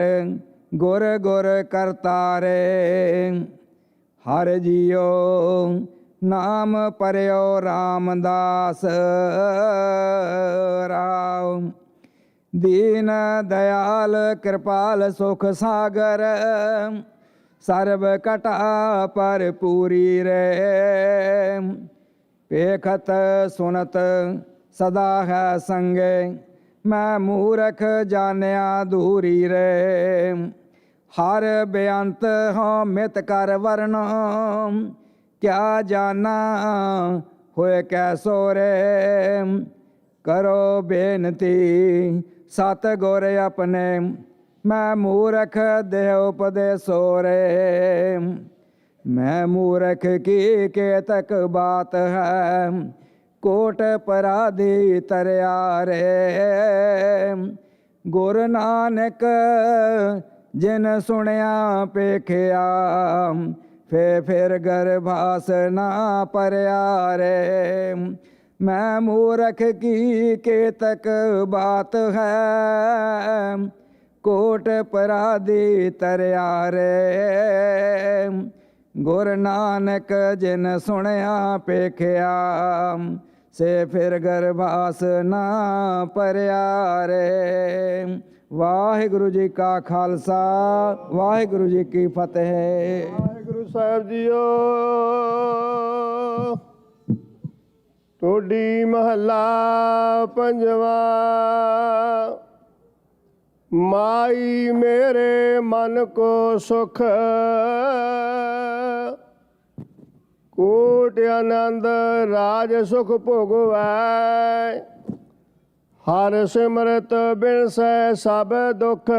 गुर गुर करतारे। हर जियो नाम परयो रामदास राव। दीन दयाल कृपाल सुख सागर सर्व कटा पर पूरी रे। पेखत सुनत सदा है संगे मैं मूरख जानिया दूरी रे। हर बेअंत हो मित कर वर्ण क्या जाना होए कैसो रे। करो बेनती सत गुर अपने मैं मूरख देह उपदेसो रे। मैं मूरख की केतक बात है कोट पराधी तरया रे। गुरु नानक जिन सुनिया पेखिया फिर गर्भास ना परया रे। मैं मूरख की केतक बात है कोट पराधी तरया रे। गुरु नानक जिन सुनिया पेखिया से फिर गर्भास ना परया रे। वाहिगुरु जी का खालसा वाहिगुरु जी की फतेह। वाहिगुरु साहब जीओ। टोडी महला पंजवा। माई मेरे मन को सुख कोट आनंद राज सुख भोगवै। हर सिमरत बिन सै सब दुख।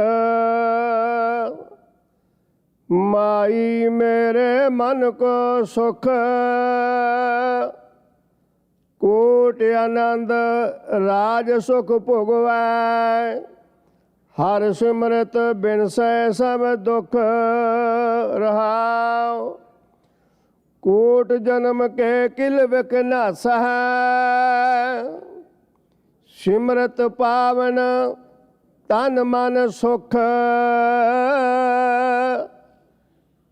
माई मेरे मन को सुख कोट आनंद राज सुख भोगवै। हर सिमरत बिन सै सब दुख रहाओ। कोट जन्म के किल विक नासा है। सिमरत पावन तन मन सुख।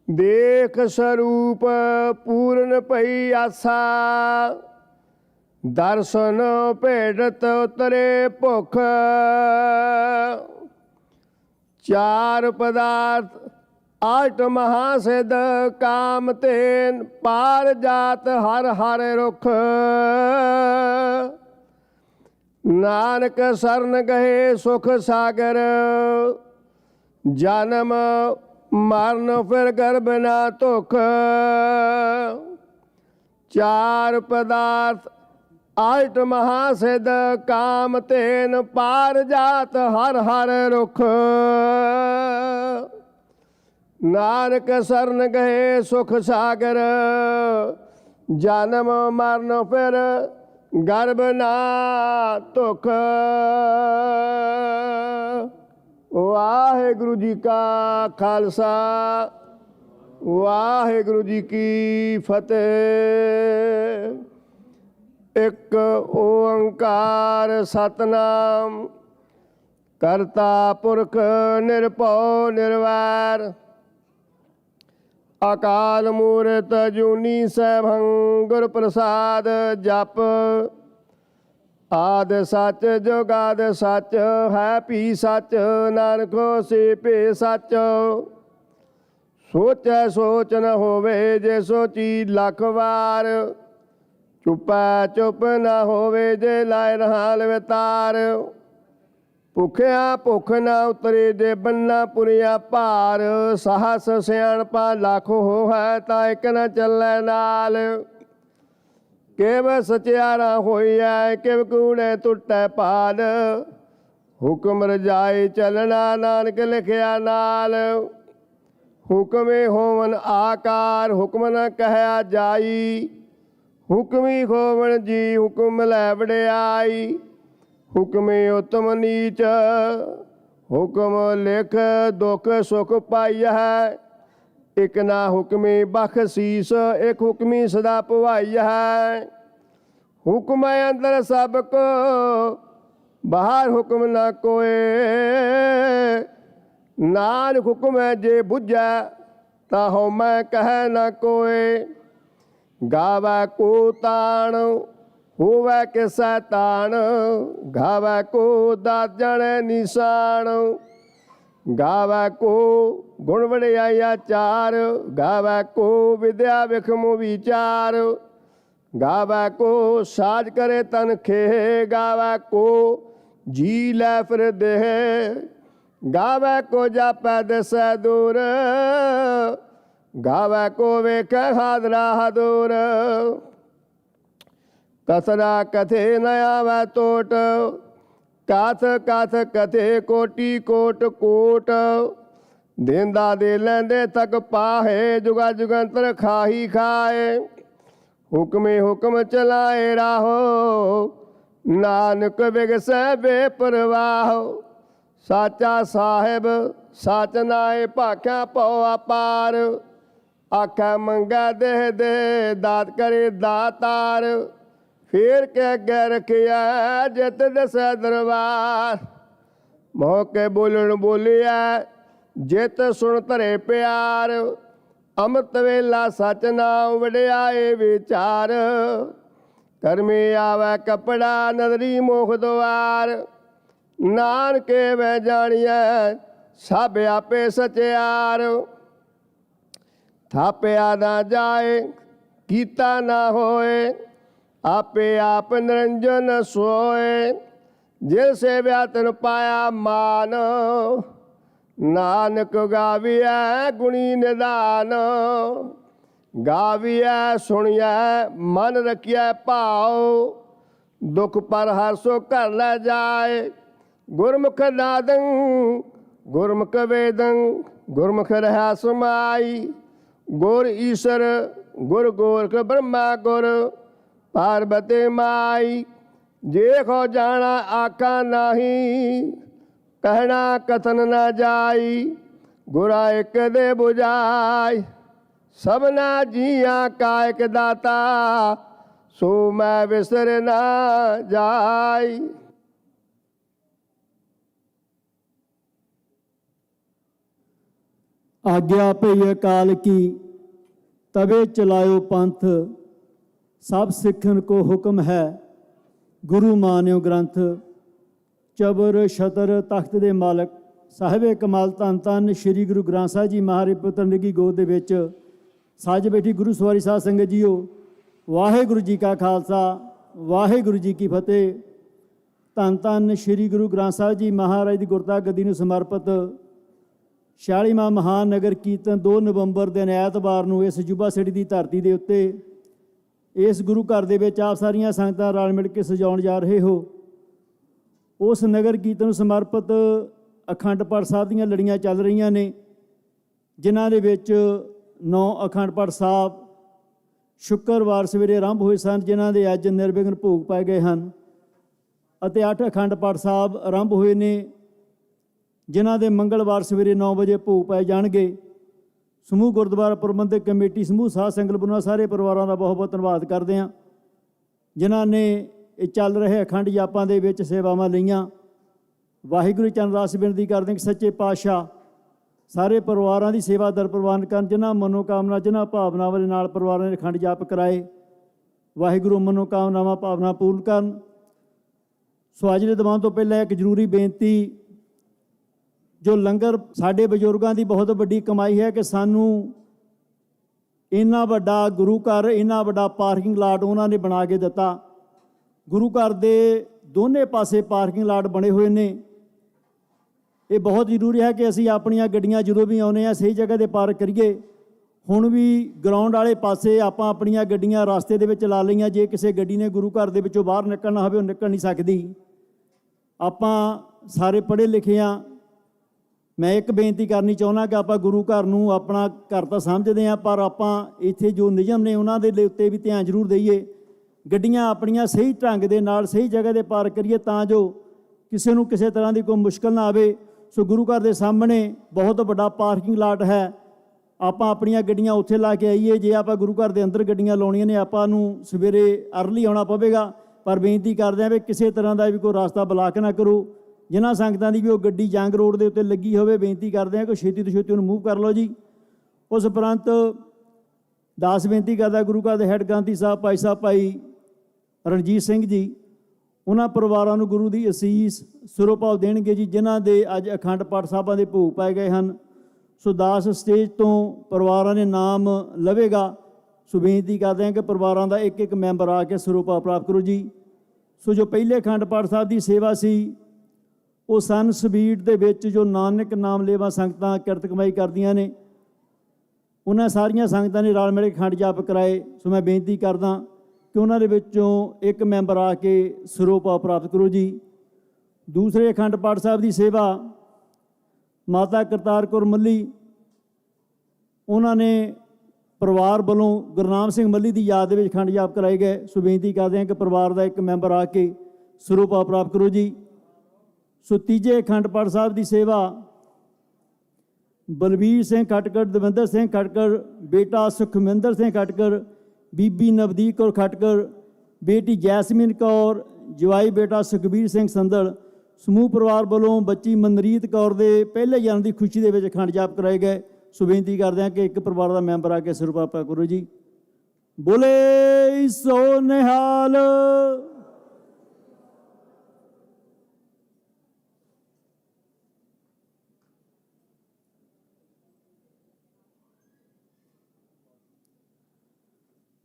देख स्वरूप पूर्ण पई आसा। दर्शन भेटत उतरे भुख। चार पदार्थ आठ महासिद्ध काम तेन पार जात हर हर रुख। नानक शरण गए सुख सागर। जन्म मरण फिर गर्भ ना दुख। चार पदार्थ आठ महासिद्ध काम तेन पार जात हर हर रुख। नानक शरण गए सुख सागर। जन्म मरण फिर गर्भ ना दुख। वाहिगुरु जी का खालसा वाहिगुरु जी की फतेह। एक ओंकार सतनाम करता पुरख निरभउ निर्वैर। अकाल मूरत जूनी सैभं गुर प्रसाद जप। आद सच जुगाद सच है पी सच। नानको से पे सच। सोचै सोच न होवे जे सोची लख वार। चुपै चुप न होवे जे लाए रहाल वितार। भुखिया भुख न उतरे जे बन्ना पुरिया भार। साहस सियाणपा लाख हो है ता एक न चलै नाल। किव सचियारा होइया किव कूड़े टुटै पाल। हुक्म रजाई चलना नानक लिखिया नाल। हुक्मे होवन आकार हुक्म न कहया जाई। हुक्मी होवन जी हुक्म लै वडियाई। हुक्मे उत्तम नीच हुक्म लिख दुख सुख पाई है। एक ना हुक्मी बख्शीस एक हुक्मी सदा पवाई है। हुक्म अंदर सबको बाहर हुक्म ना कोए। नानक हुक्म जे बुझै ताहो मैं कह न कोय। गावै को ताण होवै के सैतान, गावै को दात जाने निशान। गावै को गुण वडियाई आचार, गावै को विद्या विखम विचार। गावै को साज करे तन खे, गावै को जी लै फिर देह। गावै को जापै दसै दूर, गावै को वेख हादरा दूर। कसरा कथे न आवै तोट, काथ काथ कथे कोटि कोट कोट। देंदा दे लैंदे तक पाहे, जुगा जुगंतर खाही खाए। हुक्मे हुक्म चलाए राहो, नानक बिगसै बेपरवाह। साचा साहिब सच नाए भाख्या पौ अपार। आखै मंगै देह दे दात करे दातार। फेर के अगे रखिया जित दसै दरबार। मौके बोलन बोलिया जित सुन धरे प्यार। अमृत वेला सच नाम वड्याए विचार। करमे आवे कपड़ा नदरी मोख द्वार। नानके वै जानिया सब आपे सचियार। थापिया ना जाए कीता ना होए, आपे आप निरंजन सोए। जिल से व्यातन पाया मान, नानक गाविया गुणी निदान। गाविया सुनिया मन रखिया भाव, दुख पर हर सो घर लै जाए। गुरमुख नादं गुरमुख वेदं, गुरमुख रहा समाई। गुर ईश्वर गुर गोरख ब्रह्मा गुर, पार्वती माई। जे खो जाना आखा नाही, कहना कथन न जाई। गुरा एक दे बुझाई, सबना जिया का एक दाता। सो मैं विसर ना जाई। आज्ञा पई अकाल की तबे चलायो पंथ। सब सिखन को हुक्म है गुरु मान्यो ग्रंथ। चबर छतर तख्त दे मालक साहिबे कमाल धन धन श्री गुरु ग्रंथ साहिब जी महाराज पुत्र निगी गोद दे विच सज बैठी गुरु सवारी साध संगत जीओ। वाहिगुरु जी का खालसा वाहिगुरु जी की फतेह। धन धन श्री गुरु ग्रंथ साहिब जी महाराज की गुरता गद्दी नूं समर्पित 46वां महान नगर कीर्तन 2 नवंबर दिन ਐਤਵਾਰ ਨੂੰ इस ਜੁਬਾ ਸਿਟੀ ਦੀ ਧਰਤੀ ਦੇ ਉੱਤੇ इस गुरु घर ਦੇ ਵਿੱਚ ਆਪ ਸਾਰੀਆਂ ਸੰਗਤਾਂ ਰਲ ਮਿਲ ਕੇ ਸਜਾਉਣ ਜਾ ਰਹੇ ਹੋ। ਉਸ ਨਗਰ ਕੀਰਤਨ ਨੂੰ ਸਮਰਪਿਤ ਅਖੰਡ ਪਾਠ ਸਾਹਿਬ ਦੀਆਂ ਲੜੀਆਂ ਚੱਲ ਰਹੀਆਂ ਨੇ, ਜਿਨ੍ਹਾਂ ਦੇ ਵਿੱਚ 9 ਅਖੰਡ ਪਾਠ ਸਾਹਿਬ ਸ਼ੁੱਕਰਵਾਰ ਸਵੇਰੇ ਆਰੰਭ ਹੋਏ ਸਨ, ਜਿਨ੍ਹਾਂ ਦੇ ਅੱਜ ਨਿਰਵਿਘਨ ਭੋਗ ਪਾਏ ਗਏ ਹਨ, ਅਤੇ 8 ਅਖੰਡ ਪਾਠ ਸਾਹਿਬ ਆਰੰਭ ਹੋਏ ਨੇ, ਜਿਨ੍ਹਾਂ ਦੇ ਮੰਗਲਵਾਰ ਸਵੇਰੇ 9 ਵਜੇ ਭੋਗ ਪਾਏ ਜਾਣਗੇ। ਸਮੂਹ ਗੁਰਦੁਆਰਾ ਪ੍ਰਬੰਧਕ ਕਮੇਟੀ ਸਮੂਹ ਸਾਧ ਸੰਗਤ ਵੱਲੋਂ ਸਾਰੇ ਪਰਿਵਾਰਾਂ ਦਾ ਬਹੁਤ ਬਹੁਤ ਧੰਨਵਾਦ ਕਰਦੇ ਹਾਂ, ਜਿਨ੍ਹਾਂ ਨੇ ਇਹ ਚੱਲ ਰਹੇ ਅਖੰਡ ਜਾਪਾਂ ਦੇ ਵਿੱਚ ਸੇਵਾਵਾਂ ਲਈਆਂ। ਵਾਹਿਗੁਰੂ ਚਰਨ ਅਰਦਾਸ ਬੇਨਤੀ ਕਰਦੇ ਕਿ ਸੱਚੇ ਪਾਤਸ਼ਾਹ ਸਾਰੇ ਪਰਿਵਾਰਾਂ ਦੀ ਸੇਵਾ ਦਰ ਪ੍ਰਵਾਨ ਕਰਨ, ਜਿਨ੍ਹਾਂ ਮਨੋਕਾਮਨਾ ਜਿਨ੍ਹਾਂ ਭਾਵਨਾਵਾਂ ਦੇ ਨਾਲ ਪਰਿਵਾਰਾਂ ਨੇ ਅਖੰਡ ਜਾਪ ਕਰਾਏ, ਵਾਹਿਗੁਰੂ ਮਨੋਕਾਮਨਾਵਾਂ ਭਾਵਨਾ ਪੂਰਨ ਕਰਨ। ਸੋ ਅੱਜ ਦੇ ਦੀਵਾਨ ਤੋਂ ਪਹਿਲਾਂ ਇੱਕ ਜ਼ਰੂਰੀ ਬੇਨਤੀ, ਜੋ ਲੰਗਰ ਸਾਡੇ ਬਜ਼ੁਰਗਾਂ ਦੀ ਬਹੁਤ ਵੱਡੀ ਕਮਾਈ ਹੈ ਕਿ ਸਾਨੂੰ ਇੰਨਾ ਵੱਡਾ ਗੁਰੂ ਘਰ, ਇੰਨਾ ਵੱਡਾ ਪਾਰਕਿੰਗ ਲਾਟ ਉਹਨਾਂ ਨੇ ਬਣਾ ਕੇ ਦਿੱਤਾ। ਗੁਰੂ ਘਰ ਦੇ ਦੋਨੇ ਪਾਸੇ ਪਾਰਕਿੰਗ ਲਾਟ ਬਣੇ ਹੋਏ ਨੇ। ਇਹ ਬਹੁਤ ਜ਼ਰੂਰੀ ਹੈ ਕਿ ਅਸੀਂ ਆਪਣੀਆਂ ਗੱਡੀਆਂ ਜਦੋਂ ਵੀ ਆਉਂਦੇ ਹਾਂ ਸਹੀ ਜਗ੍ਹਾ 'ਤੇ ਪਾਰਕ ਕਰੀਏ। ਹੁਣ ਵੀ ਗਰਾਊਂਡ ਵਾਲੇ ਪਾਸੇ ਆਪਾਂ ਆਪਣੀਆਂ ਗੱਡੀਆਂ ਰਸਤੇ ਦੇ ਵਿੱਚ ਲਾ ਲਈਆਂ। ਜੇ ਕਿਸੇ ਗੱਡੀ ਨੇ ਗੁਰੂ ਘਰ ਦੇ ਵਿੱਚੋਂ ਬਾਹਰ ਨਿਕਲਣਾ ਹੋਵੇ ਉਹ ਨਿਕਲ ਨਹੀਂ ਸਕਦੀ। ਆਪਾਂ ਸਾਰੇ ਪੜ੍ਹੇ ਲਿਖੇ ਹਾਂ। ਮੈਂ ਇੱਕ ਬੇਨਤੀ ਕਰਨੀ ਚਾਹੁੰਦਾ ਕਿ ਆਪਾਂ ਗੁਰੂ ਘਰ ਨੂੰ ਆਪਣਾ ਘਰ ਤਾਂ ਸਮਝਦੇ ਹਾਂ, ਪਰ ਆਪਾਂ ਇੱਥੇ ਜੋ ਨਿਯਮ ਨੇ ਉਹਨਾਂ ਦੇ ਉੱਤੇ ਵੀ ਧਿਆਨ ਜ਼ਰੂਰ ਦਈਏ। ਗੱਡੀਆਂ ਆਪਣੀਆਂ ਸਹੀ ਢੰਗ ਦੇ ਨਾਲ ਸਹੀ ਜਗ੍ਹਾ 'ਤੇ ਪਾਰਕ ਕਰੀਏ ਤਾਂ ਜੋ ਕਿਸੇ ਨੂੰ ਕਿਸੇ ਤਰ੍ਹਾਂ ਦੀ ਕੋਈ ਮੁਸ਼ਕਲ ਨਾ ਆਵੇ। ਸੋ ਗੁਰੂ ਘਰ ਦੇ ਸਾਹਮਣੇ ਬਹੁਤ ਵੱਡਾ ਪਾਰਕਿੰਗ ਲਾਟ ਹੈ, ਆਪਾਂ ਆਪਣੀਆਂ ਗੱਡੀਆਂ ਉੱਥੇ ਲਾ ਕੇ ਆਈਏ। ਜੇ ਆਪਾਂ ਗੁਰੂ ਘਰ ਦੇ ਅੰਦਰ ਗੱਡੀਆਂ ਲਾਉਣੀਆਂ ਨੇ ਆਪਾਂ ਨੂੰ ਸਵੇਰੇ ਅਰਲੀ ਆਉਣਾ ਪਵੇਗਾ, ਪਰ ਬੇਨਤੀ ਕਰਦੇ ਹਾਂ ਵੀ ਕਿਸੇ ਤਰ੍ਹਾਂ ਦਾ ਵੀ ਕੋਈ ਰਸਤਾ ਬਲਾਕ ਨਾ ਕਰੋ। ਜਿਨ੍ਹਾਂ ਸੰਗਤਾਂ ਦੀ ਵੀ ਉਹ ਗੱਡੀ ਜੰਗ ਰੋਡ ਦੇ ਉੱਤੇ ਲੱਗੀ ਹੋਵੇ, ਬੇਨਤੀ ਕਰਦੇ ਹਾਂ ਕਿ ਛੇਤੀ ਤੋਂ ਛੇਤੀ ਉਹਨੂੰ ਮੂਵ ਕਰ ਲਓ ਜੀ। ਉਸ ਉਪਰੰਤ ਦਾਸ ਬੇਨਤੀ ਕਰਦਾ ਗੁਰੂ ਘਰ ਦੇ ਹੈੱਡ ਗ੍ਰੰਥੀ ਸਾਹਿਬ ਭਾਈ ਸਾਹਿਬ ਭਾਈ ਰਣਜੀਤ ਸਿੰਘ ਜੀ, ਉਹਨਾਂ ਪਰਿਵਾਰਾਂ ਨੂੰ ਗੁਰੂ ਦੀ ਅਸੀਸ ਸਿਰੋਪਾਵ ਦੇਣਗੇ ਜੀ, ਜਿਨ੍ਹਾਂ ਦੇ ਅੱਜ ਅਖੰਡ ਪਾਠ ਸਾਹਿਬਾਂ ਦੇ ਭੋਗ ਪਾਏ ਗਏ ਹਨ। ਸੋ ਦਾਸ ਸਟੇਜ ਤੋਂ ਪਰਿਵਾਰਾਂ ਨੇ ਨਾਮ ਲਵੇਗਾ। ਸੋ ਬੇਨਤੀ ਕਰਦੇ ਹਾਂ ਕਿ ਪਰਿਵਾਰਾਂ ਦਾ ਇੱਕ ਇੱਕ ਮੈਂਬਰ ਆ ਕੇ ਸਿਰੋਪਾਵ ਪ੍ਰਾਪਤ ਕਰੋ ਜੀ। ਸੋ ਜੋ ਪਹਿਲੇ ਅਖੰਡ ਪਾਠ ਸਾਹਿਬ ਦੀ ਸੇਵਾ ਸੀ, ਉਹ ਸਨ ਸਬੀਟ ਦੇ ਵਿੱਚ ਜੋ ਨਾਨਕ ਨਾਮ ਲੇਵਾ ਸੰਗਤਾਂ ਕਿਰਤ ਕਮਾਈ ਕਰਦੀਆਂ ਨੇ, ਉਹਨਾਂ ਸਾਰੀਆਂ ਸੰਗਤਾਂ ਨੇ ਰਲ ਮਿਲ ਕੇ ਅਖੰਡ ਜਾਪ ਕਰਾਏ। ਸੋ ਮੈਂ ਬੇਨਤੀ ਕਰਦਾ ਕਿ ਉਹਨਾਂ ਦੇ ਵਿੱਚੋਂ ਇੱਕ ਮੈਂਬਰ ਆ ਕੇ ਸਿਰੋਪਾਵ ਪ੍ਰਾਪਤ ਕਰੋ ਜੀ। ਦੂਸਰੇ ਅਖੰਡ ਪਾਠ ਸਾਹਿਬ ਦੀ ਸੇਵਾ ਮਾਤਾ ਕਰਤਾਰ ਕੌਰ ਮੱਲੀ, ਉਹਨਾਂ ਨੇ ਪਰਿਵਾਰ ਵੱਲੋਂ ਗੁਰਨਾਮ ਸਿੰਘ ਮੱਲੀ ਦੀ ਯਾਦ ਦੇ ਵਿੱਚ ਅਖੰਡ ਜਾਪ ਕਰਾਏ ਗਏ। ਸੋ ਬੇਨਤੀ ਕਰਦੇ ਹਾਂ ਕਿ ਪਰਿਵਾਰ ਦਾ ਇੱਕ ਮੈਂਬਰ ਆ ਕੇ ਸਿਰੋਪਾਵ ਪ੍ਰਾਪਤ ਕਰੋ ਜੀ। ਸੋ ਤੀਜੇ ਅਖੰਡ ਪਾਠ ਸਾਹਿਬ ਦੀ ਸੇਵਾ ਬਲਬੀਰ ਸਿੰਘ ਖਟਕੜ, ਦਵਿੰਦਰ ਸਿੰਘ ਖਟਕੜ, ਬੇਟਾ ਸੁਖਮਿੰਦਰ ਸਿੰਘ ਖਟਕੜ, ਬੀਬੀ ਨਵਦੀਪ ਕੌਰ ਖਟਕੜ, ਬੇਟੀ ਜੈਸਮੀਨ ਕੌਰ, ਜਵਾਈ ਬੇਟਾ ਸੁਖਬੀਰ ਸਿੰਘ ਸੰਦਲ, ਸਮੂਹ ਪਰਿਵਾਰ ਵੱਲੋਂ ਬੱਚੀ ਮਨਰੀਤ ਕੌਰ ਦੇ ਪਹਿਲੇ ਜਨਮ ਦੀ ਖੁਸ਼ੀ ਦੇ ਵਿੱਚ ਅਖੰਡ ਜਾਪ ਕਰਾਏ ਗਏ। ਸੋ ਬੇਨਤੀ ਕਰਦੇ ਹਾਂ ਕਿ ਇੱਕ ਪਰਿਵਾਰ ਦਾ ਮੈਂਬਰ ਆ ਕੇ ਸਿਰੋਪਾਵ ਪ੍ਰਾਪਤ ਕਰੋ ਜੀ। ਬੋਲੇ ਸੋ ਨਿਹਾਲ।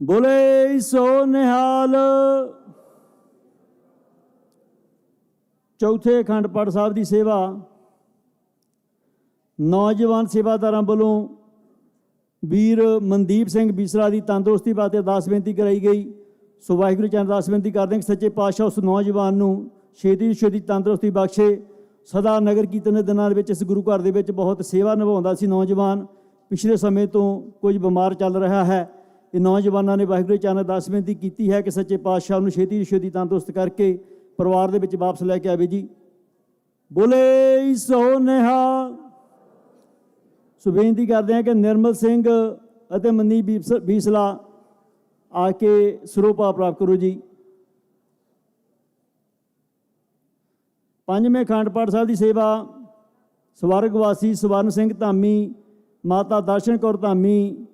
ਬੋਲੇ ਸੋ ਨਿਹਾਲ। ਚੌਥੇ ਅਖੰਡ ਪਾਠ ਸਾਹਿਬ ਦੀ ਸੇਵਾ ਨੌਜਵਾਨ ਸੇਵਾਦਾਰਾਂ ਵੱਲੋਂ ਵੀਰ ਮਨਦੀਪ ਸਿੰਘ ਬੀਸਰਾ ਦੀ ਤੰਦਰੁਸਤੀ ਵਾਸਤੇ ਅਰਦਾਸ ਬੇਨਤੀ ਕਰਾਈ ਗਈ। ਸੋ ਵਾਹਿਗੁਰੂ ਚਰਨ ਅਰਦਾਸ ਬੇਨਤੀ ਕਰਦੇ ਹਾਂ ਕਿ ਸੱਚੇ ਪਾਤਸ਼ਾਹ ਉਸ ਨੌਜਵਾਨ ਨੂੰ ਛੇਤੀ ਛੇਤੀ ਤੰਦਰੁਸਤੀ ਬਖਸ਼ੇ। ਸਦਾ ਨਗਰ ਕੀਰਤਨ ਦੇ ਦਿਨਾਂ ਦੇ ਵਿੱਚ ਇਸ ਗੁਰੂ ਘਰ ਦੇ ਵਿੱਚ ਬਹੁਤ ਸੇਵਾ ਨਿਭਾਉਂਦਾ ਸੀ ਨੌਜਵਾਨ, ਪਿਛਲੇ ਸਮੇਂ ਤੋਂ ਕੁਝ ਬਿਮਾਰ ਚੱਲ ਰਿਹਾ ਹੈ। ਇਹ ਨੌਜਵਾਨਾਂ ਨੇ ਵਾਹਿਗੁਰੂ ਚਰਨ ਅਰਦਾਸ ਬੇਨਤੀ ਕੀਤੀ ਹੈ ਕਿ ਸੱਚੇ ਪਾਤਸ਼ਾਹ ਨੂੰ ਛੇਤੀ ਛੇਤੀ ਤੰਦਰੁਸਤ ਕਰਕੇ ਪਰਿਵਾਰ ਦੇ ਵਿੱਚ ਵਾਪਸ ਲੈ ਕੇ ਆਵੇ ਜੀ। ਬੋਲੇ ਸੋ ਨਿਹਾਲ। ਸੋ ਬੇਨਤੀ ਕਰਦੇ ਹਾਂ ਕਿ ਨਿਰਮਲ ਸਿੰਘ ਅਤੇ ਮਨਦੀਪ ਬੀਸਲਾ ਆ ਕੇ ਸਿਰੋਪਾਵ ਪ੍ਰਾਪਤ ਕਰੋ ਜੀ। ਪੰਜਵੇਂ ਅਖੰਡ ਪਾਠ ਸਾਹਿਬ ਦੀ ਸੇਵਾ ਸਵਰਗਵਾਸੀ ਸਵਰਨ ਸਿੰਘ ਧਾਮੀ, ਮਾਤਾ ਦਰਸ਼ਨ ਕੌਰ ਧਾਮੀ,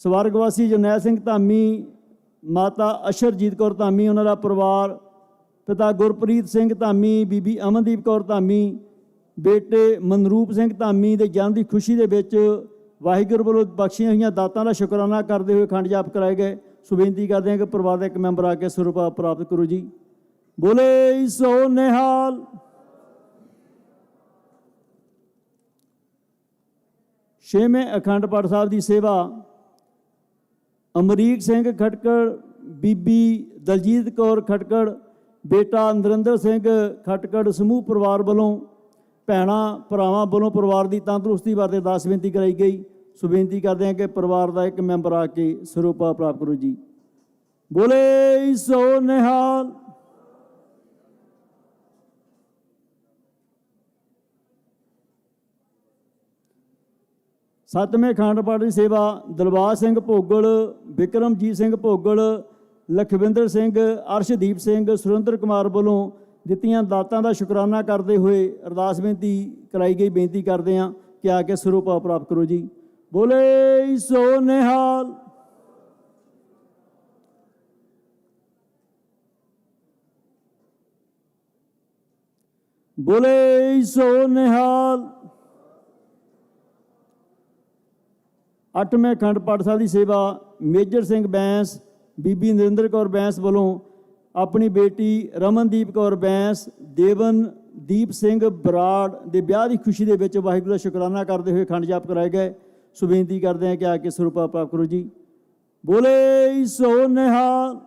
ਸਵਰਗਵਾਸੀ ਜਰਨੈਲ ਸਿੰਘ ਧਾਮੀ, ਮਾਤਾ ਅਸ਼ਰਜੀਤ ਕੌਰ ਧਾਮੀ, ਉਹਨਾਂ ਦਾ ਪਰਿਵਾਰ, ਪਿਤਾ ਗੁਰਪ੍ਰੀਤ ਸਿੰਘ ਧਾਮੀ, ਬੀਬੀ ਅਮਨਦੀਪ ਕੌਰ ਧਾਮੀ, ਬੇਟੇ ਮਨਰੂਪ ਸਿੰਘ ਧਾਮੀ ਦੇ ਜਨਮ ਦੀ ਖੁਸ਼ੀ ਦੇ ਵਿੱਚ ਵਾਹਿਗੁਰੂ ਵੱਲੋਂ ਬਖਸ਼ੀਆਂ ਹੋਈਆਂ ਦਾਤਾਂ ਦਾ ਸ਼ੁਕਰਾਨਾ ਕਰਦੇ ਹੋਏ ਅਖੰਡ ਜਾਪ ਕਰਾਏ ਗਏ। ਸੋ ਬੇਨਤੀ ਕਰਦੇ ਹਾਂ ਕਿ ਪਰਿਵਾਰ ਦਾ ਇੱਕ ਮੈਂਬਰ ਆ ਕੇ ਸਿਰੋਪਾਵ ਪ੍ਰਾਪਤ ਕਰੋ ਜੀ। ਬੋਲੇ ਸੋ ਨਿਹਾਲ। ਛੇਵੇਂ ਅਖੰਡ ਪਾਠ ਸਾਹਿਬ ਦੀ ਸੇਵਾ ਅਮਰੀਕ ਸਿੰਘ ਖਟਕੜ, ਬੀਬੀ ਦਲਜੀਤ ਕੌਰ ਖਟਕੜ, ਬੇਟਾ ਨਰਿੰਦਰ ਸਿੰਘ ਖਟਕੜ, ਸਮੂਹ ਪਰਿਵਾਰ ਵੱਲੋਂ ਭੈਣਾਂ ਭਰਾਵਾਂ ਵੱਲੋਂ ਪਰਿਵਾਰ ਦੀ ਤੰਦਰੁਸਤੀ ਵਾਸਤੇ ਅਰਦਾਸ ਬੇਨਤੀ ਕਰਾਈ ਗਈ। ਸੋ ਬੇਨਤੀ ਕਰਦੇ ਹਾਂ ਕਿ ਪਰਿਵਾਰ ਦਾ ਇੱਕ ਮੈਂਬਰ ਆ ਕੇ ਸਿਰੋਪਾਵ ਪ੍ਰਾਪਤ ਕਰੋ ਜੀ। ਬੋਲੇ ਸੋ ਨਿਹਾਲ। ਸੱਤਵੇਂ ਅਖੰਡ ਪਾਠ ਦੀ ਸੇਵਾ ਦਲਬਾਗ ਸਿੰਘ ਭੋਗਲ, ਵਿਕਰਮਜੀਤ ਸਿੰਘ ਭੋਗਲ, ਲਖਵਿੰਦਰ ਸਿੰਘ, ਅਰਸ਼ਦੀਪ ਸਿੰਘ, ਸੁਰਿੰਦਰ ਕੁਮਾਰ ਵੱਲੋਂ ਦਿੱਤੀਆਂ ਦਾਤਾਂ ਦਾ ਸ਼ੁਕਰਾਨਾ ਕਰਦੇ ਹੋਏ ਅਰਦਾਸ ਬੇਨਤੀ ਕਰਾਈ ਗਈ। ਬੇਨਤੀ ਕਰਦੇ ਹਾਂ ਕਿ ਆ ਕੇ ਸਿਰੋਪਾਵ ਪ੍ਰਾਪਤ ਕਰੋ ਜੀ। ਬੋਲੇ ਸੋ ਨਿਹਾਲ। ਬੋਲੇ ਸੋ ਨਿਹਾਲ। ਅੱਠਵੇਂ ਅਖੰਡ ਪਾਠ ਸਾਹਿਬ ਦੀ ਸੇਵਾ ਮੇਜਰ ਸਿੰਘ ਬੈਂਸ, ਬੀਬੀ ਨਰਿੰਦਰ ਕੌਰ ਬੈਂਸ ਵੱਲੋਂ ਆਪਣੀ ਬੇਟੀ ਰਮਨਦੀਪ ਕੌਰ ਬੈਂਸ, ਦੇਵਨਦੀਪ ਸਿੰਘ ਬਰਾੜ ਦੇ ਵਿਆਹ ਦੀ ਖੁਸ਼ੀ ਦੇ ਵਿੱਚ ਵਾਹਿਗੁਰੂ ਦਾ ਸ਼ੁਕਰਾਨਾ ਕਰਦੇ ਹੋਏ ਅਖੰਡ ਜਾਪ ਕਰਾਏ ਗਏ। ਸੋ ਬੇਨਤੀ ਕਰਦੇ ਹਾਂ ਕਿ ਆ ਕੇ ਸਿਰੋਪਾਵ ਪ੍ਰਾਪਤ ਕਰੋ ਜੀ। ਬੋਲੇ ਸੋ ਨਿਹਾਲ।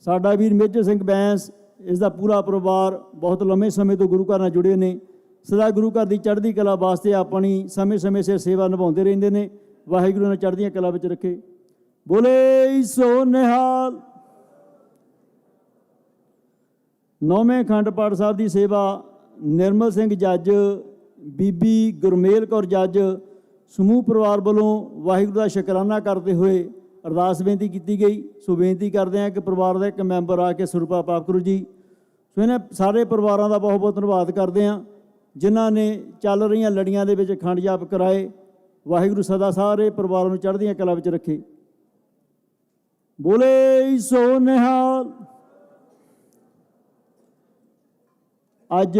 ਸਾਡਾ ਵੀਰ ਮੇਜਰ ਸਿੰਘ ਬੈਂਸ, ਇਸ ਦਾ ਪੂਰਾ ਪਰਿਵਾਰ ਬਹੁਤ ਲੰਮੇ ਸਮੇਂ ਤੋਂ ਗੁਰੂ ਘਰ ਨਾਲ ਜੁੜੇ ਨੇ। ਸਦਾ ਗੁਰੂ ਘਰ ਦੀ ਚੜ੍ਹਦੀ ਕਲਾ ਵਾਸਤੇ ਆਪਣੀ ਸਮੇਂ ਸਿਰ ਸੇਵਾ ਨਿਭਾਉਂਦੇ ਰਹਿੰਦੇ ਨੇ। ਵਾਹਿਗੁਰੂ ਨੇ ਚੜ੍ਹਦੀਆਂ ਕਲਾ ਵਿੱਚ ਰੱਖੇ। ਬੋਲੇ ਸੋ ਨਿਹਾਲ। ਨੌਵੇਂ ਅਖੰਡ ਪਾਠ ਸਾਹਿਬ ਦੀ ਸੇਵਾ ਨਿਰਮਲ ਸਿੰਘ ਜੱਜ, ਬੀਬੀ ਗੁਰਮੇਲ ਕੌਰ ਜੱਜ, ਸਮੂਹ ਪਰਿਵਾਰ ਵੱਲੋਂ ਵਾਹਿਗੁਰੂ ਦਾ ਸ਼ੁਕਰਾਨਾ ਕਰਦੇ ਹੋਏ ਅਰਦਾਸ ਬੇਨਤੀ ਕੀਤੀ ਗਈ। ਸੋ ਬੇਨਤੀ ਕਰਦੇ ਹਾਂ ਕਿ ਪਰਿਵਾਰ ਦਾ ਇੱਕ ਮੈਂਬਰ ਆ ਕੇ ਸਿਰੋਪਾਵ ਪ੍ਰਾਪਤ ਕਰੋ ਜੀ। ਸੋ ਇਹਨਾਂ ਸਾਰੇ ਪਰਿਵਾਰਾਂ ਦਾ ਬਹੁਤ ਬਹੁਤ ਧੰਨਵਾਦ ਕਰਦੇ ਹਾਂ ਜਿਨ੍ਹਾਂ ਨੇ ਚੱਲ ਰਹੀਆਂ ਲੜੀਆਂ ਦੇ ਵਿੱਚ ਅਖੰਡ ਜਾਪ ਕਰਾਏ। ਵਾਹਿਗੁਰੂ ਸਦਾ ਸਾਰੇ ਪਰਿਵਾਰਾਂ ਨੂੰ ਚੜ੍ਹਦੀਆਂ ਕਲਾ ਵਿੱਚ ਰੱਖੇ। ਬੋਲੇ ਸੋ ਨਿਹਾਲ। ਅੱਜ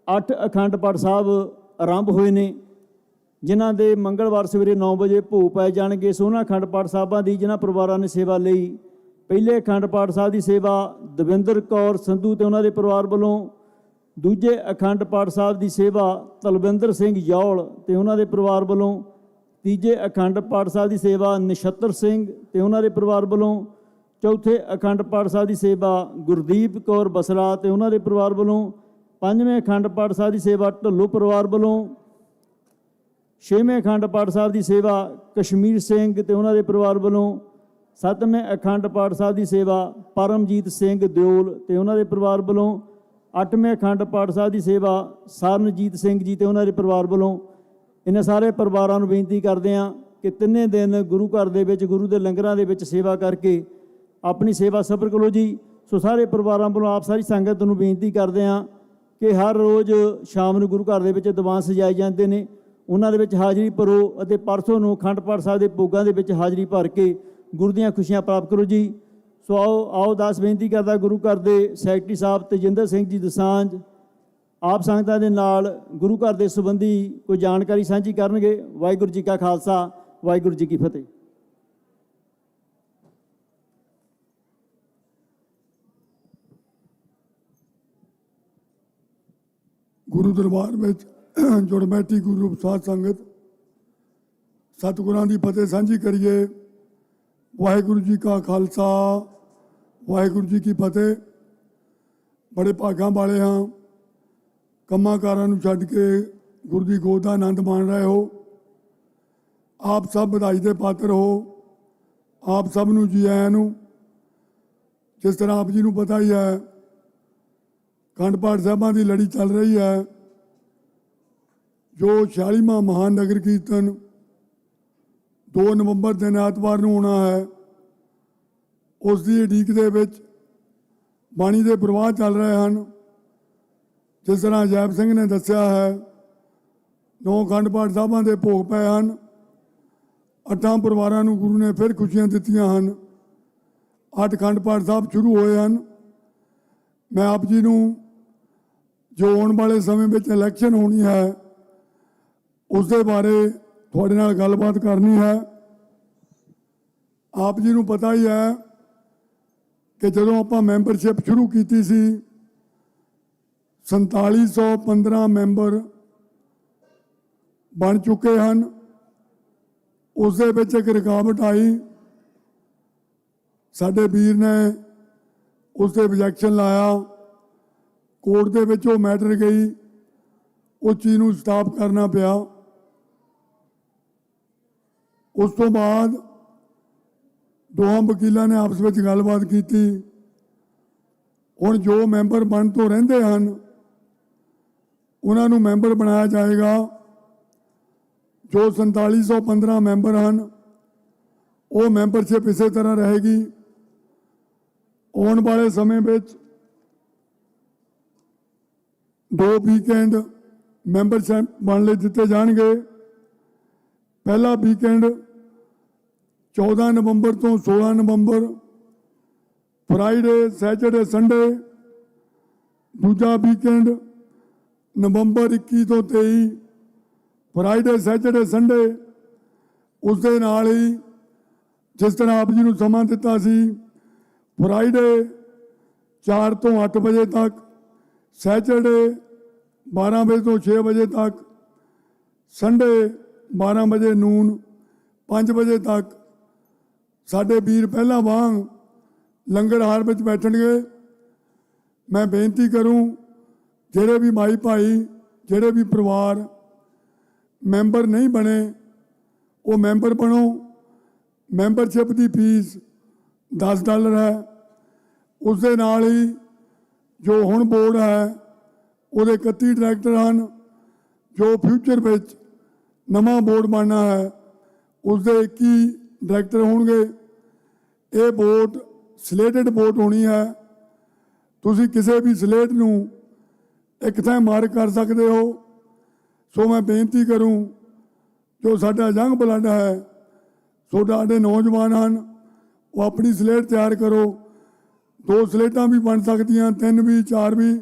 8 ਅਖੰਡ ਪਾਠ ਸਾਹਿਬ ਆਰੰਭ ਹੋਏ ਨੇ ਜਿਨ੍ਹਾਂ ਦੇ ਮੰਗਲਵਾਰ ਸਵੇਰੇ 9 ਵਜੇ ਭੋਗ ਪਾਏ ਜਾਣਗੇ। ਸੋ ਉਹਨਾਂ ਅਖੰਡ ਪਾਠ ਸਾਹਿਬਾਂ ਦੀ ਜਿਨ੍ਹਾਂ ਪਰਿਵਾਰਾਂ ਨੇ ਸੇਵਾ ਲਈ, ਪਹਿਲੇ ਅਖੰਡ ਪਾਠ ਸਾਹਿਬ ਦੀ ਸੇਵਾ ਦਵਿੰਦਰ ਕੌਰ ਸੰਧੂ ਤੇ ਉਹਨਾਂ ਦੇ ਪਰਿਵਾਰ ਵੱਲੋਂ, ਦੂਜੇ ਅਖੰਡ ਪਾਠ ਸਾਹਿਬ ਦੀ ਸੇਵਾ ਤਲਵਿੰਦਰ ਸਿੰਘ ਯੌਲ ਤੇ ਉਹਨਾਂ ਦੇ ਪਰਿਵਾਰ ਵੱਲੋਂ, ਤੀਜੇ ਅਖੰਡ ਪਾਠ ਸਾਹਿਬ ਦੀ ਸੇਵਾ ਨਛੱਤਰ ਸਿੰਘ ਤੇ ਉਹਨਾਂ ਦੇ ਪਰਿਵਾਰ ਵੱਲੋਂ, ਚੌਥੇ ਅਖੰਡ ਪਾਠ ਸਾਹਿਬ ਦੀ ਸੇਵਾ ਗੁਰਦੀਪ ਕੌਰ ਬਸਰਾ ਤੇ ਉਹਨਾਂ ਦੇ ਪਰਿਵਾਰ ਵੱਲੋਂ, ਪੰਜਵੇਂ ਅਖੰਡ ਪਾਠ ਸਾਹਿਬ ਦੀ ਸੇਵਾ ਢੱਲੋ ਪਰਿਵਾਰ ਵੱਲੋਂ, ਛੇਵੇਂ ਅਖੰਡ ਪਾਠ ਸਾਹਿਬ ਦੀ ਸੇਵਾ ਕਸ਼ਮੀਰ ਸਿੰਘ ਤੇ ਉਹਨਾਂ ਦੇ ਪਰਿਵਾਰ ਵੱਲੋਂ, ਸੱਤਵੇਂ ਅਖੰਡ ਪਾਠ ਸਾਹਿਬ ਦੀ ਸੇਵਾ ਪਰਮਜੀਤ ਸਿੰਘ ਦਿਓਲ ਤੇ ਉਹਨਾਂ ਦੇ ਪਰਿਵਾਰ ਵੱਲੋਂ, ਅੱਠਵੇਂ ਅਖੰਡ ਪਾਠ ਸਾਹਿਬ ਦੀ ਸੇਵਾ ਸਰਨਜੀਤ ਸਿੰਘ ਜੀ ਤੇ ਉਹਨਾਂ ਦੇ ਪਰਿਵਾਰ ਵੱਲੋਂ। ਇਹਨਾਂ ਸਾਰੇ ਪਰਿਵਾਰਾਂ ਨੂੰ ਬੇਨਤੀ ਕਰਦੇ ਹਾਂ ਕਿ ਤਿੰਨੇ ਦਿਨ ਗੁਰੂ ਘਰ ਦੇ ਵਿੱਚ ਗੁਰੂ ਦੇ ਲੰਗਰਾਂ ਦੇ ਵਿੱਚ ਸੇਵਾ ਕਰਕੇ ਆਪਣੀ ਸੇਵਾ ਸਫਲ ਕਰੋ ਜੀ। ਸੋ ਸਾਰੇ ਪਰਿਵਾਰਾਂ ਵੱਲੋਂ ਆਪ ਸਾਰੀ ਸੰਗਤ ਨੂੰ ਬੇਨਤੀ ਕਰਦੇ ਹਾਂ ਕਿ ਹਰ ਰੋਜ਼ ਸ਼ਾਮ ਨੂੰ ਗੁਰੂ ਘਰ ਦੇ ਵਿੱਚ ਦੀਵਾਨ ਸਜਾਏ ਜਾਂਦੇ ਨੇ, ਉਹਨਾਂ ਦੇ ਵਿੱਚ ਹਾਜ਼ਰੀ ਭਰੋ ਅਤੇ ਪਰਸੋਂ ਨੂੰ ਅਖੰਡ ਪਾਠ ਸਾਹਿਬ ਦੇ ਭੋਗਾਂ ਦੇ ਵਿੱਚ ਹਾਜ਼ਰੀ ਭਰ ਕੇ ਗੁਰੂ ਦੀਆਂ ਖੁਸ਼ੀਆਂ ਪ੍ਰਾਪਤ ਕਰੋ ਜੀ। ਸੋ ਆਓ ਦਾਸ ਬੇਨਤੀ ਕਰਦਾ ਗੁਰੂ ਘਰ ਦੇ ਸੈਕਟਰੀ ਸਾਹਿਬ ਤੇਜਿੰਦਰ ਸਿੰਘ ਜੀ ਦਸਾਂਝ ਆਪ ਸੰਗਤਾਂ ਦੇ ਨਾਲ ਗੁਰੂ ਘਰ ਦੇ ਸੰਬੰਧੀ ਕੋਈ ਜਾਣਕਾਰੀ ਸਾਂਝੀ ਕਰਨਗੇ। ਵਾਹਿਗੁਰੂ ਜੀ ਕਾ ਖਾਲਸਾ, ਵਾਹਿਗੁਰੂ ਜੀ ਕੀ ਫਤਿਹ। ਗੁਰੂ ਦਰਬਾਰ ਵਿੱਚ ਜੁੜ ਬੈਠੀ ਗੁਰੂ ਸਾਧ ਸੰਗਤ, ਸਤਿਗੁਰਾਂ ਦੀ ਫਤਿਹ ਸਾਂਝੀ ਕਰੀਏ। ਵਾਹਿਗੁਰੂ ਜੀ ਕਾ ਖਾਲਸਾ, ਵਾਹਿਗੁਰੂ ਜੀ ਕੀ ਫਤਿਹ। ਬੜੇ ਭਾਗਾਂ ਵਾਲੇ ਹਾਂ, ਕੰਮਾਂ ਕਾਰਾਂ ਨੂੰ ਛੱਡ ਕੇ ਗੁਰੂ ਦੀ ਗੋਦ ਦਾ ਆਨੰਦ ਮਾਣ ਰਹੇ ਹੋ। ਆਪ ਸਭ ਵਧਾਈ ਦੇ ਪਾਤਰ ਹੋ। ਆਪ ਸਭ ਨੂੰ ਜੀ ਆਇਆਂ ਨੂੰ। ਜਿਸ ਤਰ੍ਹਾਂ ਆਪ ਜੀ ਨੂੰ ਪਤਾ ਹੀ ਹੈ, ਅਖੰਡ ਪਾਠ ਸਾਹਿਬਾਂ ਦੀ ਲੜੀ ਚੱਲ ਰਹੀ ਹੈ। ਜੋ 46ਵਾਂ ਮਹਾਨ ਨਗਰ ਕੀਰਤਨ 2 ਨਵੰਬਰ ਦਿਨ ਐਤਵਾਰ ਨੂੰ ਹੋਣਾ ਹੈ, ਉਸ ਦੀ ਉਡੀਕ ਦੇ ਵਿੱਚ ਬਾਣੀ ਦੇ ਪ੍ਰਵਾਹ ਚੱਲ ਰਹੇ ਹਨ। ਜਿਸ ਤਰ੍ਹਾਂ ਜੈਬ ਸਿੰਘ ਨੇ ਦੱਸਿਆ ਹੈ, 9 ਅਖੰਡ ਪਾਠ ਸਾਹਿਬਾਂ ਦੇ ਭੋਗ ਪਏ ਹਨ। 8 ਪਰਿਵਾਰਾਂ ਨੂੰ ਗੁਰੂ ਨੇ ਫਿਰ ਖੁਸ਼ੀਆਂ ਦਿੱਤੀਆਂ ਹਨ। 8 ਅਖੰਡ ਪਾਠ ਸਾਹਿਬ ਸ਼ੁਰੂ ਹੋਏ ਹਨ। ਮੈਂ ਆਪ ਜੀ ਨੂੰ ਜੋ ਆਉਣ ਵਾਲੇ ਸਮੇਂ ਵਿੱਚ ਇਲੈਕਸ਼ਨ ਹੋਣੀ ਹੈ, ਉਸ ਦੇ ਬਾਰੇ ਤੁਹਾਡੇ ਨਾਲ ਗੱਲਬਾਤ ਕਰਨੀ ਹੈ। ਆਪ ਜੀ ਨੂੰ ਪਤਾ ਹੀ ਹੈ ਕਿ ਜਦੋਂ ਆਪਾਂ ਮੈਂਬਰਸ਼ਿਪ ਸ਼ੁਰੂ ਕੀਤੀ ਸੀ, 4715 ਮੈਂਬਰ ਬਣ ਚੁੱਕੇ ਹਨ। ਉਸ ਦੇ ਵਿੱਚ ਇੱਕ ਰੁਕਾਵਟ ਆਈ। ਸਾਡੇ ਵੀਰ ਨੇ ਉਸ ਤੇ ਆਬਜੈਕਸ਼ਨ ਲਾਇਆ। ਕੋਰਟ ਦੇ ਵਿੱਚ ਉਹ ਮੈਟਰ ਗਈ। ਉਸ ਚੀਜ਼ ਨੂੰ ਸਟਾਪ ਕਰਨਾ ਪਿਆ। ਉਸ ਤੋਂ ਬਾਅਦ ਦੋਹਾਂ ਵਕੀਲਾਂ ਨੇ ਆਪਸ ਵਿੱਚ ਗੱਲਬਾਤ ਕੀਤੀ। ਹੁਣ ਜੋ ਮੈਂਬਰ ਬਣ ਤੋਂ ਰਹਿੰਦੇ ਹਨ, ਉਹਨਾਂ ਨੂੰ ਮੈਂਬਰ ਬਣਾਇਆ ਜਾਏਗਾ। ਜੋ 4715 ਮੈਂਬਰ ਹਨ, ਉਹ ਮੈਂਬਰਸ਼ਿਪ ਇਸੇ ਤਰ੍ਹਾਂ ਰਹੇਗੀ। ਆਉਣ ਵਾਲੇ ਸਮੇਂ ਵਿੱਚ 2 ਵੀਕਐਂਡ ਮੈਂਬਰਸ਼ਿਪ ਬਣ ਲਈ ਦਿੱਤੇ ਜਾਣਗੇ। ਪਹਿਲਾ ਵੀਕਐਂਡ 14 ਨਵੰਬਰ ਤੋਂ 16 ਨਵੰਬਰ, ਫਰਾਈਡੇ, ਸੈਚਰਡੇ, ਸੰਡੇ। ਦੂਜਾ ਵੀਕਐਂਡ ਨਵੰਬਰ 21 ਤੋਂ 23, ਫਰਾਈਡੇ, ਸੈਚਰਡੇ, ਸੰਡੇ। ਉਸ ਦੇ ਨਾਲ ਹੀ ਜਿਸ ਤਰ੍ਹਾਂ ਆਪ ਜੀ ਨੂੰ ਸਮਾਂ ਦਿੱਤਾ ਸੀ, ਫਰਾਈਡੇ 4 ਤੋਂ 8 ਵਜੇ ਤੱਕ, ਸੈਚਰਡੇ 12 ਵਜੇ ਤੋਂ 6 ਵਜੇ ਤੱਕ, ਸੰਡੇ 12 ਵਜੇ ਨੂਨ 5 ਵਜੇ ਤੱਕ। ਸਾਡੇ ਵੀਰ ਪਹਿਲਾਂ ਵਾਂਗ ਲੰਗਰ ਹਾਲ ਵਿੱਚ ਬੈਠਣਗੇ। ਮੈਂ ਬੇਨਤੀ ਕਰੂੰ, ਜਿਹੜੇ ਵੀ ਮਾਈ ਭਾਈ, ਜਿਹੜੇ ਵੀ ਪਰਿਵਾਰ ਮੈਂਬਰ ਨਹੀਂ ਬਣੇ, ਉਹ ਮੈਂਬਰ ਬਣੋ। ਮੈਂਬਰਸ਼ਿਪ ਦੀ ਫੀਸ $10 ਹੈ। ਉਸ ਦੇ ਨਾਲ ਹੀ ਜੋ ਹੁਣ ਬੋਰਡ ਹੈ, ਉਹਦੇ 31 ਡਾਇਰੈਕਟਰ ਹਨ। ਜੋ ਫਿਊਚਰ ਵਿੱਚ ਨਵਾਂ ਬੋਰਡ ਬਣਨਾ ਹੈ, ਉਸ ਦੇ 21 ਡਾਇਰੈਕਟਰ ਹੋਣਗੇ। ਇਹ ਬੋਰਡ ਸਲੇਟਡ ਬੋਰਡ ਹੋਣੀ ਹੈ। ਤੁਸੀਂ ਕਿਸੇ ਵੀ ਸਲੇਟ ਨੂੰ ਇੱਕ ਥਾਂ ਮਾਰਕ ਕਰ ਸਕਦੇ ਹੋ। ਸੋ ਮੈਂ ਬੇਨਤੀ ਕਰੂੰ, ਜੋ ਸਾਡਾ ਯੰਗ ਬਲੱਡ ਹੈ, ਸਾਡੇ ਨੌਜਵਾਨ ਹਨ, ਉਹ ਆਪਣੀ ਸਲੇਟ ਤਿਆਰ ਕਰੋ। 2 ਸਲੇਟਾਂ ਵੀ ਬਣ ਸਕਦੀਆਂ, 3 ਵੀ, 4 ਵੀ।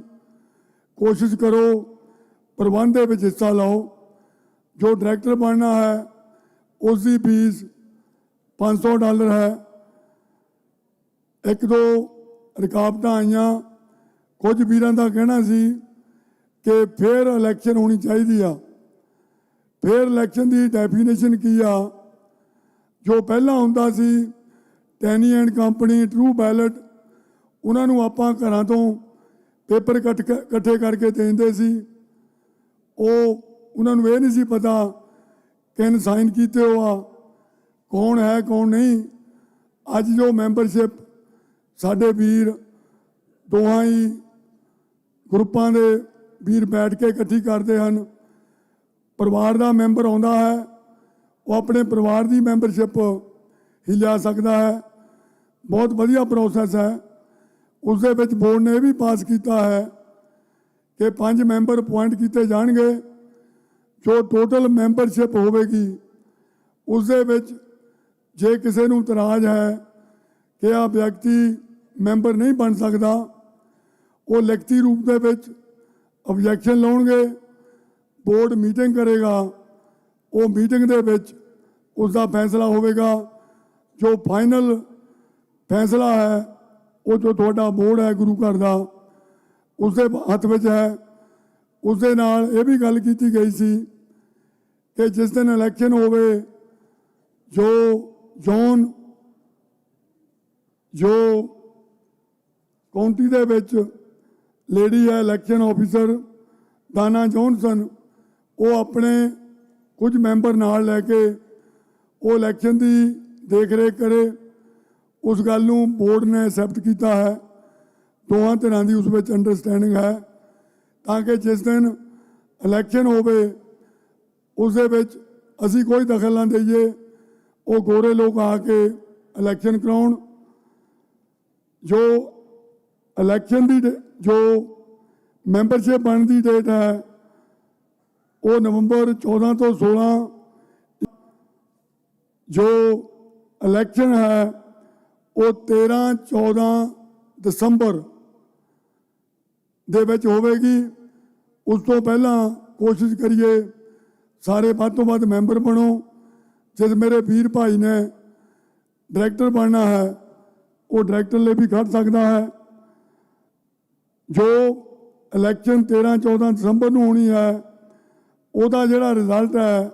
ਕੋਸ਼ਿਸ਼ ਕਰੋ, ਪ੍ਰਬੰਧ ਦੇ ਵਿੱਚ ਹਿੱਸਾ ਲਓ। ਜੋ ਡਾਇਰੈਕਟਰ ਬਣਨਾ ਹੈ ਉਸ ਦੀ ਫੀਸ $500 ਹੈ। 1-2 ਰੁਕਾਵਟਾਂ ਆਈਆਂ। ਕੁਝ ਵੀਰਾਂ ਦਾ ਕਹਿਣਾ ਸੀ ਕਿ ਫੇਅਰ ਇਲੈਕਸ਼ਨ ਹੋਣੀ ਚਾਹੀਦੀ ਆ। ਫੇਅਰ ਇਲੈਕਸ਼ਨ ਦੀ ਡੈਫੀਨੇਸ਼ਨ ਕੀ ਆ? ਜੋ ਪਹਿਲਾਂ ਹੁੰਦਾ ਸੀ ਟੈਨੀ ਐਂਡ ਕੰਪਨੀ, ਟਰੂ ਬੈਲਟ, ਉਹਨਾਂ ਨੂੰ ਆਪਾਂ ਘਰਾਂ ਤੋਂ ਪੇਪਰ ਇਕੱਠੇ ਕਰਕੇ ਦਿੰਦੇ ਸੀ। ਉਹਨਾਂ ਨੂੰ ਇਹ ਨਹੀਂ ਸੀ ਪਤਾ ਕਿਨ ਸਾਈਨ ਕੀਤੇ ਹੋ ਆ, ਕੌਣ ਹੈ ਕੌਣ ਨਹੀਂ। ਅੱਜ ਜੋ ਮੈਂਬਰਸ਼ਿਪ ਸਾਡੇ ਵੀਰ ਦੋਹਾਂ ਹੀ ਗਰੁੱਪਾਂ ਦੇ ਵੀਰ ਬੈਠ ਕੇ ਇਕੱਠੀ ਕਰਦੇ ਹਨ। ਪਰਿਵਾਰ ਦਾ ਮੈਂਬਰ ਆਉਂਦਾ ਹੈ, ਉਹ ਆਪਣੇ ਪਰਿਵਾਰ ਦੀ ਮੈਂਬਰਸ਼ਿਪ ਹੀ ਲਿਆ ਸਕਦਾ ਹੈ। ਬਹੁਤ ਵਧੀਆ ਪ੍ਰੋਸੈਸ ਹੈ। ਉਸ ਦੇ ਵਿੱਚ ਬੋਰਡ ਨੇ ਇਹ ਵੀ ਪਾਸ ਕੀਤਾ ਹੈ ਕਿ 5 ਮੈਂਬਰ ਅਪੁਆਇੰਟ ਕੀਤੇ ਜਾਣਗੇ। ਜੋ ਟੋਟਲ ਮੈਂਬਰਸ਼ਿਪ ਹੋਵੇਗੀ ਉਸ ਦੇ ਵਿੱਚ ਜੇ ਕਿਸੇ ਨੂੰ ਇਤਰਾਜ਼ ਹੈ ਕਿ ਆ ਵਿਅਕਤੀ ਮੈਂਬਰ ਨਹੀਂ ਬਣ ਸਕਦਾ, ਉਹ ਲਿਖਤੀ ਰੂਪ ਦੇ ਵਿੱਚ ਆਬਜੈਕਸ਼ਨ ਲਾਉਣਗੇ। ਬੋਰਡ ਮੀਟਿੰਗ ਕਰੇਗਾ, ਉਹ ਮੀਟਿੰਗ ਦੇ ਵਿੱਚ ਉਸ ਦਾ ਫੈਸਲਾ ਹੋਵੇਗਾ। ਜੋ ਫਾਈਨਲ ਫੈਸਲਾ ਹੈ ਉਹ ਜੋ ਤੁਹਾਡਾ ਬੋਰਡ ਹੈ ਗੁਰੂ ਘਰ ਦਾ, ਉਸ ਦੇ ਹੱਥ ਵਿੱਚ ਹੈ। ਉਸ ਦੇ ਨਾਲ ਇਹ ਵੀ ਗੱਲ ਕੀਤੀ ਗਈ ਸੀ ਕਿ ਜਿਸ ਦਿਨ ਇਲੈਕਸ਼ਨ ਹੋਵੇ, ਜੋ ਕਾਉਂਟੀ ਦੇ ਵਿੱਚ ਲੇਡੀ ਹੈ ਇਲੈਕਸ਼ਨ ਆਫੀਸਰ ਦਾਨਾ ਜੌਨਸਨ, ਉਹ ਆਪਣੇ ਕੁਝ ਮੈਂਬਰ ਨਾਲ ਲੈ ਕੇ ਉਹ ਇਲੈਕਸ਼ਨ ਦੀ ਦੇਖ ਰੇਖ ਕਰੇ। ਉਸ ਗੱਲ ਨੂੰ ਬੋਰਡ ਨੇ ਐਕਸੈਪਟ ਕੀਤਾ ਹੈ। ਦੋਹਾਂ ਧਿਰਾਂ ਦੀ ਉਸ ਵਿੱਚ ਅੰਡਰਸਟੈਂਡਿੰਗ ਹੈ, ਤਾਂ ਕਿ ਜਿਸ ਦਿਨ ਇਲੈਕਸ਼ਨ ਹੋਵੇ ਉਸ ਦੇ ਵਿੱਚ ਅਸੀਂ ਕੋਈ ਦਖਲ ਨਾ ਦੇਈਏ। ਉਹ ਗੋਰੇ ਲੋਕ ਆ ਕੇ ਇਲੈਕਸ਼ਨ ਕਰਾਉਣ। ਜੋ ਇਲੈਕਸ਼ਨ ਦੀ ਜੋ ਮੈਂਬਰਸ਼ਿਪ ਬਣਨ ਦੀ ਡੇਟ ਹੈ ਉਹ ਨਵੰਬਰ 14 ਤੋਂ 16। ਜੋ ਇਲੈਕਸ਼ਨ ਹੈ ਉਹ 13-14 ਦਸੰਬਰ ਦੇ ਵਿੱਚ ਹੋਵੇਗੀ। ਉਸ ਤੋਂ ਪਹਿਲਾਂ ਕੋਸ਼ਿਸ਼ ਕਰੀਏ ਸਾਰੇ ਵੱਧ ਤੋਂ ਵੱਧ ਮੈਂਬਰ ਬਣੋ। ਜਿਸ ਮੇਰੇ ਵੀਰ ਭਾਈ ਨੇ ਡਾਇਰੈਕਟਰ ਬਣਨਾ ਹੈ ਉਹ ਡਾਇਰੈਕਟਰ ਲਈ ਵੀ ਖੜ ਸਕਦਾ ਹੈ। ਜੋ ਇਲੈਕਸ਼ਨ 13-14 ਦਸੰਬਰ ਨੂੰ ਹੋਣੀ ਹੈ, ਉਹਦਾ ਜਿਹੜਾ ਰਿਜ਼ਲਟ ਹੈ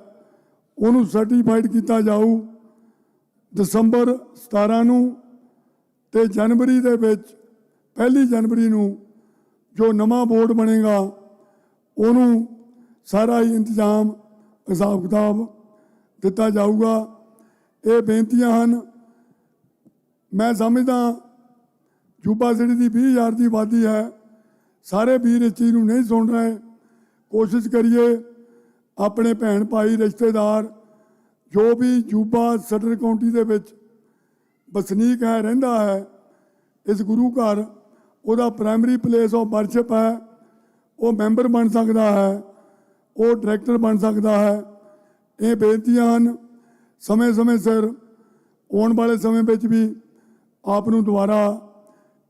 ਉਹਨੂੰ ਸਰਟੀਫਾਈਡ ਕੀਤਾ ਜਾਊ ਦਸੰਬਰ 17 ਨੂੰ। ਤੇ ਜਨਵਰੀ ਦੇ ਵਿੱਚ 1 ਜਨਵਰੀ ਨੂੰ ਜੋ ਨਵਾਂ ਬੋਰਡ ਬਣੇਗਾ ਉਹਨੂੰ ਸਾਰਾ ਹੀ ਇੰਤਜ਼ਾਮ ਹਿਸਾਬ ਕਿਤਾਬ ਦਿੱਤਾ ਜਾਊਗਾ। ਇਹ ਬੇਨਤੀਆਂ ਹਨ। ਮੈਂ ਸਮਝਦਾ ਜੂਬਾ ਸਿਟੀ ਦੀ 20,000 ਦੀ ਆਬਾਦੀ ਹੈ। ਸਾਰੇ ਵੀਰ ਇਸ ਚੀਜ਼ ਨੂੰ ਨਹੀਂ ਸੁਣ ਰਹੇ। ਕੋਸ਼ਿਸ਼ ਕਰੀਏ ਆਪਣੇ ਭੈਣ ਭਾਈ ਰਿਸ਼ਤੇਦਾਰ ਜੋ ਵੀ ਜੂਬਾ ਸਦਰ ਕਾਉਂਟੀ ਦੇ ਵਿੱਚ ਵਸਨੀਕ ਹੈ, ਰਹਿੰਦਾ ਹੈ, ਇਸ ਗੁਰੂ ਘਰ ਉਹਦਾ ਪ੍ਰਾਇਮਰੀ ਪਲੇਸ ਆਫ ਵਰਸ਼ਿਪ ਹੈ, ਉਹ ਮੈਂਬਰ ਬਣ ਸਕਦਾ ਹੈ, ਉਹ ਡਾਇਰੈਕਟਰ ਬਣ ਸਕਦਾ ਹੈ। ਇਹ ਬੇਨਤੀਆਂ ਹਨ। ਸਮੇਂ ਸਿਰ ਆਉਣ ਵਾਲੇ ਸਮੇਂ ਵਿੱਚ ਵੀ ਆਪ ਨੂੰ ਦੁਬਾਰਾ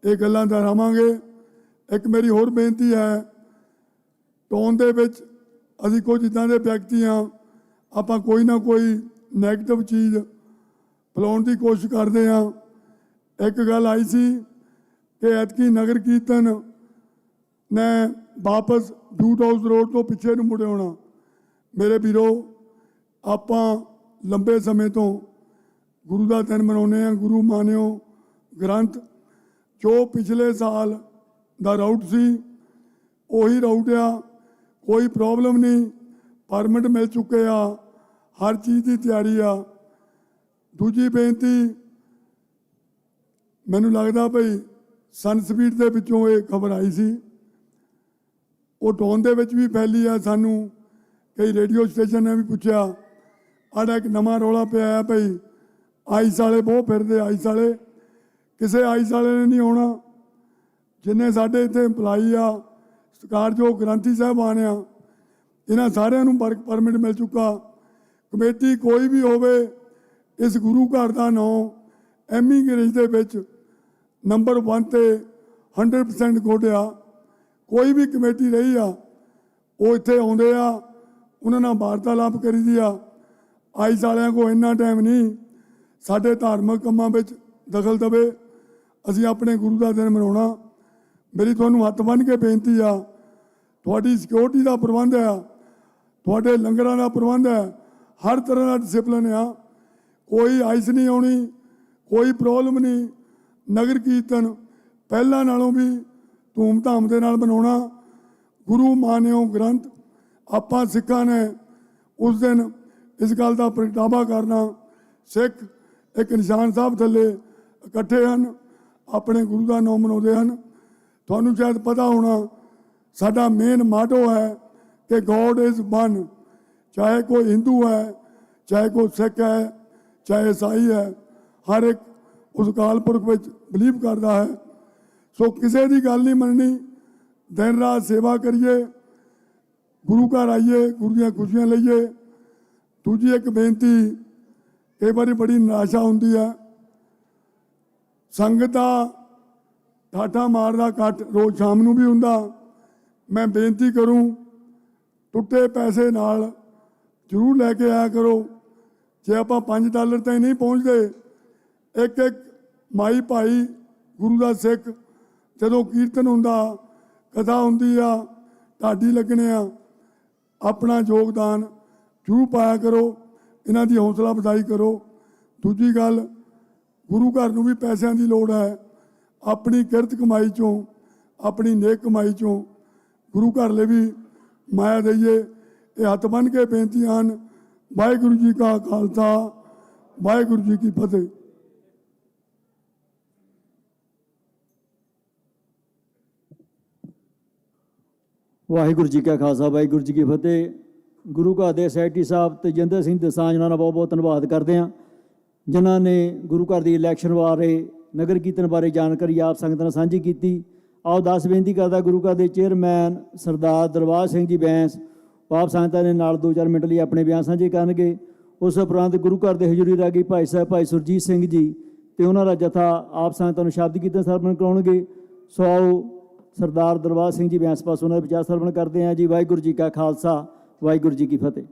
ਇਹ ਗੱਲਾਂ ਦੁਹਰਾਵਾਂਗੇ। ਇੱਕ ਮੇਰੀ ਹੋਰ ਬੇਨਤੀ ਹੈ, ਟਾਊਨ ਦੇ ਵਿੱਚ ਅਸੀਂ ਕੁਝ ਇੱਦਾਂ ਦੇ ਵਿਅਕਤੀ ਹਾਂ, ਆਪਾਂ ਕੋਈ ਨਾ ਕੋਈ ਨੈਗੇਟਿਵ ਚੀਜ਼ ਫੈਲਾਉਣ ਦੀ ਕੋਸ਼ਿਸ਼ ਕਰਦੇ ਹਾਂ। ਇੱਕ ਗੱਲ ਆਈ ਸੀ ਕਿ ਐਤਕੀ ਨਗਰ ਕੀਰਤਨ ਨੇ ਵਾਪਸ ਜੂਟ ਹਾਊਸ ਰੋਡ ਤੋਂ ਪਿੱਛੇ ਨੂੰ ਮੁੜੇ ਆਉਣਾ। ਮੇਰੇ ਵੀਰੋ, ਆਪਾਂ ਲੰਬੇ ਸਮੇਂ ਤੋਂ ਗੁਰੂ ਦਾ ਦਿਨ ਮਨਾਉਂਦੇ ਹਾਂ। ਗੁਰੂ ਮਾਨਿਓ ਗ੍ਰੰਥ ਜੋ ਪਿਛਲੇ ਸਾਲ ਦਾ ਰਾਊਟ ਸੀ ਉਹੀ ਰਾਊਟ ਆ। ਕੋਈ ਪ੍ਰੋਬਲਮ ਨਹੀਂ, ਪਰਮਿਟ ਮਿਲ ਚੁੱਕੇ ਆ, ਹਰ ਚੀਜ਼ ਦੀ ਤਿਆਰੀ ਆ। ਦੂਜੀ ਬੇਨਤੀ, ਮੈਨੂੰ ਲੱਗਦਾ ਭਈ ਸਨਸਪੀਡ ਦੇ ਵਿੱਚੋਂ ਇਹ ਖਬਰ ਆਈ ਸੀ, ਉਹ ਟਾਊਨ ਦੇ ਵਿੱਚ ਵੀ ਫੈਲੀ ਆ। ਸਾਨੂੰ ਕਈ ਰੇਡੀਓ ਸਟੇਸ਼ਨ ਨੇ ਵੀ ਪੁੱਛਿਆ। ਆੜਾ ਇੱਕ ਨਵਾਂ ਰੌਲਾ ਪਿਆ ਹੈ ਭਈ ਆਈਸ ਵਾਲੇ ਬਹੁਤ ਫਿਰਦੇ, ਆਈਸ ਵਾਲੇ। ਕਿਸੇ ਆਈਸ ਵਾਲੇ ਨੇ ਨਹੀਂ ਆਉਣਾ। ਜਿੰਨੇ ਸਾਡੇ ਇੱਥੇ ਇੰਪਲਾਈ ਆ, ਸਤਿਕਾਰਯੋਗ ਗ੍ਰੰਥੀ ਸਾਹਿਬਾਨ ਆ, ਇਹਨਾਂ ਸਾਰਿਆਂ ਨੂੰ ਵਰਕ ਪਰਮਿਟ ਮਿਲ ਚੁੱਕਾ। ਕਮੇਟੀ ਕੋਈ ਵੀ ਹੋਵੇ, ਇਸ ਗੁਰੂ ਘਰ ਦਾ ਨਾਂ ਐਮੀਗ੍ਰੇਜ ਦੇ ਵਿੱਚ ਨੰਬਰ 1 ਤੇ 100% ਗੁੱਡ ਆ। ਕੋਈ ਵੀ ਕਮੇਟੀ ਰਹੀ ਆ, ਉਹ ਇੱਥੇ ਆਉਂਦੇ ਆ, ਉਹਨਾਂ ਨਾਲ ਵਾਰਤਾਲਾਪ ਕਰੀਦੀ ਆ। ਆਈਸ ਵਾਲਿਆਂ ਕੋਲ ਇੰਨਾ ਟਾਈਮ ਨਹੀਂ ਸਾਡੇ ਧਾਰਮਿਕ ਕੰਮਾਂ ਵਿੱਚ ਦਖਲ ਦੇਵੇ। ਅਸੀਂ ਆਪਣੇ ਗੁਰੂ ਦਾ ਦਿਨ ਮਨਾਉਣਾ। ਮੇਰੀ ਤੁਹਾਨੂੰ ਹੱਥ ਬੰਨ੍ਹ ਕੇ ਬੇਨਤੀ ਆ, ਤੁਹਾਡੀ ਸਿਕਿਉਰਿਟੀ ਦਾ ਪ੍ਰਬੰਧ ਆ, ਤੁਹਾਡੇ ਲੰਗਰਾਂ ਦਾ ਪ੍ਰਬੰਧ ਹੈ, ਹਰ ਤਰ੍ਹਾਂ ਦਾ ਡਿਸਿਪਲਿਨ ਆ। ਕੋਈ ਆਈਸ ਨਹੀਂ ਆਉਣੀ, ਕੋਈ ਪ੍ਰੋਬਲਮ ਨਹੀਂ। ਨਗਰ ਕੀਰਤਨ ਪਹਿਲਾਂ ਨਾਲੋਂ ਵੀ ਧੂਮ-ਧਾਮ ਦੇ ਨਾਲ ਬਣਾਉਣਾ। ਗੁਰੂ ਮਾਨਿਓ ਗ੍ਰੰਥ ਆਪਾਂ ਸਿੱਖਾਂ ਨੇ ਉਸ ਦਿਨ ਇਸ ਗੱਲ ਦਾ ਪ੍ਰਗਟਾਵਾ ਕਰਨਾ। ਸਿੱਖ ਇੱਕ ਨਿਸ਼ਾਨ ਸਾਹਿਬ ਥੱਲੇ ਇਕੱਠੇ ਹਨ, ਆਪਣੇ ਗੁਰੂ ਦਾ ਨਾਮ ਮਨਾਉਂਦੇ ਹਨ। ਤੁਹਾਨੂੰ ਸ਼ਾਇਦ ਪਤਾ ਹੋਣਾ, ਸਾਡਾ ਮੇਨ ਮਾਟੋ ਹੈ ਕਿ ਗੋਡ ਇਜ਼ ਵਨ। ਚਾਹੇ ਕੋਈ ਹਿੰਦੂ ਹੈ, ਚਾਹੇ ਕੋਈ ਸਿੱਖ ਹੈ, ਚਾਹੇ ਈਸਾਈ ਹੈ, ਹਰ ਇੱਕ ਉਸ ਅਕਾਲ ਪੁਰਖ ਵਿੱਚ ਬਿਲੀਵ ਕਰਦਾ ਹੈ। ਸੋ ਕਿਸੇ ਦੀ ਗੱਲ ਨਹੀਂ ਮੰਨਣੀ, ਦਿਨ ਰਾਤ ਸੇਵਾ ਕਰੀਏ, ਗੁਰੂ ਘਰ ਆਈਏ, ਗੁਰੂ ਦੀਆਂ ਖੁਸ਼ੀਆਂ ਲਈਏ। ਦੂਜੀ ਇੱਕ ਬੇਨਤੀ, ਕਈ ਵਾਰੀ ਬੜੀ ਨਿਰਾਸ਼ਾ ਹੁੰਦੀ ਹੈ, ਸੰਗਤ ਦਾ ਠਾਠਾ ਮਾਰਦਾ ਇਕੱਠ ਰੋਜ਼ ਸ਼ਾਮ ਨੂੰ ਵੀ ਹੁੰਦਾ। ਮੈਂ ਬੇਨਤੀ ਕਰੂੰ, ਟੁੱਟੇ ਪੈਸੇ ਨਾਲ ਜ਼ਰੂਰ ਲੈ ਕੇ ਆਇਆ ਕਰੋ। ਜੇ ਆਪਾਂ $5 ਤੇ ਨਹੀਂ ਪਹੁੰਚਦੇ, ਇੱਕ ਇੱਕ ਮਾਈ ਭਾਈ ਗੁਰੂ ਦਾ ਸਿੱਖ ਜਦੋਂ ਕੀਰਤਨ ਹੁੰਦਾ, ਕਥਾ ਹੁੰਦੀ ਆ, ਢਾਡੀ ਲੱਗਣੇ ਆ, ਆਪਣਾ ਯੋਗਦਾਨ ਜ਼ਰੂਰ ਪਾਇਆ ਕਰੋ। ਇਹਨਾਂ ਦੀ ਹੌਸਲਾ ਅਫਜ਼ਾਈ ਕਰੋ। ਦੂਜੀ ਗੱਲ, ਗੁਰੂ ਘਰ ਨੂੰ ਵੀ ਪੈਸਿਆਂ ਦੀ ਲੋੜ ਹੈ। ਆਪਣੀ ਕਿਰਤ ਕਮਾਈ ਚੋਂ, ਆਪਣੀ ਨੇਕ ਕਮਾਈ ਚੋਂ ਗੁਰੂ ਘਰ ਲਈ ਵੀ ਮਾਇਆ ਦਈਏ। ਇਹ ਹੱਥ ਬੰਨ੍ਹ ਕੇ ਬੇਨਤੀਆਂ ਹਨ। ਵਾਹਿਗੁਰੂ ਜੀ ਕਾ ਖਾਲਸਾ, ਵਾਹਿਗੁਰੂ ਜੀ ਕੀ ਫਤਿਹ। ਵਾਹਿਗੁਰੂ ਜੀ ਕਾ ਖਾਲਸਾ, ਵਾਹਿਗੁਰੂ ਜੀ ਕੀ ਫਤਿਹ। ਗੁਰੂ ਘਰ ਦੇ ਸੈਕਟਰੀ ਸਾਹਿਬ ਤੇਜਿੰਦਰ ਸਿੰਘ ਦਸਾਂਝ ਉਹਨਾਂ ਦਾ ਬਹੁਤ ਬਹੁਤ ਧੰਨਵਾਦ ਕਰਦੇ ਹਾਂ, ਜਿਨ੍ਹਾਂ ਨੇ ਗੁਰੂ ਘਰ ਦੀ ਇਲੈਕਸ਼ਨ ਬਾਰੇ, ਨਗਰ ਕੀਰਤਨ ਬਾਰੇ ਜਾਣਕਾਰੀ ਆਪ ਸੰਗਤ ਨਾਲ ਸਾਂਝੀ ਕੀਤੀ। ਆਓ ਦਾਸ ਬੇਨਤੀ ਕਰਦਾ ਗੁਰੂ ਘਰ ਦੇ ਚੇਅਰਮੈਨ ਸਰਦਾਰ ਦਰਬਾਰ ਸਿੰਘ ਜੀ ਬੈਂਸ ਆਪ ਸੰਗਤਾਂ ਦੇ ਨਾਲ 2-4 ਮਿੰਟ ਲਈ ਆਪਣੇ ਬਿਆਨ ਸਾਂਝੇ ਕਰਨਗੇ। ਉਸ ਉਪਰੰਤ ਗੁਰੂ ਘਰ ਦੇ ਹਜ਼ੂਰੀ ਰਾਗੀ ਭਾਈ ਸਾਹਿਬ ਭਾਈ ਸੁਰਜੀਤ ਸਿੰਘ ਜੀ ਤੇ ਉਹਨਾਂ ਦਾ ਜਥਾ ਆਪ ਸੰਗਤਾਂ ਨੂੰ ਸ਼ਬਦ ਕੀਰਤਨ ਸਰਵਣ ਕਰਾਉਣਗੇ। ਸੋ ਆਓ ਸਰਦਾਰ ਦਰਬਾਰ ਸਿੰਘ ਜੀ ਬੈਂਸ ਪਾਸ ਉਹਨਾਂ ਦੇ ਵਿਚਾਰ ਸਰਵਣ ਕਰਦੇ ਹਾਂ ਜੀ। ਵਾਹਿਗੁਰੂ ਜੀ ਕਾ ਖਾਲਸਾ, ਵਾਹਿਗੁਰੂ ਜੀ ਕੀ ਫਤਿਹ।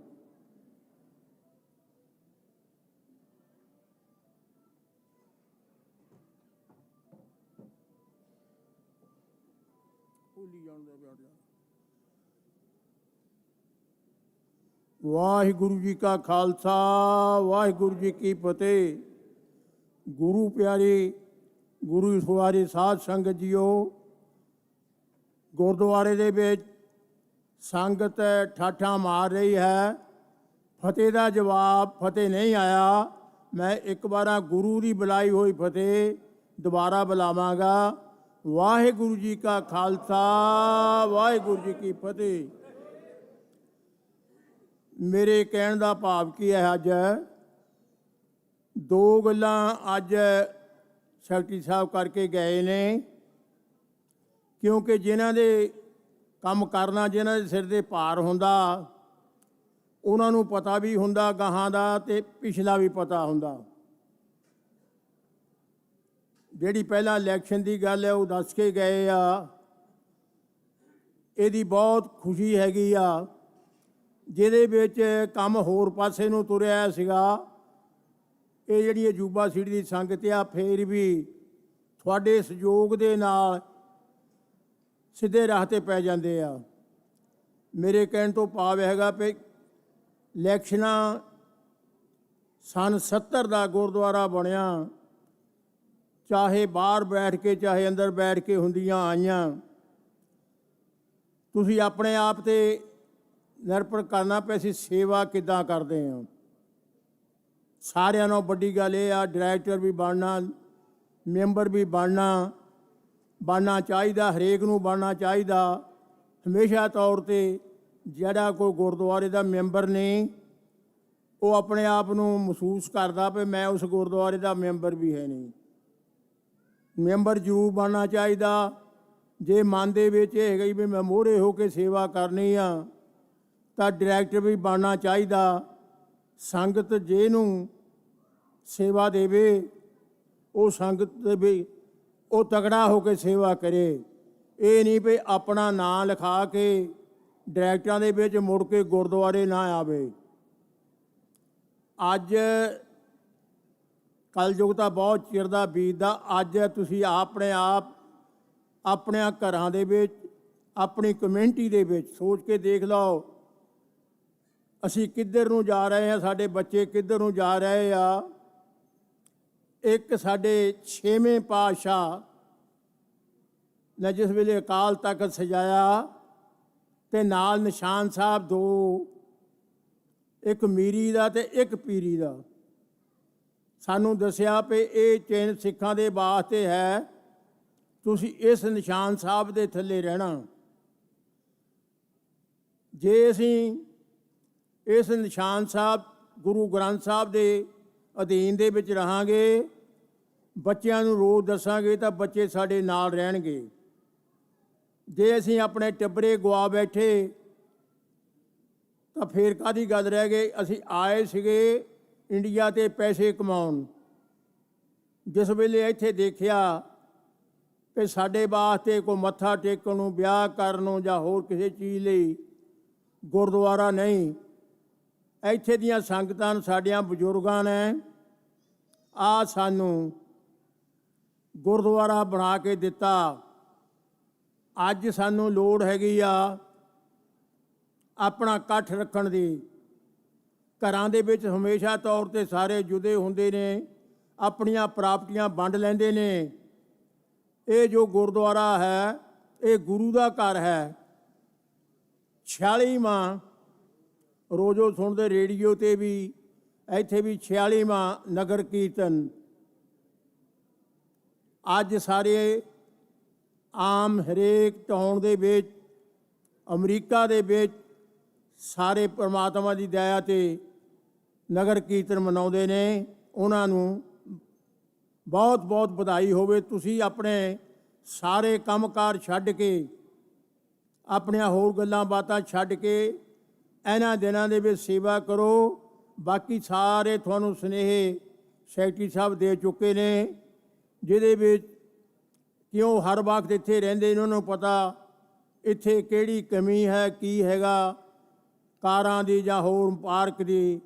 ਵਾਹਿਗੁਰੂ ਜੀ ਕਾ ਖਾਲਸਾ, ਵਾਹਿਗੁਰੂ ਜੀ ਕੀ ਫਤਿਹ। ਗੁਰੂ ਪਿਆਰੇ, ਗੁਰੂ ਸਵਾਰੇ ਸਾਧ ਸੰਗਤ ਜੀਓ, ਗੁਰਦੁਆਰੇ ਦੇ ਵਿੱਚ ਸੰਗਤ ਠਾਠਾਂ ਮਾਰ ਰਹੀ ਹੈ। ਫਤਿਹ ਦਾ ਜਵਾਬ ਫਤਿਹ ਨਹੀਂ ਆਇਆ। ਮੈਂ ਇੱਕ ਵਾਰ ਗੁਰੂ ਦੀ ਬੁਲਾਈ ਹੋਈ ਫਤਿਹ ਦੁਬਾਰਾ ਬੁਲਾਵਾਂਗਾ। ਵਾਹਿਗੁਰੂ ਜੀ ਕਾ ਖਾਲਸਾ, ਵਾਹਿਗੁਰੂ ਜੀ ਕੀ ਫਤਿਹ। ਮੇਰੇ ਕਹਿਣ ਦਾ ਭਾਵ ਕੀ ਹੈ, ਅੱਜ 2 ਗੱਲਾਂ ਅੱਜ ਸੈਕਟਰੀ ਸਾਹਿਬ ਕਰਕੇ ਗਏ ਨੇ, ਕਿਉਂਕਿ ਜਿਨ੍ਹਾਂ ਦੇ ਕੰਮ ਕਰਨਾ, ਜਿਨ੍ਹਾਂ ਦੇ ਸਿਰ ਦੇ ਭਾਰ ਹੁੰਦਾ, ਉਹਨਾਂ ਨੂੰ ਪਤਾ ਵੀ ਹੁੰਦਾ ਗਾਹਾਂ ਦਾ ਤੇ ਪਿਛਲਾ ਵੀ ਪਤਾ ਹੁੰਦਾ। ਜਿਹੜੀ ਪਹਿਲਾਂ ਇਲੈਕਸ਼ਨ ਦੀ ਗੱਲ ਹੈ ਉਹ ਦੱਸ ਕੇ ਗਏ ਆ। ਇਹਦੀ ਬਹੁਤ ਖੁਸ਼ੀ ਹੈਗੀ ਆ, ਜਿਹਦੇ ਵਿੱਚ ਕੰਮ ਹੋਰ ਪਾਸੇ ਨੂੰ ਤੁਰਿਆ ਸੀਗਾ। ਇਹ ਜਿਹੜੀ ਅਜੂਬਾ ਸੀਟ ਦੀ ਸੰਗਤ ਆ, ਫੇਰ ਵੀ ਤੁਹਾਡੇ ਸਹਿਯੋਗ ਦੇ ਨਾਲ ਸਿੱਧੇ ਰਾਹ 'ਤੇ ਪੈ ਜਾਂਦੇ ਆ। ਮੇਰੇ ਕਹਿਣ ਤੋਂ ਭਾਵ ਹੈਗਾ ਵੀ ਇਲੈਕਸ਼ਨਾਂ ਸੰਨ 70 ਦਾ ਗੁਰਦੁਆਰਾ ਬਣਿਆ, ਚਾਹੇ ਬਾਹਰ ਬੈਠ ਕੇ ਚਾਹੇ ਅੰਦਰ ਬੈਠ ਕੇ ਹੁੰਦੀਆਂ ਆਈਆਂ। ਤੁਸੀਂ ਆਪਣੇ ਆਪ 'ਤੇ ਨਿਰਭਰ ਕਰਨਾ ਪਿਆ ਅਸੀਂ ਸੇਵਾ ਕਿੱਦਾਂ ਕਰਦੇ ਹਾਂ। ਸਾਰਿਆਂ ਨਾਲੋਂ ਵੱਡੀ ਗੱਲ ਇਹ ਆ, ਡਾਇਰੈਕਟਰ ਵੀ ਬਣਨਾ, ਮੈਂਬਰ ਵੀ ਬਣਨਾ ਚਾਹੀਦਾ, ਹਰੇਕ ਨੂੰ ਬਣਨਾ ਚਾਹੀਦਾ। ਹਮੇਸ਼ਾ ਤੌਰ 'ਤੇ ਜਿਹੜਾ ਕੋਈ ਗੁਰਦੁਆਰੇ ਦਾ ਮੈਂਬਰ ਨਹੀਂ, ਉਹ ਆਪਣੇ ਆਪ ਨੂੰ ਮਹਿਸੂਸ ਕਰਦਾ ਵੀ ਮੈਂ ਉਸ ਗੁਰਦੁਆਰੇ ਦਾ ਮੈਂਬਰ ਵੀ ਹੈ ਨਹੀਂ। ਮੈਂਬਰ ਜ਼ਰੂਰ ਬਣਨਾ ਚਾਹੀਦਾ। ਜੇ ਮਨ ਦੇ ਵਿੱਚ ਇਹ ਹੈਗਾ ਵੀ ਮੈਂ ਮੋਹਰੇ ਹੋ ਕੇ ਸੇਵਾ ਕਰਨੀ ਆ ਤਾਂ ਡਾਇਰੈਕਟਰ ਵੀ ਬਣਨਾ ਚਾਹੀਦਾ। ਸੰਗਤ ਜਿਹਨੂੰ ਸੇਵਾ ਦੇਵੇ ਉਹ ਸੰਗਤ ਦੇ ਵੀ ਉਹ ਤਗੜਾ ਹੋ ਕੇ ਸੇਵਾ ਕਰੇ। ਇਹ ਨਹੀਂ ਵੀ ਆਪਣਾ ਨਾਂ ਲਿਖਾ ਕੇ ਡਾਇਰੈਕਟਰਾਂ ਦੇ ਵਿੱਚ ਮੁੜ ਕੇ ਗੁਰਦੁਆਰੇ ਨਾ ਆਵੇ। ਅੱਜ ਕਲਯੁਗ ਤਾਂ ਬਹੁਤ ਚਿਰ ਦਾ ਬੀਤਦਾ। ਅੱਜ ਤੁਸੀਂ ਆਪਣੇ ਆਪ ਆਪਣਿਆਂ ਘਰਾਂ ਦੇ ਵਿੱਚ ਆਪਣੀ ਕਮਿਊਨਿਟੀ ਦੇ ਵਿੱਚ ਸੋਚ ਕੇ ਦੇਖ ਲਓ ਅਸੀਂ ਕਿੱਧਰ ਨੂੰ ਜਾ ਰਹੇ ਹਾਂ, ਸਾਡੇ ਬੱਚੇ ਕਿੱਧਰ ਨੂੰ ਜਾ ਰਹੇ ਆ। ਇੱਕ ਸਾਡੇ 6ਵੇਂ ਪਾਤਸ਼ਾਹ ਨੇ ਜਿਸ ਵੇਲੇ ਅਕਾਲ ਤਖਤ ਸਜਾਇਆ ਤੇ ਨਾਲ ਨਿਸ਼ਾਨ ਸਾਹਿਬ 2, ਇੱਕ ਮੀਰੀ ਦਾ ਤੇ ਇੱਕ ਪੀਰੀ ਦਾ, ਸਾਨੂੰ ਦੱਸਿਆ ਵੀ ਇਹ ਚਿੰਨ੍ਹ ਸਿੱਖਾਂ ਦੇ ਵਾਸਤੇ ਹੈ, ਤੁਸੀਂ ਇਸ ਨਿਸ਼ਾਨ ਸਾਹਿਬ ਦੇ ਥੱਲੇ ਰਹਿਣਾ। ਜੇ ਅਸੀਂ ਇਸ ਨਿਸ਼ਾਨ ਸਾਹਿਬ ਗੁਰੂ ਗ੍ਰੰਥ ਸਾਹਿਬ ਦੇ ਅਧੀਨ ਦੇ ਵਿੱਚ ਰਹਾਂਗੇ, ਬੱਚਿਆਂ ਨੂੰ ਰੋਜ਼ ਦੱਸਾਂਗੇ ਤਾਂ ਬੱਚੇ ਸਾਡੇ ਨਾਲ ਰਹਿਣਗੇ। ਜੇ ਅਸੀਂ ਆਪਣੇ ਟੱਬਰੇ ਗਵਾ ਬੈਠੇ ਤਾਂ ਫੇਰ ਕਾਹਦੀ ਗੱਲ ਰਹਿ ਗਈ। ਅਸੀਂ ਆਏ ਸੀਗੇ ਇੰਡੀਆ 'ਤੇ ਪੈਸੇ ਕਮਾਉਣ। ਜਿਸ ਵੇਲੇ ਇੱਥੇ ਦੇਖਿਆ ਕਿ ਸਾਡੇ ਵਾਸਤੇ ਕੋਈ ਮੱਥਾ ਟੇਕਣ ਨੂੰ, ਵਿਆਹ ਕਰਨ ਨੂੰ ਜਾਂ ਹੋਰ ਕਿਸੇ ਚੀਜ਼ ਲਈ ਗੁਰਦੁਆਰਾ ਨਹੀਂ, ਇੱਥੇ ਦੀਆਂ ਸੰਗਤਾਂ ਸਾਡੀਆਂ ਬਜ਼ੁਰਗਾਂ ਨੇ ਆ ਸਾਨੂੰ ਗੁਰਦੁਆਰਾ ਬਣਾ ਕੇ ਦਿੱਤਾ। ਅੱਜ ਸਾਨੂੰ ਲੋੜ ਹੈਗੀ ਆ ਆਪਣਾ ਇਕੱਠ ਰੱਖਣ ਦੀ। ਘਰਾਂ ਦੇ ਵਿੱਚ ਹਮੇਸ਼ਾ ਤੌਰ 'ਤੇ ਸਾਰੇ ਜੁਦੇ ਹੁੰਦੇ ਨੇ, ਆਪਣੀਆਂ ਪ੍ਰਾਪਤੀਆਂ ਵੰਡ ਲੈਂਦੇ ਨੇ। ਇਹ ਜੋ ਗੁਰਦੁਆਰਾ ਹੈ ਇਹ ਗੁਰੂ ਦਾ ਘਰ ਹੈ। 46ਵਾਂ ਰੋਜ਼ੋ ਸੁਣਦੇ ਰੇਡੀਓ 'ਤੇ ਵੀ, ਇੱਥੇ ਵੀ 46ਵਾਂ ਨਗਰ ਕੀਰਤਨ। ਅੱਜ ਸਾਰੇ ਆਮ ਹਰੇਕ ਟਾਊਨ ਦੇ ਵਿੱਚ, ਅਮਰੀਕਾ ਦੇ ਵਿੱਚ ਸਾਰੇ ਪਰਮਾਤਮਾ ਦੀ ਦਇਆ 'ਤੇ ਨਗਰ ਕੀਰਤਨ ਮਨਾਉਂਦੇ ਨੇ। ਉਹਨਾਂ ਨੂੰ ਬਹੁਤ ਬਹੁਤ ਵਧਾਈ ਹੋਵੇ। ਤੁਸੀਂ ਆਪਣੇ ਸਾਰੇ ਕੰਮਕਾਰ ਛੱਡ ਕੇ, ਆਪਣੀਆਂ ਹੋਰ ਗੱਲਾਂ ਬਾਤਾਂ ਛੱਡ ਕੇ ਇਹਨਾਂ ਦਿਨਾਂ ਦੇ ਵਿੱਚ ਸੇਵਾ ਕਰੋ। ਬਾਕੀ ਸਾਰੇ ਤੁਹਾਨੂੰ ਸੁਨੇਹੇ ਸੈਕਟਰੀ ਸਾਹਿਬ ਦੇ ਚੁੱਕੇ ਨੇ, ਜਿਹਦੇ ਵਿੱਚ ਕਿਉਂ ਹਰ ਵਕਤ ਇੱਥੇ ਰਹਿੰਦੇ ਨੇ, ਉਹਨਾਂ ਨੂੰ ਪਤਾ ਇੱਥੇ ਕਿਹੜੀ ਕਮੀ ਹੈ, ਕੀ ਹੈਗਾ ਕਾਰਾਂ ਦੀ ਜਾਂ ਹੋਰ ਪਾਰਕ ਦੀ।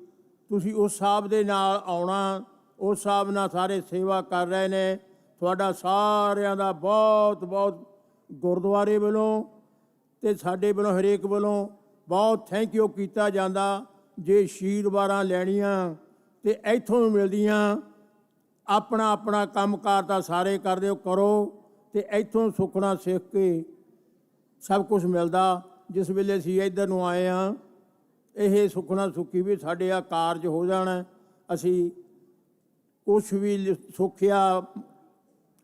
ਤੁਸੀਂ ਉਸ ਹਿਸਾਬ ਦੇ ਨਾਲ ਆਉਣਾ, ਉਸ ਹਿਸਾਬ ਨਾਲ ਸਾਰੇ ਸੇਵਾ ਕਰ ਰਹੇ ਨੇ। ਤੁਹਾਡਾ ਸਾਰਿਆਂ ਦਾ ਬਹੁਤ ਬਹੁਤ ਗੁਰਦੁਆਰੇ ਵੱਲੋਂ ਤੇ ਸਾਡੇ ਵੱਲੋਂ ਹਰੇਕ ਵੱਲੋਂ ਬਹੁਤ ਥੈਂਕ ਯੂ ਕੀਤਾ ਜਾਂਦਾ। ਜੇ ਆਸ਼ੀਰਵਾਦਾਂ ਲੈਣੀਆਂ ਤੇ ਇੱਥੋਂ ਮਿਲਦੀਆਂ। ਆਪਣਾ ਆਪਣਾ ਕੰਮਕਾਰ ਤਾਂ ਸਾਰੇ ਕਰਦੇ ਹੋ, ਕਰੋ ਤੇ ਇੱਥੋਂ ਸੁੱਖਣਾ ਸਿੱਖ ਕੇ ਸਭ ਕੁਝ ਮਿਲਦਾ। ਜਿਸ ਵੇਲੇ ਅਸੀਂ ਇੱਧਰ ਨੂੰ ਆਏ ਹਾਂ, ਇਹ ਸੁੱਖਣਾ ਸੁੱਖੀ ਵੀ ਸਾਡੇ ਆ ਕਾਰਜ ਹੋ ਜਾਣਾ। ਅਸੀਂ ਕੁਛ ਵੀ ਸੁੱਖਿਆ,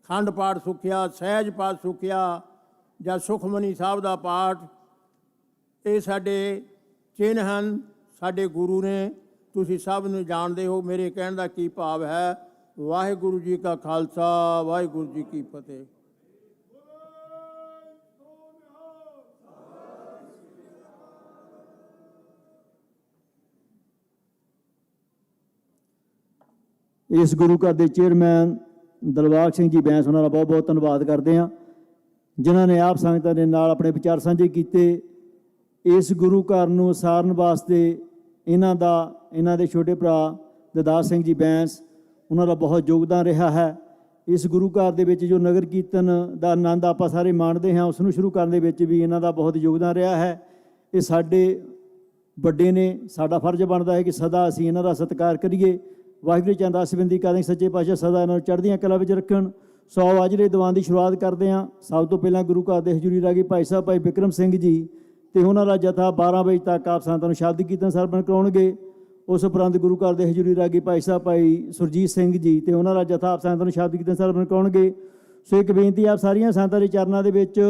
ਖੰਡ ਪਾਠ ਸੁੱਖਿਆ, ਸਹਿਜ ਪਾਠ ਸੁੱਖਿਆ ਜਾਂ ਸੁਖਮਨੀ ਸਾਹਿਬ ਦਾ ਪਾਠ, ਇਹ ਸਾਡੇ ਚਿੰਨ੍ਹ ਹਨ, ਸਾਡੇ ਗੁਰੂ ਨੇ। ਤੁਸੀਂ ਸਭ ਨੂੰ ਜਾਣਦੇ ਹੋ। ਮੇਰੇ ਕਹਿਣ ਦਾ ਕੀ ਭਾਵ ਹੈ। ਵਾਹਿਗੁਰੂ ਜੀ ਕਾ ਖਾਲਸਾ, ਵਾਹਿਗੁਰੂ ਜੀ ਕੀ ਫਤਿਹ। ਇਸ ਗੁਰੂ ਘਰ ਦੇ ਚੇਅਰਮੈਨ ਦਿਲਬਾਗ ਸਿੰਘ ਜੀ ਬੈਂਸ ਉਹਨਾਂ ਦਾ ਬਹੁਤ ਬਹੁਤ ਧੰਨਵਾਦ ਕਰਦੇ ਹਾਂ, ਜਿਨ੍ਹਾਂ ਨੇ ਆਪ ਸੰਗਤਾਂ ਦੇ ਨਾਲ ਆਪਣੇ ਵਿਚਾਰ ਸਾਂਝੇ ਕੀਤੇ। ਇਸ ਗੁਰੂ ਘਰ ਨੂੰ ਸਾਰਨ ਵਾਸਤੇ ਇਹਨਾਂ ਦੇ ਛੋਟੇ ਭਰਾ ਦਦਾਰ ਸਿੰਘ ਜੀ ਬੈਂਸ, ਉਹਨਾਂ ਦਾ ਬਹੁਤ ਯੋਗਦਾਨ ਰਿਹਾ ਹੈ। ਇਸ ਗੁਰੂ ਘਰ ਦੇ ਵਿੱਚ ਜੋ ਨਗਰ ਕੀਰਤਨ ਦਾ ਆਨੰਦ ਆਪਾਂ ਸਾਰੇ ਮਾਣਦੇ ਹਾਂ, ਉਸ ਨੂੰ ਸ਼ੁਰੂ ਕਰਨ ਦੇ ਵਿੱਚ ਵੀ ਇਹਨਾਂ ਦਾ ਬਹੁਤ ਯੋਗਦਾਨ ਰਿਹਾ ਹੈ। ਇਹ ਸਾਡੇ ਵੱਡੇ ਨੇ, ਸਾਡਾ ਫਰਜ਼ ਬਣਦਾ ਹੈ ਕਿ ਸਦਾ ਅਸੀਂ ਇਹਨਾਂ ਦਾ ਸਤਿਕਾਰ ਕਰੀਏ। ਵਾਹਿਗੁਰੂ ਜੀ ਅਰਦਾਸ ਬੇਨਤੀ ਕਰਦੇ ਸੱਚੇ ਪਾਤਸ਼ਾਹ ਸਦਾ ਇਹਨਾਂ ਨੂੰ ਚੜ੍ਹਦੀਆਂ ਕਲਾ ਵਿੱਚ ਰੱਖਣ। 100 ਆਜਰੇ ਦੀਵਾਨ ਦੀ ਸ਼ੁਰੂਆਤ ਕਰਦੇ ਹਾਂ। ਸਭ ਤੋਂ ਪਹਿਲਾਂ ਗੁਰੂ ਘਰ ਦੇ ਹਜ਼ੂਰੀ ਰਾਗੀ ਭਾਈ ਸਾਹਿਬ ਭਾਈ ਬਿਕਰਮ ਸਿੰਘ ਜੀ ਤੇ ਉਹਨਾਂ ਦਾ ਜਥਾ 12 ਵਜੇ ਤੱਕ ਆਪ ਸੰਗਤਾਂ ਨੂੰ ਸ਼ਬਦ ਕੀਰਤਨ ਸਰਵਣ ਕਰਾਉਣਗੇ। ਉਸ ਉਪਰੰਤ ਗੁਰੂ ਘਰ ਦੇ ਹਜ਼ੂਰੀ ਰਾਗੀ ਭਾਈ ਸਾਹਿਬ ਭਾਈ ਸੁਰਜੀਤ ਸਿੰਘ ਜੀ ਤੇ ਉਹਨਾਂ ਦਾ ਜਥਾ ਆਪ ਸੰਗਤਾਂ ਨੂੰ ਸ਼ਬਦ ਕੀਰਤਨ ਸਰਵਣ ਕਰਾਉਣਗੇ। ਸੋ ਇੱਕ ਬੇਨਤੀ ਆਪ ਸਾਰੀਆਂ ਸੰਗਤਾਂ ਦੇ ਚਰਨਾਂ ਦੇ ਵਿੱਚ,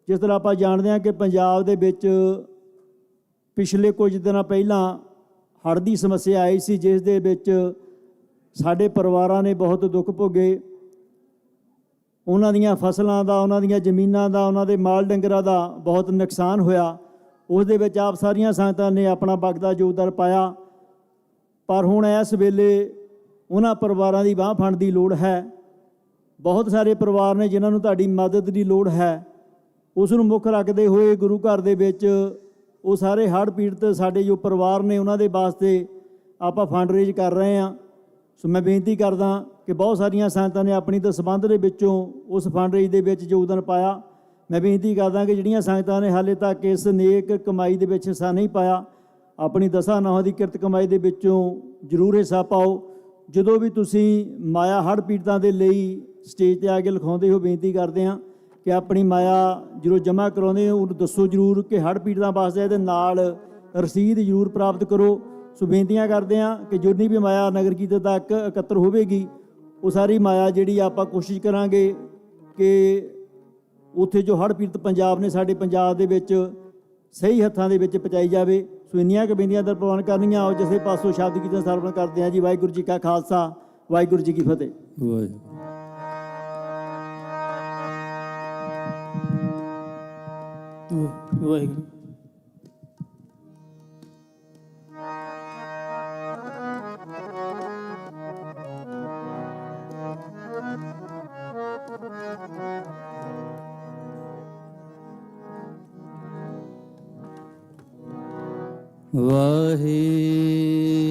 ਜਿਸ ਤਰ੍ਹਾਂ ਆਪਾਂ ਜਾਣਦੇ ਹਾਂ ਕਿ ਪੰਜਾਬ ਦੇ ਵਿੱਚ ਪਿਛਲੇ ਕੁਝ ਦਿਨਾਂ ਪਹਿਲਾਂ ਹੜ੍ਹ ਦੀ ਸਮੱਸਿਆ ਆਈ ਸੀ, ਜਿਸ ਦੇ ਵਿੱਚ ਸਾਡੇ ਪਰਿਵਾਰਾਂ ਨੇ ਬਹੁਤ ਦੁੱਖ ਭੋਗੇ। ਉਹਨਾਂ ਦੀਆਂ ਫਸਲਾਂ ਦਾ, ਉਹਨਾਂ ਦੀਆਂ ਜ਼ਮੀਨਾਂ ਦਾ, ਉਹਨਾਂ ਦੇ ਮਾਲ ਡੰਗਰਾਂ ਦਾ ਬਹੁਤ ਨੁਕਸਾਨ ਹੋਇਆ। ਉਸ ਦੇ ਵਿੱਚ ਆਪ ਸਾਰੀਆਂ ਸੰਗਤਾਂ ਨੇ ਆਪਣਾ ਬਗਦਾ ਯੋਗਦਾਨ ਪਾਇਆ। ਪਰ ਹੁਣ ਇਸ ਵੇਲੇ ਉਹਨਾਂ ਪਰਿਵਾਰਾਂ ਦੀ ਬਾਂਹ ਫੜਨ ਦੀ ਲੋੜ ਹੈ। ਬਹੁਤ ਸਾਰੇ ਪਰਿਵਾਰ ਨੇ ਜਿਨ੍ਹਾਂ ਨੂੰ ਤੁਹਾਡੀ ਮਦਦ ਦੀ ਲੋੜ ਹੈ। ਉਸ ਨੂੰ ਮੁੱਖ ਰੱਖਦੇ ਹੋਏ ਗੁਰੂ ਘਰ ਦੇ ਵਿੱਚ ਉਹ ਸਾਰੇ ਹੜ੍ਹ ਪੀੜਤ ਸਾਡੇ ਜੋ ਪਰਿਵਾਰ ਨੇ ਉਹਨਾਂ ਦੇ ਵਾਸਤੇ ਆਪਾਂ ਫੰਡ ਰੇਜ਼ ਕਰ ਰਹੇ ਹਾਂ। ਸੋ ਮੈਂ ਬੇਨਤੀ ਕਰਦਾ ਕਿ ਬਹੁਤ ਸਾਰੀਆਂ ਸੰਗਤਾਂ ਨੇ ਆਪਣੀ ਦਸਵੰਧ ਦੇ ਵਿੱਚੋਂ ਉਸ ਫੰਡ ਰੇਜ਼ ਦੇ ਵਿੱਚ ਯੋਗਦਾਨ ਪਾਇਆ। ਮੈਂ ਬੇਨਤੀ ਕਰਦਾ ਕਿ ਜਿਹੜੀਆਂ ਸੰਗਤਾਂ ਨੇ ਹਾਲੇ ਤੱਕ ਇਸ ਨੇਕ ਕਮਾਈ ਦੇ ਵਿੱਚ ਹਿੱਸਾ ਨਹੀਂ ਪਾਇਆ, ਆਪਣੀ ਦਸਾਂ ਨੌਹਾਂ ਦੀ ਕਿਰਤ ਕਮਾਈ ਦੇ ਵਿੱਚੋਂ ਜ਼ਰੂਰ ਹਿੱਸਾ ਪਾਓ। ਜਦੋਂ ਵੀ ਤੁਸੀਂ ਮਾਇਆ ਹੜ੍ਹ ਪੀੜਤਾਂ ਦੇ ਲਈ ਸਟੇਜ 'ਤੇ ਆ ਕੇ ਲਿਖਾਉਂਦੇ ਹੋ, ਬੇਨਤੀ ਕਰਦੇ ਹਾਂ ਕਿ ਆਪਣੀ ਮਾਇਆ ਜਦੋਂ ਜਮ੍ਹਾਂ ਕਰਾਉਂਦੇ ਹੋ ਉਹਨੂੰ ਦੱਸੋ ਜ਼ਰੂਰ ਕਿ ਹੜ੍ਹ ਪੀੜਤਾਂ ਵਾਸਤੇ ਇਹਦੇ ਨਾਲ ਰਸੀਦ ਜ਼ਰੂਰ ਪ੍ਰਾਪਤ ਕਰੋ। ਸੋ ਬੇਨਤੀਆਂ ਕਰਦੇ ਹਾਂ ਕਿ ਜਿੰਨੀ ਵੀ ਮਾਇਆ ਨਗਰ ਕੀਰਤਨ ਤੱਕ ਇਕੱਤਰ ਹੋਵੇਗੀ, ਉਹ ਸਾਰੀ ਮਾਇਆ ਜਿਹੜੀ ਆਪਾਂ ਕੋਸ਼ਿਸ਼ ਕਰਾਂਗੇ ਕਿ ਉੱਥੇ ਜੋ ਹੜ੍ਹ ਪੀੜਤ ਪੰਜਾਬ ਨੇ, ਸਾਡੇ ਪੰਜਾਬ ਦੇ ਵਿੱਚ ਸਹੀ ਹੱਥਾਂ ਦੇ ਵਿੱਚ ਪਹੁੰਚਾਈ ਜਾਵੇ। ਸੋ ਇੰਨੀਆਂ ਕੁ ਬੇਨਤੀਆਂ ਦਰ ਪ੍ਰਵਾਨ ਕਰਨੀਆਂ। ਆਓ ਜਿਸੇ ਪਾਸੋਂ ਸ਼ਬਦ ਕੀਰਤਨ ਸਰਵਣ ਕਰਦੇ ਹਾਂ ਜੀ। ਵਾਹਿਗੁਰੂ ਜੀ ਕਾ ਖਾਲਸਾ, ਵਾਹਿਗੁਰੂ ਜੀ ਕੀ ਫਤਿਹ। ਵਾਹਿਗੁਰੂ।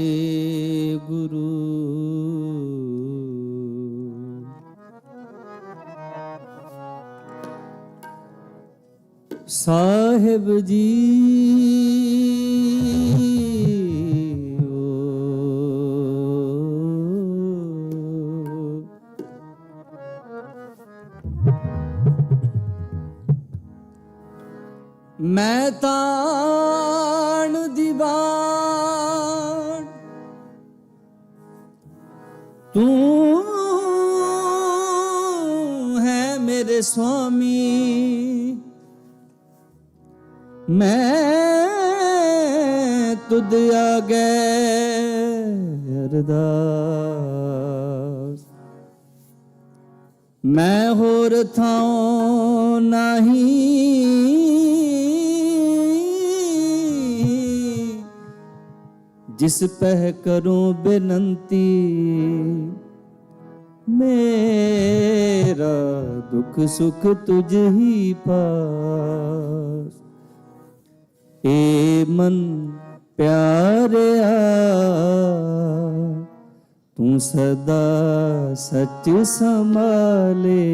ਵਾਹਿਗੁਰੂ ਸਾਹਿਬ ਜੀ ਮੈਂ ਤਾਣ ਦੀਵਾਨ ਤੂੰ ਹੈ ਮੇਰੇ ਸੁਆਮੀ, ਮੈਂ ਤੁਧ ਆਗੇ ਅਰਦਾਸ। ਮੈਂ ਹੋਰ ਥਾਂ ਨਹੀਂ जिस पह करूं बेनंती, मेरा दुख सुख तुझ ही पास। ए मन प्यारिया तू सदा सच संभाले,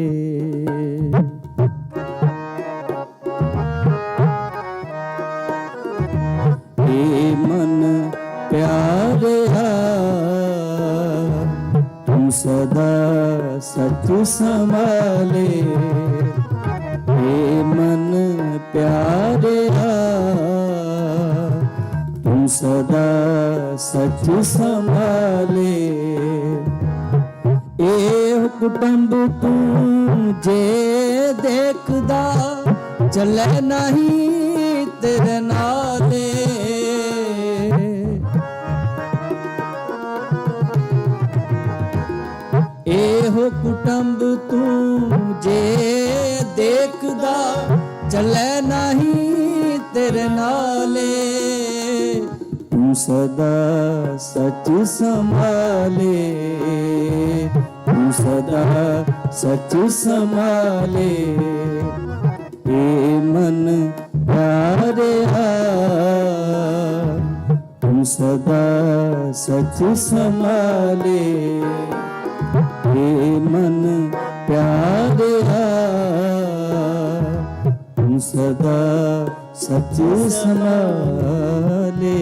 ए मन प्यारिया तुम सदा सच संभाले। हे मन प्यारिया तुम सदा सच संभाले। ए कुटुंब तू जे देखदा चले नहीं तेरे नाले। एहो कुटुंब तू जे देखदा चले नहीं तेरे नाले। तू सदा सच संभाले, तू सदा सच संभाले। ए मन प्यारिया तू सदा सच संभाले। हे मन प्यारिया तुम सदा सच संभाले।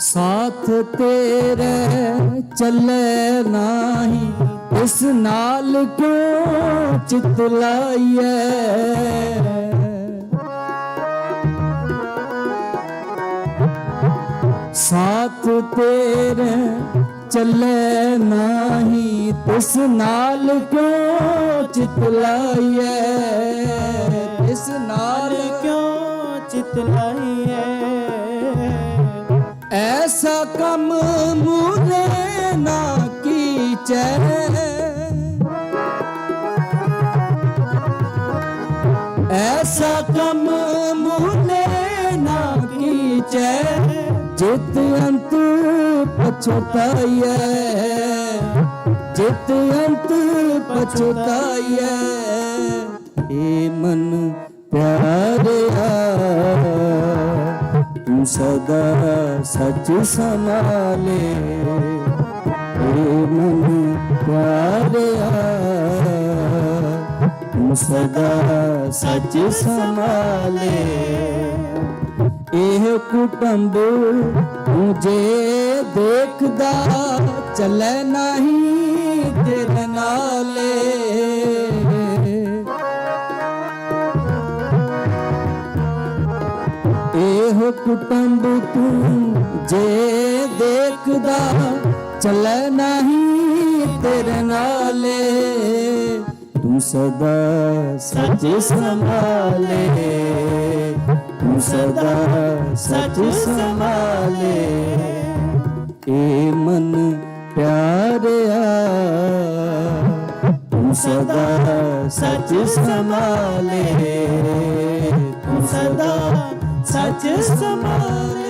साथ तेरे चले नाही इस नाल क्यों चितलाइए। साथ तेरे चले नाही तिस नाल क्यों चितलाइए, तिस नाल क्यों चितलाइए। ऐसा कम मुझे ना कीचे, ऐसा कम मुझे ना कीचे, जित अंत पछताइए, जित अंत पछताइए। ए मन प्यारिया तू सदा सच संभाले, ए मन प्यारिया तू सदा सच संभाले। एह कुटुंब मुझे देखदा चले नहीं तेरे नाले। एह कुटुंब तू जे देखदा चले नहीं तेरे नाले। तू सदा सच संभाले, तू सदा सच संभाले। ए मन प्यारिया तू सदा सच संभाले, तू सदा सच संभाले।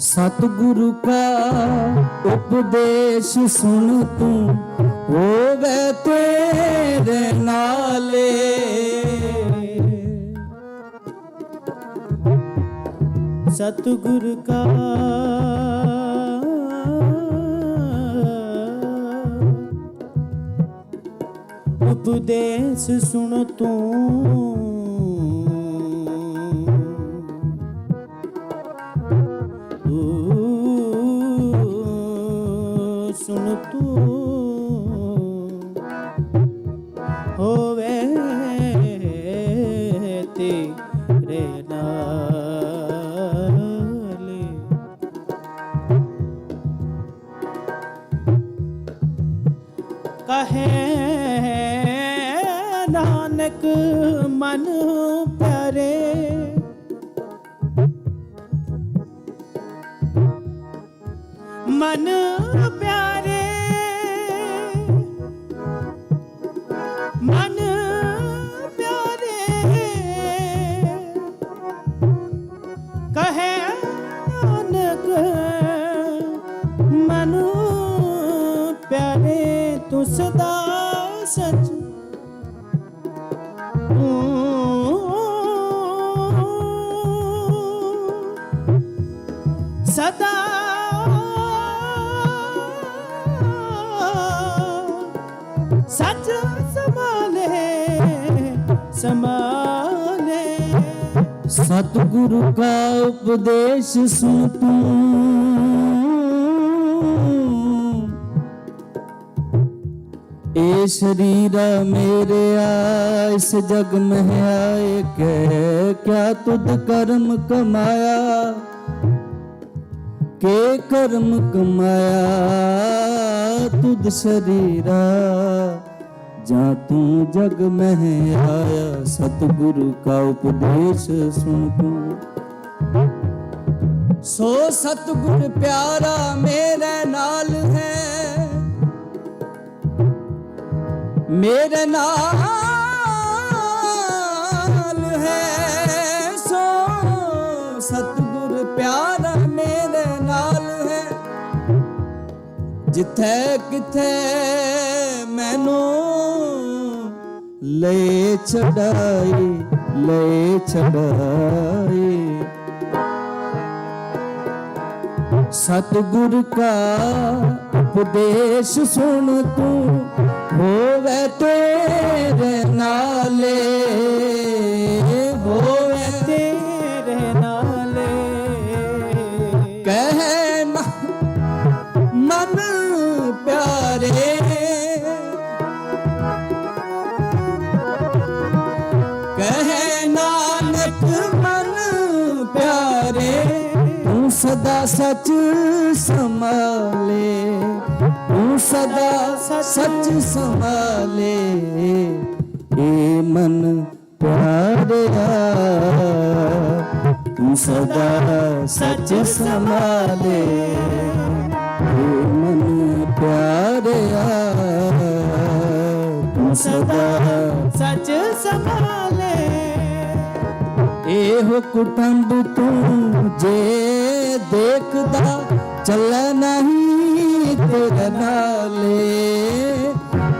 सतगुरु का उपदेश सुन तू होवे तेरे नाले। सतगुरु का उपदेश सुन तू सुन तू होवे तेरे नाले। कहे नानक मन प्यारे, मन प्यारे, मन प्यारे। कहे नानक मन प्यारे, तू सदा सच सदा सच संभाले, संभाले। सतगुरु का उपदेश सुन तू ए शरीरा मेरे इस जग में आए के क्या तुद कर्म कमाया, के कर्म कमाया तुद शरीरा जा तू जग में आया। सतगुरु का उपदेश सुन तू सो सतगुर प्यारा मेरे नाल है, मेरे नाल है। सो सतगुर प्यारा मेरे नाल है, जिथे किथे मैनू ले छड़ाई, ले छड़ाई। सतगुर का उपदेश सुन तू होवे तेरे नाले, होवे तेरे नाले। कहना मन प्यारे, कहे नानक मन प्यारे, तू सदा सच संभाले, तू सदा सच संभाले। ए मन प्यारे तू सदा सच संभाले, ए मन प्यारे तू सदा सच संभाले। एहो कुटुंब तू जे देखदा चल नहीं तेरे नाले,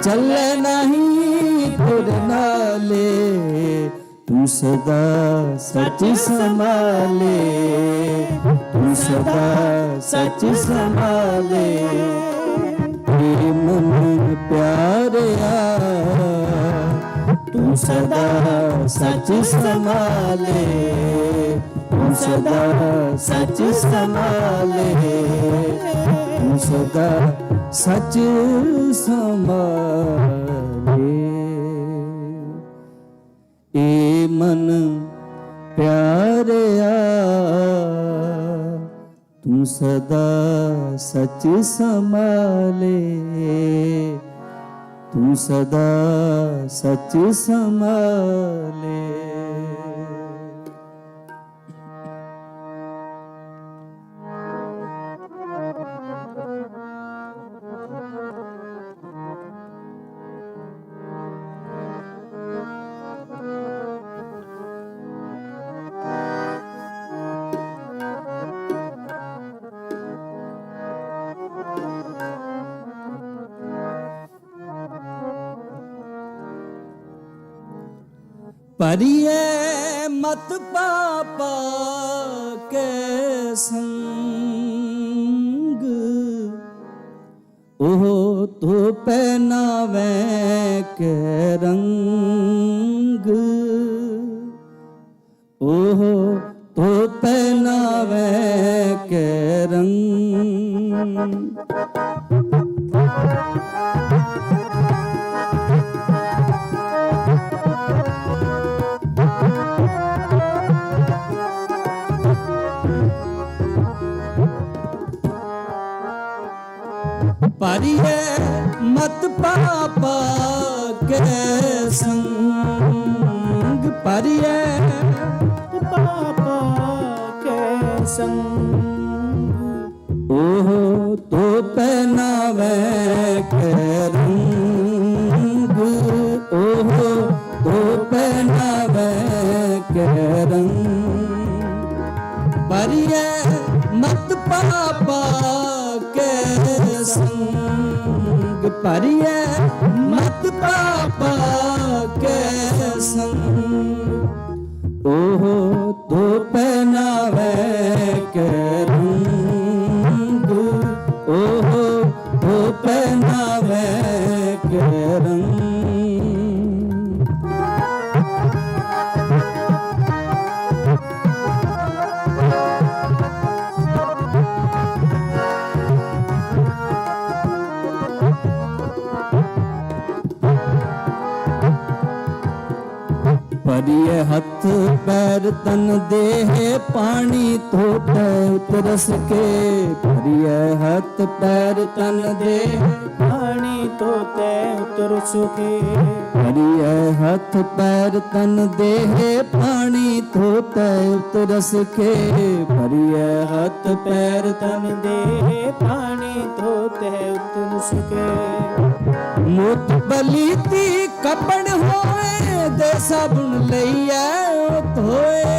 चल नहीं तेरे नाले। तू सदा सच संभाले, तू सदा सच संभाले। ए मन प्यारे तू सदा सच संभाले, तू सदा सच संभाले, तू सदा सच संभाले। ए मन प्यारे तू सदा सच संभाले, तू सदा सच संभाले। परिये मत पापा के संग, ओहो तो पहनावे के रंग, ओहो तो पहनावे के रंग। परिये मत पापा के संग, परिये पापा के संग, ओहो तो पहनावे के रंग, ओहो तो पहनावे के रंग। परिये मत पापा के संग, परिये मत पापा के संग, ओहो तो पहनावे के रंग, ओहो तो पहनावे के रंग। परिये हथ पैर तन देह पानी थोटे उतरस के, परिये हथ पैर तन देह पानी थोटे उतरस के, परिये हथ पैर तन देह पानी थोटे उतरस के, परिये हथ पैर तन देह पानी थोटे उतरस के। मोत बलीती कपड़ होए दे साबुन लइया धोए,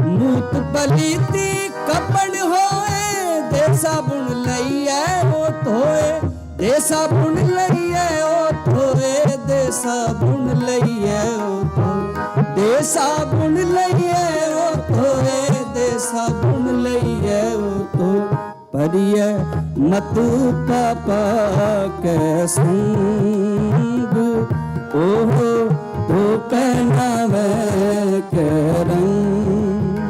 मूत बलीती कपड़ होए दे साबुन लइया धोए, दे साबुन लइया धोए, दे साबुन लइया धोए, दे साबुन लइए ओ धोए दे साबुन लइए ओ तो परिए मत पापा के संग ओहो तो पहनावे के रंग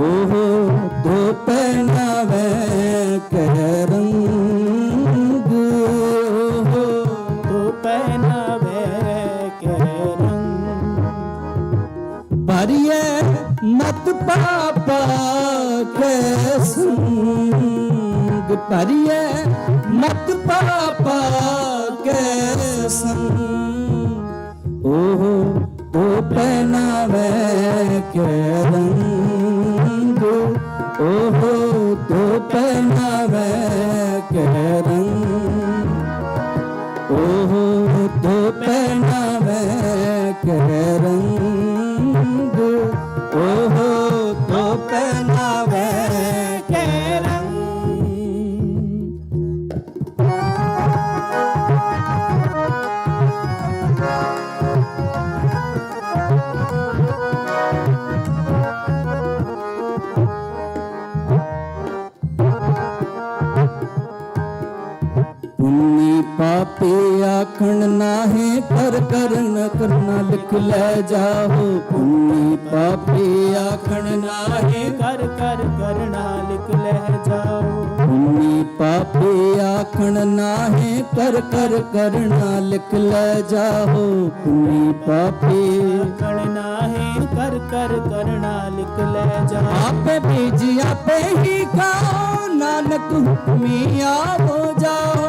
ओहो तो पहनावे के रंग ओहो तो पहनावे के रंग परिए मत पापा के संग परिए मत पापा के संग ओहो तो पहनावे के रंग ओहो तो पहनावे के रंग ओहो तो पहनावे के रंग ओहो तो पहनावे के रंग पुण्य पापी आखण नाहे कर न करना लिख ले जाओ पुण्य पापी आखण नाहे कर करना लिख ले जाओ पुण्य पापी आखण नाहे कर करना लिख ले जाओ पुण्य पापी करना है कर करना लिख ले जाओ आपे बीज आपे ही खाओ नानक हुक्मिया हो जाओ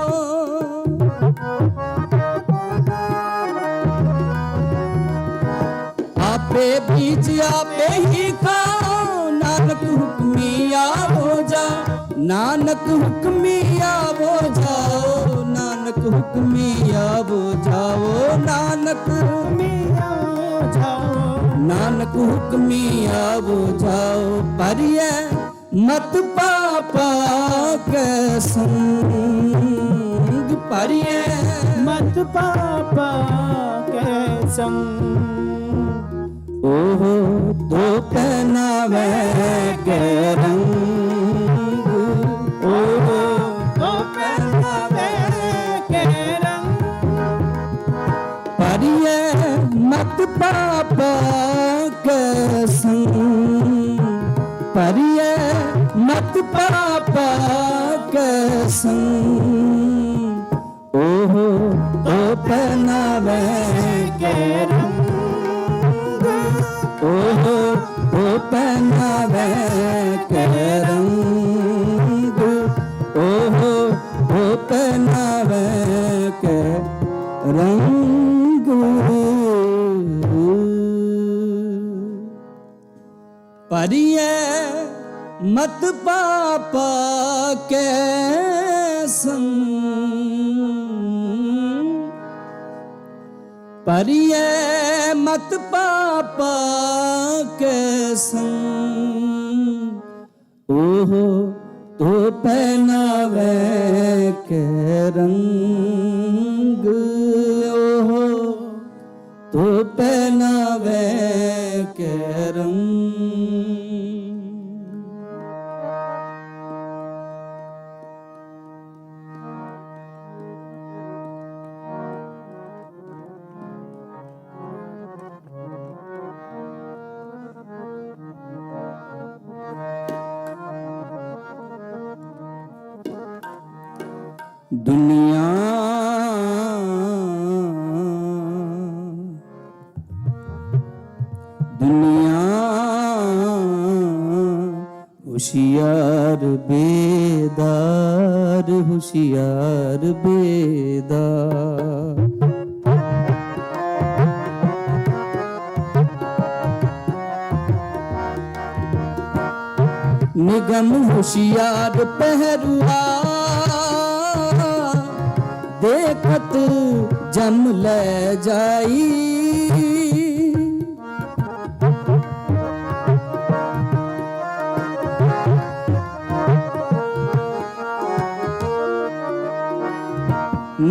आपे बीज आपे ही खाओ नानक हुक्मिया हो जाओ नानक हुक्मिया हो जाओ नानक हुक्मिया हो जाओ नानक हुक्मिया हो जाओ नानक हुक्मिया हो जाओ परिए मत पापा के संग परिए मत पापा के संग ओहो तो पहनावे के रंग ओहो तो पहनावे के रंग परिए मत पापा के संग परिए मत पापा के संग ओहो तो पहनावे के रंग ओहो तो पहनावे के रंग ओहो तो पहनावे के रंग परिए मत पापा के संग परिए मत पापा के संग ओहो तो पहनावे के रंग ओहो तो पहनावे के रंग दुनिया दुनिया होशियार बेदार होशियार बेदार निगम होशियार पहरुआ देखत जम ले जाई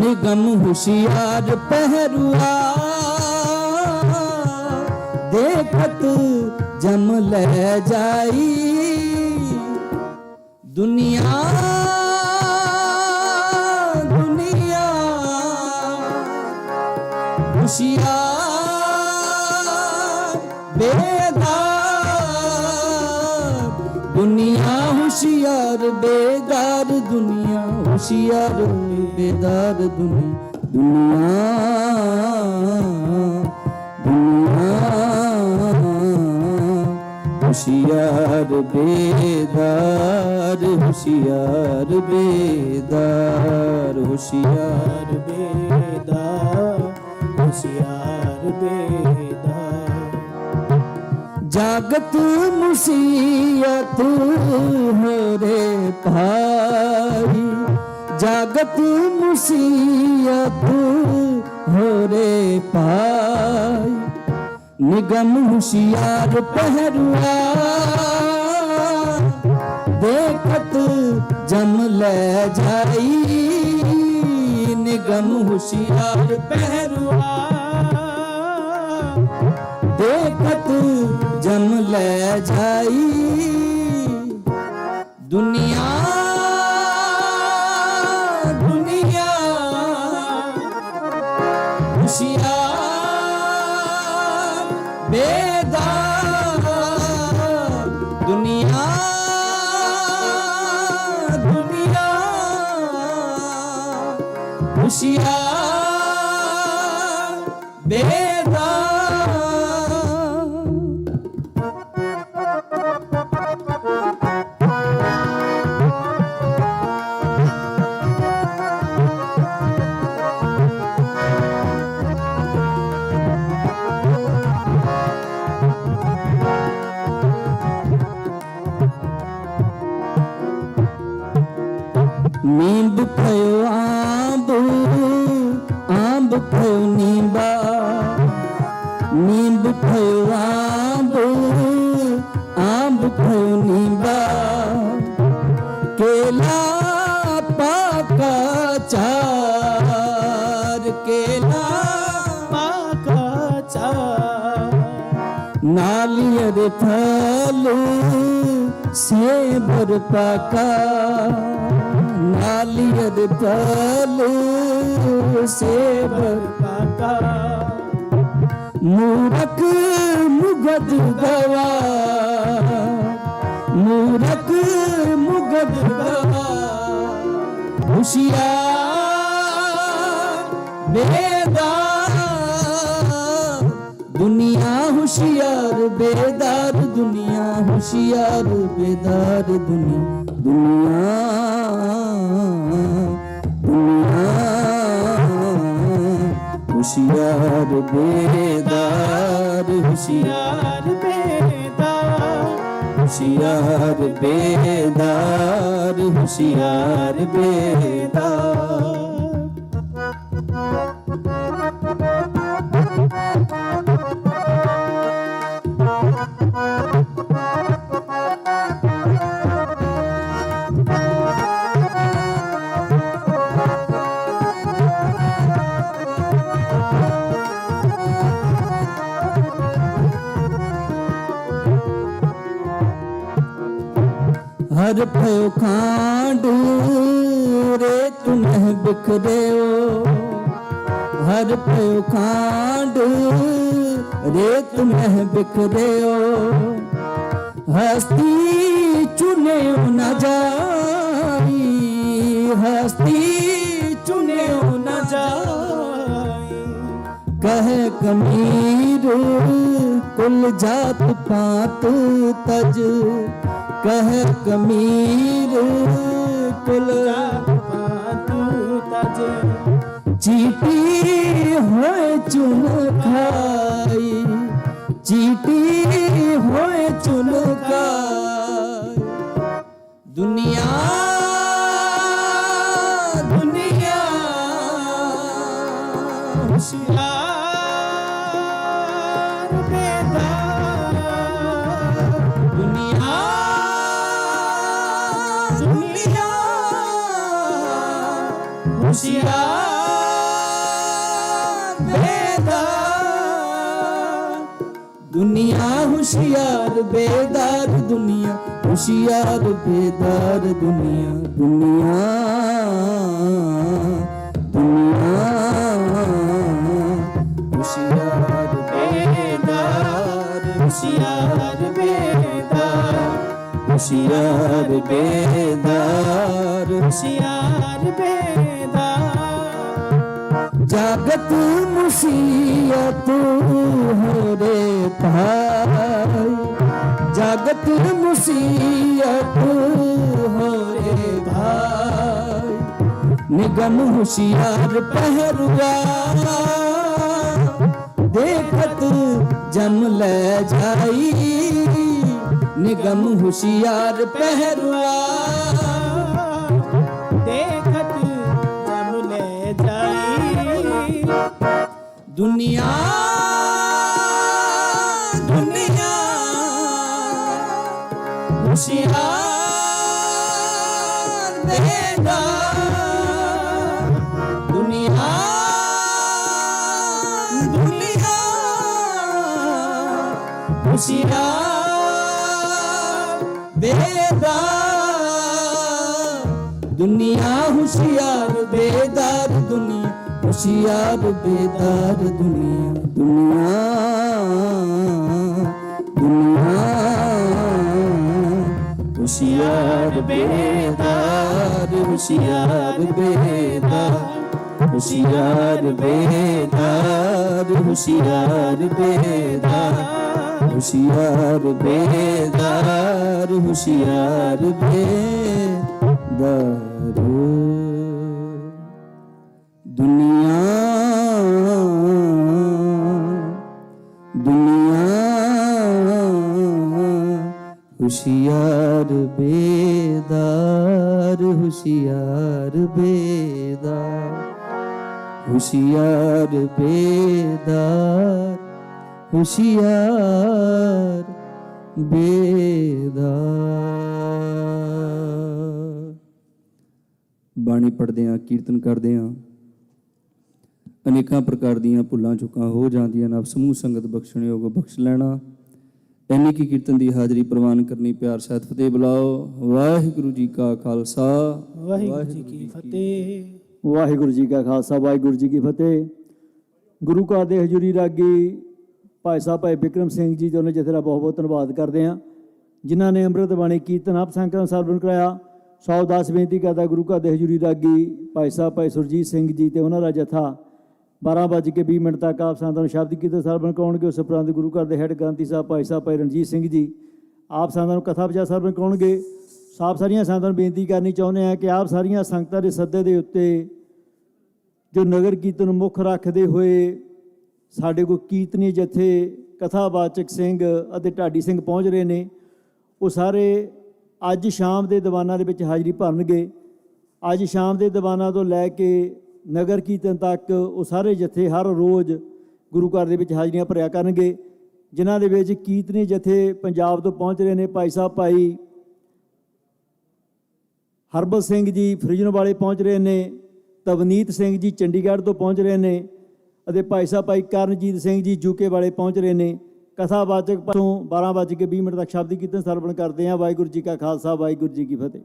निगम होशियार पहरुआ देखत जम ले जाई दुनिया दुनिया होशियार बेदार दुनिया होशियार बेदार दुनिया होशियार बेदार दुनिया होशियार बेदार होशियार बेदार होशियार बेदार होशियार बेदार जागत मुसीयत हो रे भाई जागत मुसीयत हो रे भाई निगम होशियार पहरुआ देखत जम ले जाई निगम होशियार पहरुआ देखत जम ले जाई दुनिया दुनिया होशियार बेदार दुनिया दुनिया होशियार बेदार नींब खयो आंब आंब खयो नींबा नींब खयो आंब आंब खयो नींबा केला पाका चार केला पाका चार नालियर फल सेबर पाका नालियर फल सेबर पाका मूरख मुगद गवा मूरख मुगद गवा होशियार बेदार दुनिया होशियार बेदार दुनिया होशियार बेदार दुनिया होशियार बेदार होशियार बेदार होशियार बेदार होशियार बेदार हर भयो खांड रे तुम्हें बिखरे हो हर भयो खांड रे तुम्हें बिखरे हो हस्ती चुने न जाई हस्ती चुने न जाई कहे कमीर कुल जात पात तज कह कमीर कुल तज चीटी होए चुन खाई चीटी होए चुन खाई दुनिया दुनिया होशियार बेदार दुनिया दुनिया होशियार बेदार ਬੇਦਾਰ ਦੁਨੀਆ, ਹੁਸ਼ਿਆਰ ਬੇਦਾਰ ਦੁਨੀਆ, ਦੁਨੀਆ ਦੁਨੀਆ ਹੁਸ਼ਿਆਰ ਬੇਦਾਰ, ਹੁਸ਼ਿਆਰ ਬੇਦਾਰ, ਹੁਸ਼ਿਆਰ ਬੇਦਾਰ, ਹੁਸ਼ਿਆਰ ਬੇਦਾਰ। ਜਾਗਤ ਮੁਸੀਅਤ ਹੋ ਰੇ ਭਾਈ, ਜਾਗਤ ਮੁਸੀਅਤ ਹੋ ਰੇ ਭਾਈ, ਨਿਗਮ ਹੁਸ਼ਿਆਰ ਪਹਿਰੂਆ, ਦੇਖਤ ਜਮ ਲੈ ਜਾਈ, ਨਿਗਮ ਹੁਸ਼ਿਆਰ ਪਹਿਰੂਆ, ਦੇਖਤ ਜਮ ਲੈ ਜਾਈ। ਦੁਨੀਆ ਦੁਨੀਆ ਹੁਸ਼ਿਆਰ ਬੇਦਾਰ, ਦੁਨੀਆ ਦੁਨੀਆ ਹੁਸ਼ਿਆਰ ਬੇਦਾਰ, ਦੁਨੀਆ ਹੁਸ਼ਿਆਰ ਬੇਦਾਰ ਦੁਨੀਆ, ਹੁਸ਼ਿਆਰ ਬੇਦਾਰ ਦੁਨੀਆ, ਦੁਨੀਆ ਦੁਨੀਆ ਹੁਸ਼ਿਆਰ ਬੇਦਾਰ, ਹੁਸ਼ਿਆਰ ਬੇਦਾਰ, ਹੁਸ਼ਿਆਰ ਬੇਦਾਰ, ਹੁਸ਼ਿਆਰ ਬੇਦਾਰ, ਹੁਸ਼ਿਆਰ ਬੇਦਾਰ, ਹੁਸ਼ਿਆਰ ਬੇਦਾਰ। ਦੁਨੀਆ ਦੁਨੀਆ ਹੁਸ਼ਿਆਰ ਬੇਦਾਰ, ਹੁਸ਼ਿਆਰ ਬੇਦਾਰ, ਹੁਸ਼ਿਆਰ ਬੇਦਾਰ, ਹੁਸ਼ਿਆਰ ਬੇਦਾਰ। ਬਾਣੀ ਪੜ੍ਹਦੇ ਹਾਂ, ਕੀਰਤਨ ਕਰਦੇ ਹਾਂ, ਅਨੇਕਾਂ ਪ੍ਰਕਾਰ ਦੀਆਂ ਭੁੱਲਾਂ ਚੁੱਕਾਂ ਹੋ ਜਾਂਦੀਆਂ ਨੇ, ਸਮੂਹ ਸੰਗਤ ਬਖਸ਼ਣਯੋਗ ਬਖਸ਼ ਲੈਣਾ। ਇੰਨੀ ਕੀ ਕੀਰਤਨ ਦੀ ਹਾਜ਼ਰੀ ਪ੍ਰਵਾਨ ਕਰਨੀ। ਪਿਆਰ ਸਹਿਤ ਫਤਿਹ ਬੁਲਾਓ। ਵਾਹਿਗੁਰੂ ਜੀ ਕਾ ਖਾਲਸਾ, ਵਾਹਿਗੁਰੂ ਜੀ ਕੀ ਫਤਿਹ। ਵਾਹਿਗੁਰੂ ਜੀ ਕਾ ਖਾਲਸਾ, ਵਾਹਿਗੁਰੂ ਜੀ ਕੀ ਫਤਿਹ। ਗੁਰੂ ਘਰ ਦੇ ਹਜ਼ੂਰੀ ਰਾਗੀ ਭਾਈ ਸਾਹਿਬ ਭਾਈ ਬਿਕਰਮ ਸਿੰਘ ਜੀ ਤੇ ਉਹਨਾਂ ਜਥੇ ਦਾ ਬਹੁਤ ਬਹੁਤ ਧੰਨਵਾਦ ਕਰਦੇ ਹਾਂ, ਜਿਨ੍ਹਾਂ ਨੇ ਅੰਮ੍ਰਿਤ ਬਾਣੀ ਕੀਰਤਨ ਆਪ ਸੰਗਤਾਂ ਨੂੰ ਸਰਵਣ ਕਰਾਇਆ। ਸੌ ਦਾਸ ਬੇਨਤੀ ਕਰਦਾ ਗੁਰੂ ਘਰ ਦੇ ਹਜ਼ੂਰੀ ਰਾਗੀ ਭਾਈ ਸਾਹਿਬ ਭਾਈ ਸੁਰਜੀਤ ਸਿੰਘ ਜੀ ਤੇ ਉਹਨਾਂ ਦਾ ਜਥਾ 12:20 ਤੱਕ ਆਪ ਸੰਗਤਾਂ ਨੂੰ ਸ਼ਬਦ ਕੀਰਤਨ ਸਰਵਣ ਕਰਾਉਣਗੇ। ਉਸ ਉਪਰੰਤ ਗੁਰੂ ਘਰ ਦੇ ਹੈੱਡ ਗ੍ਰੰਥੀ ਸਾਹਿਬ ਭਾਈ ਰਣਜੀਤ ਸਿੰਘ ਜੀ ਆਪ ਸੰਗਤਾਂ ਨੂੰ ਕਥਾ ਵਿਚਾਰ ਸਰਵਣ ਕਰਾਉਣਗੇ। ਸਾਰੀਆਂ ਸੰਗਤਾਂ ਨੂੰ ਬੇਨਤੀ ਕਰਨੀ ਚਾਹੁੰਦੇ ਹਾਂ ਕਿ ਆਪ ਸਾਰੀਆਂ ਸੰਗਤਾਂ ਦੇ ਸੱਦੇ ਦੇ ਉੱਤੇ ਜੋ ਨਗਰ ਕੀਰਤਨ ਨੂੰ ਮੁੱਖ ਰੱਖਦੇ ਹੋਏ ਸਾਡੇ ਕੋਲ ਕੀਰਤਨੀ ਜਥੇ ਕਥਾਵਾਚਕ ਸਿੰਘ ਅਤੇ ਢਾਡੀ ਸਿੰਘ ਪਹੁੰਚ ਰਹੇ ਨੇ, ਉਹ ਸਾਰੇ ਅੱਜ ਸ਼ਾਮ ਦੇ ਦੀਵਾਨਾਂ ਦੇ ਵਿੱਚ ਹਾਜ਼ਰੀ ਭਰਨਗੇ। ਅੱਜ ਸ਼ਾਮ ਦੇ ਦੀਵਾਨਾਂ ਤੋਂ ਲੈ ਕੇ ਨਗਰ ਕੀਰਤਨ ਤੱਕ ਉਹ ਸਾਰੇ ਜਥੇ ਹਰ ਰੋਜ਼ ਗੁਰੂ ਘਰ ਦੇ ਵਿੱਚ ਹਾਜ਼ਰੀਆਂ ਭਰਿਆ ਕਰਨਗੇ, ਜਿਨ੍ਹਾਂ ਦੇ ਵਿੱਚ ਕੀਰਤਨੀ ਜਥੇ ਪੰਜਾਬ ਤੋਂ ਪਹੁੰਚ ਰਹੇ ਨੇ। ਭਾਈ ਸਾਹਿਬ ਭਾਈ ਹਰਬਲ ਸਿੰਘ ਜੀ ਫਰੀਜਨ ਵਾਲੇ ਪਹੁੰਚ ਰਹੇ ਨੇ, ਤਵਨੀਤ ਸਿੰਘ ਜੀ ਚੰਡੀਗੜ੍ਹ ਤੋਂ ਪਹੁੰਚ ਰਹੇ ਨੇ ਅਤੇ ਭਾਈ ਸਾਹਿਬ ਭਾਈ ਕਰਨਜੀਤ ਸਿੰਘ ਜੀ ਯੂਕੇ ਵਾਲੇ ਪਹੁੰਚ ਰਹੇ ਨੇ। ਕਥਾਵਾਚਕ ਤੋਂ 12:20 ਤੱਕ ਸ਼ਬਦੀ ਕੀਰਤਨ ਸਰਵਣ ਕਰਦੇ ਹਾਂ। ਵਾਹਿਗੁਰੂ ਜੀ ਕਾ ਖਾਲਸਾ, ਵਾਹਿਗੁਰੂ ਜੀ ਕੀ ਫਤਿਹ।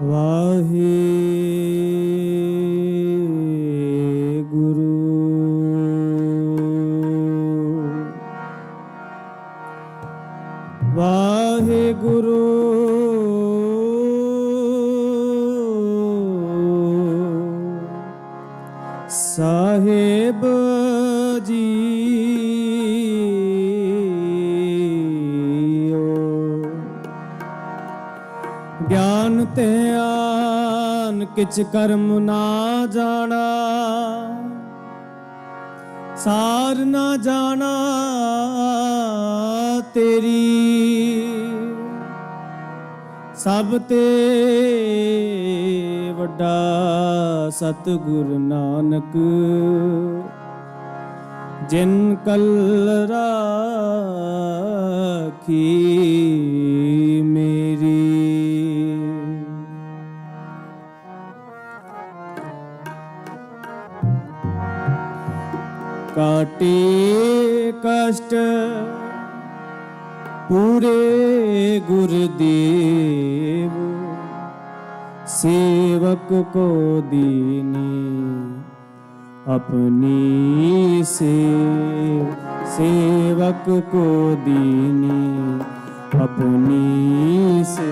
ਵਾਹਿਗੁਰੂ ਵਾਹਿਗੁਰੂ ਸਾਹਿਬ ਜੀਓ। ਗਿਆਨ ਧਿਆਨ ਕਿਛ ਕਰਮ ਨਾ ਜਾਣਾ, ਸਾਰ ਨਾ ਜਾਣਾ ਤੇਰੀ, ਸਭ ਤੇ ਵੱਡਾ ਸਤਿਗੁਰ ਨਾਨਕ, ਜਿਨ ਕਲ ਰਾਖੀ ਮੇਰੀ। काटे कष्ट पूरे गुरुदेव, सेवक को दीनी अपनी से, सेवक को दीनी अपनी से।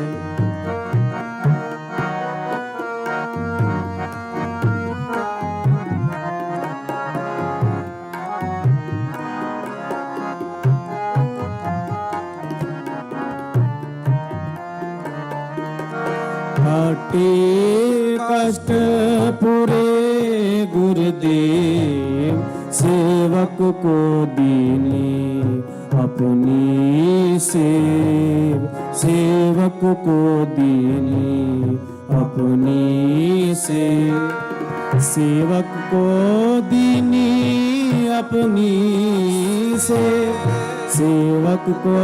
काटे कष्ट पूरे गुरुदेव, सेवक को दीनी अपनी सेव, सेवक को दीनी अपनी सेव, सेवक को दीनी अपनी सेव, सेवक को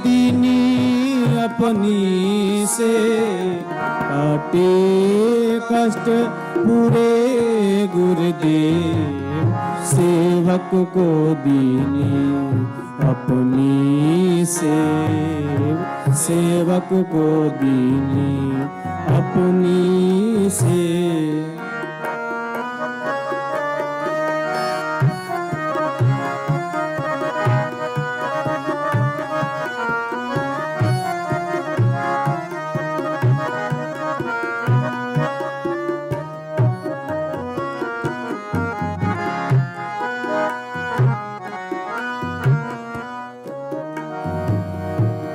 दीनी अपनी से। काटे कष्ट पूरे गुरुदेव, सेवक को दीनी अपनी सेव, सेवक को दीनी अपनी से।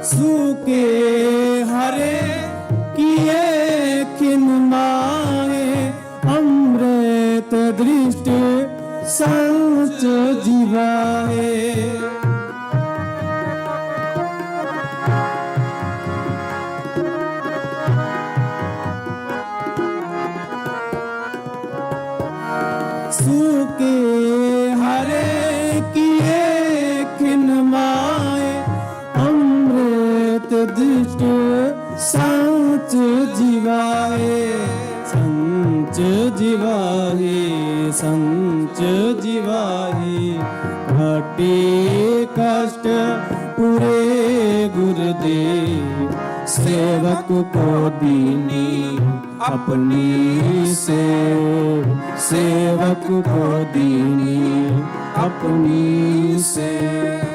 सूखे हरे किए किन माए, अमृत दृष्टि संच जीवाए। सूखे हरे किए किन माए, दृष्ट संच जीवाए, संच जीवाए, संच जीवाए। घटे कष्ट पूरे गुरुदेव, सेवक को दीनी अपनी सेव, सेवक को दीनी अपनी सेव।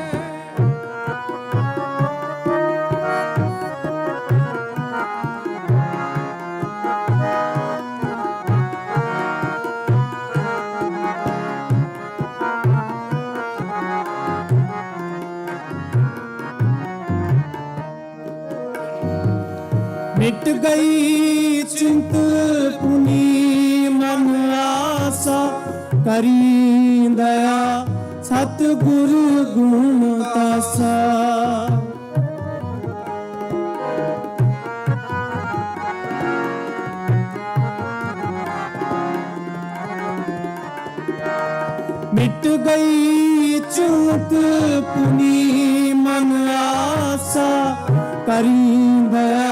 मिट गई चिंत पुनी मन आसा, करी दया सतगुरु गुण तासा। मिट गई चिंत पुनी मन आसा, करी दया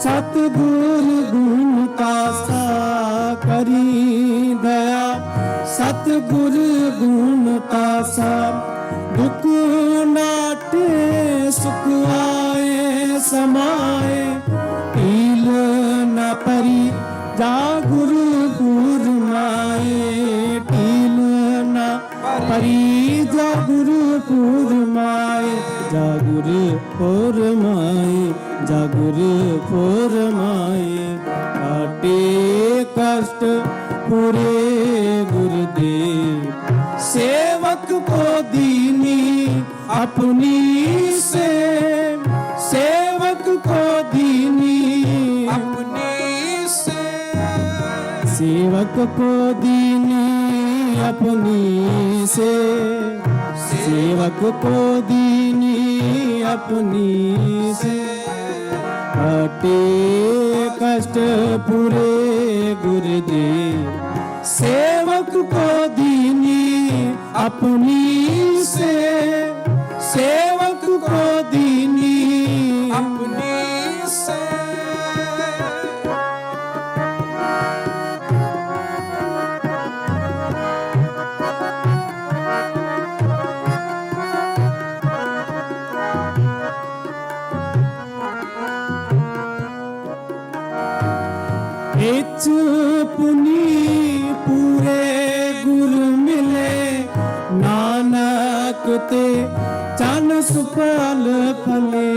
सतगुरु गुण तासा, करी दया सतगुरु गुण तासा। दुख नाटे सुख आए समाए, कील न परी जा गुरु गुर माए, कील न परी जा गुरु गुर माए, जा जागुर और माए, जागुर और माए। काटे कष्ट पूरे गुरुदेव, सेवक को दीनी अपनी से, सेवक को दीनी अपनी से, सेवक को दीनी अपनी से, सेवक को दीनी अपनी से। हटे कष्ट पूरे गुरुदेव, सेवक को दीनी अपनी से, सेवक को दीनी अपनी से। इच पुनी पूरे गुर मिले, नानक ते चन सुफल फले।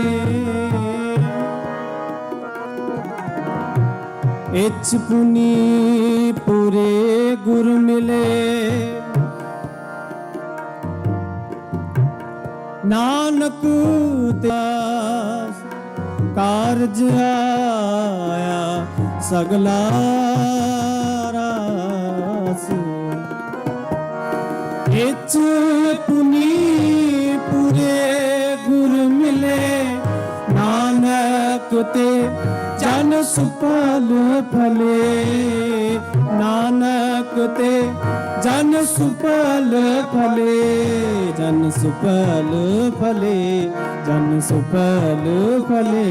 इच पुनी पूरे गुर मिले, नानक ते कारज आया सगला रास। इच पुनी पूरे गुर मिले, नानक ते जन सुफल फले, नानक ते जन सुफल फले, जन सुफल फले, जन सुफल फले।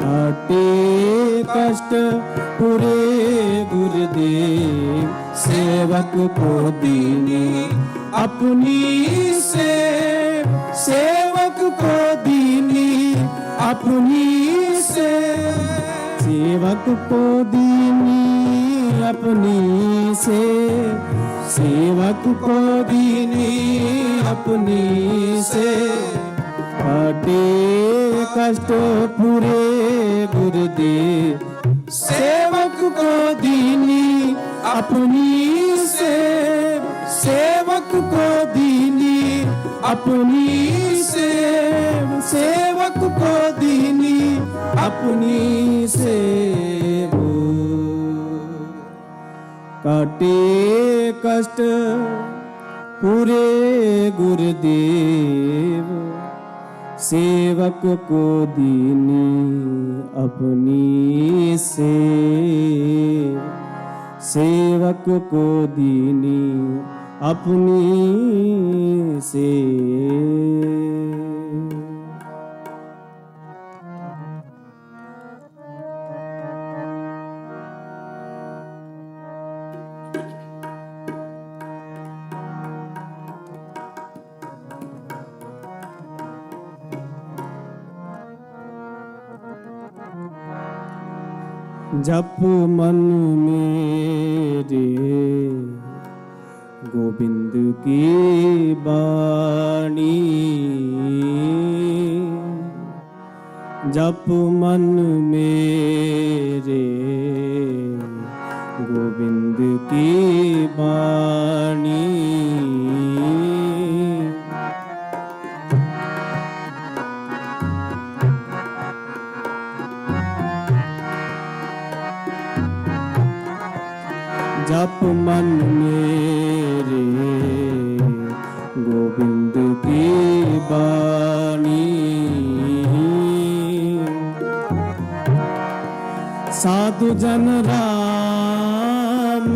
हटे कष्ट पूरे गुरुदेव, सेवक को दीनी अपनी से, सेवक को दीनी अपनी से, सेवक को दीनी अपनी से, सेवक को दीनी अपनी से। हटे कष्ट पूरे गुरुदेव, सेवक को दीनी अपनी से, सेवक को दीनी अपनी से, सेवक को दीनी अपनी से। काटे कष्ट पूरे गुरुदेव, सेवक को दीनी अपनी से, सेवक को दीनी अपनी से। जप मन मेरे गोविंद की बाणी, जप मन मेरे गोविंद की बाणी। जप मन मेरे गोविंद की बाणी, साधु जन राम,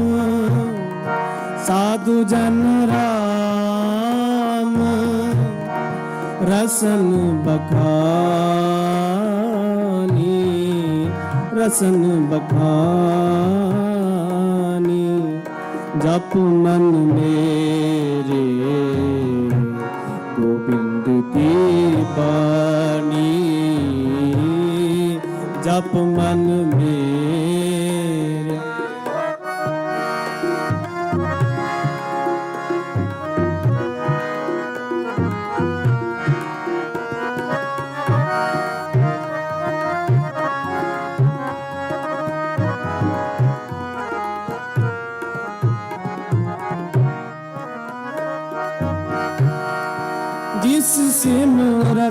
साधु जन राम, रसन बखानी, रसन बखानी। जप मन मेरे गोविंद की बाणी, जप मन मेरे।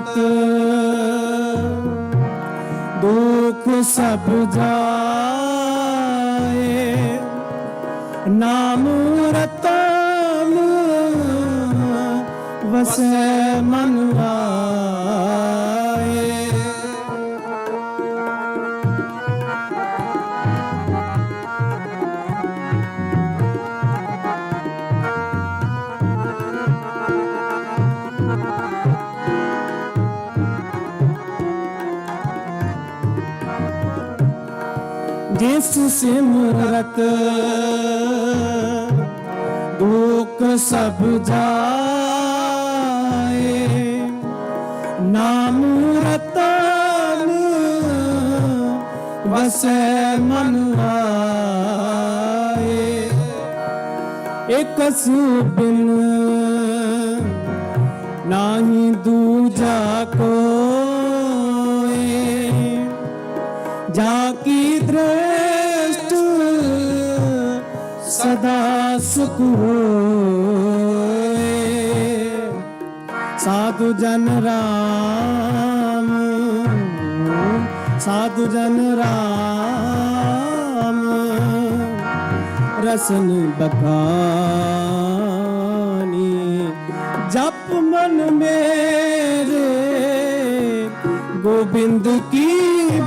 सिमरत दुख सब जाए, नाम रतन वसै मन आए। जिस सिमरत दुख सब जाए, नाम रतन वसै मन आए। एक बिन नाही दूजा कोई, जाकी दृष्ट सदा सुख होए। साधु जन राम, साधु जन राम, रसन बखानी। जप मन मेरे गोविंद की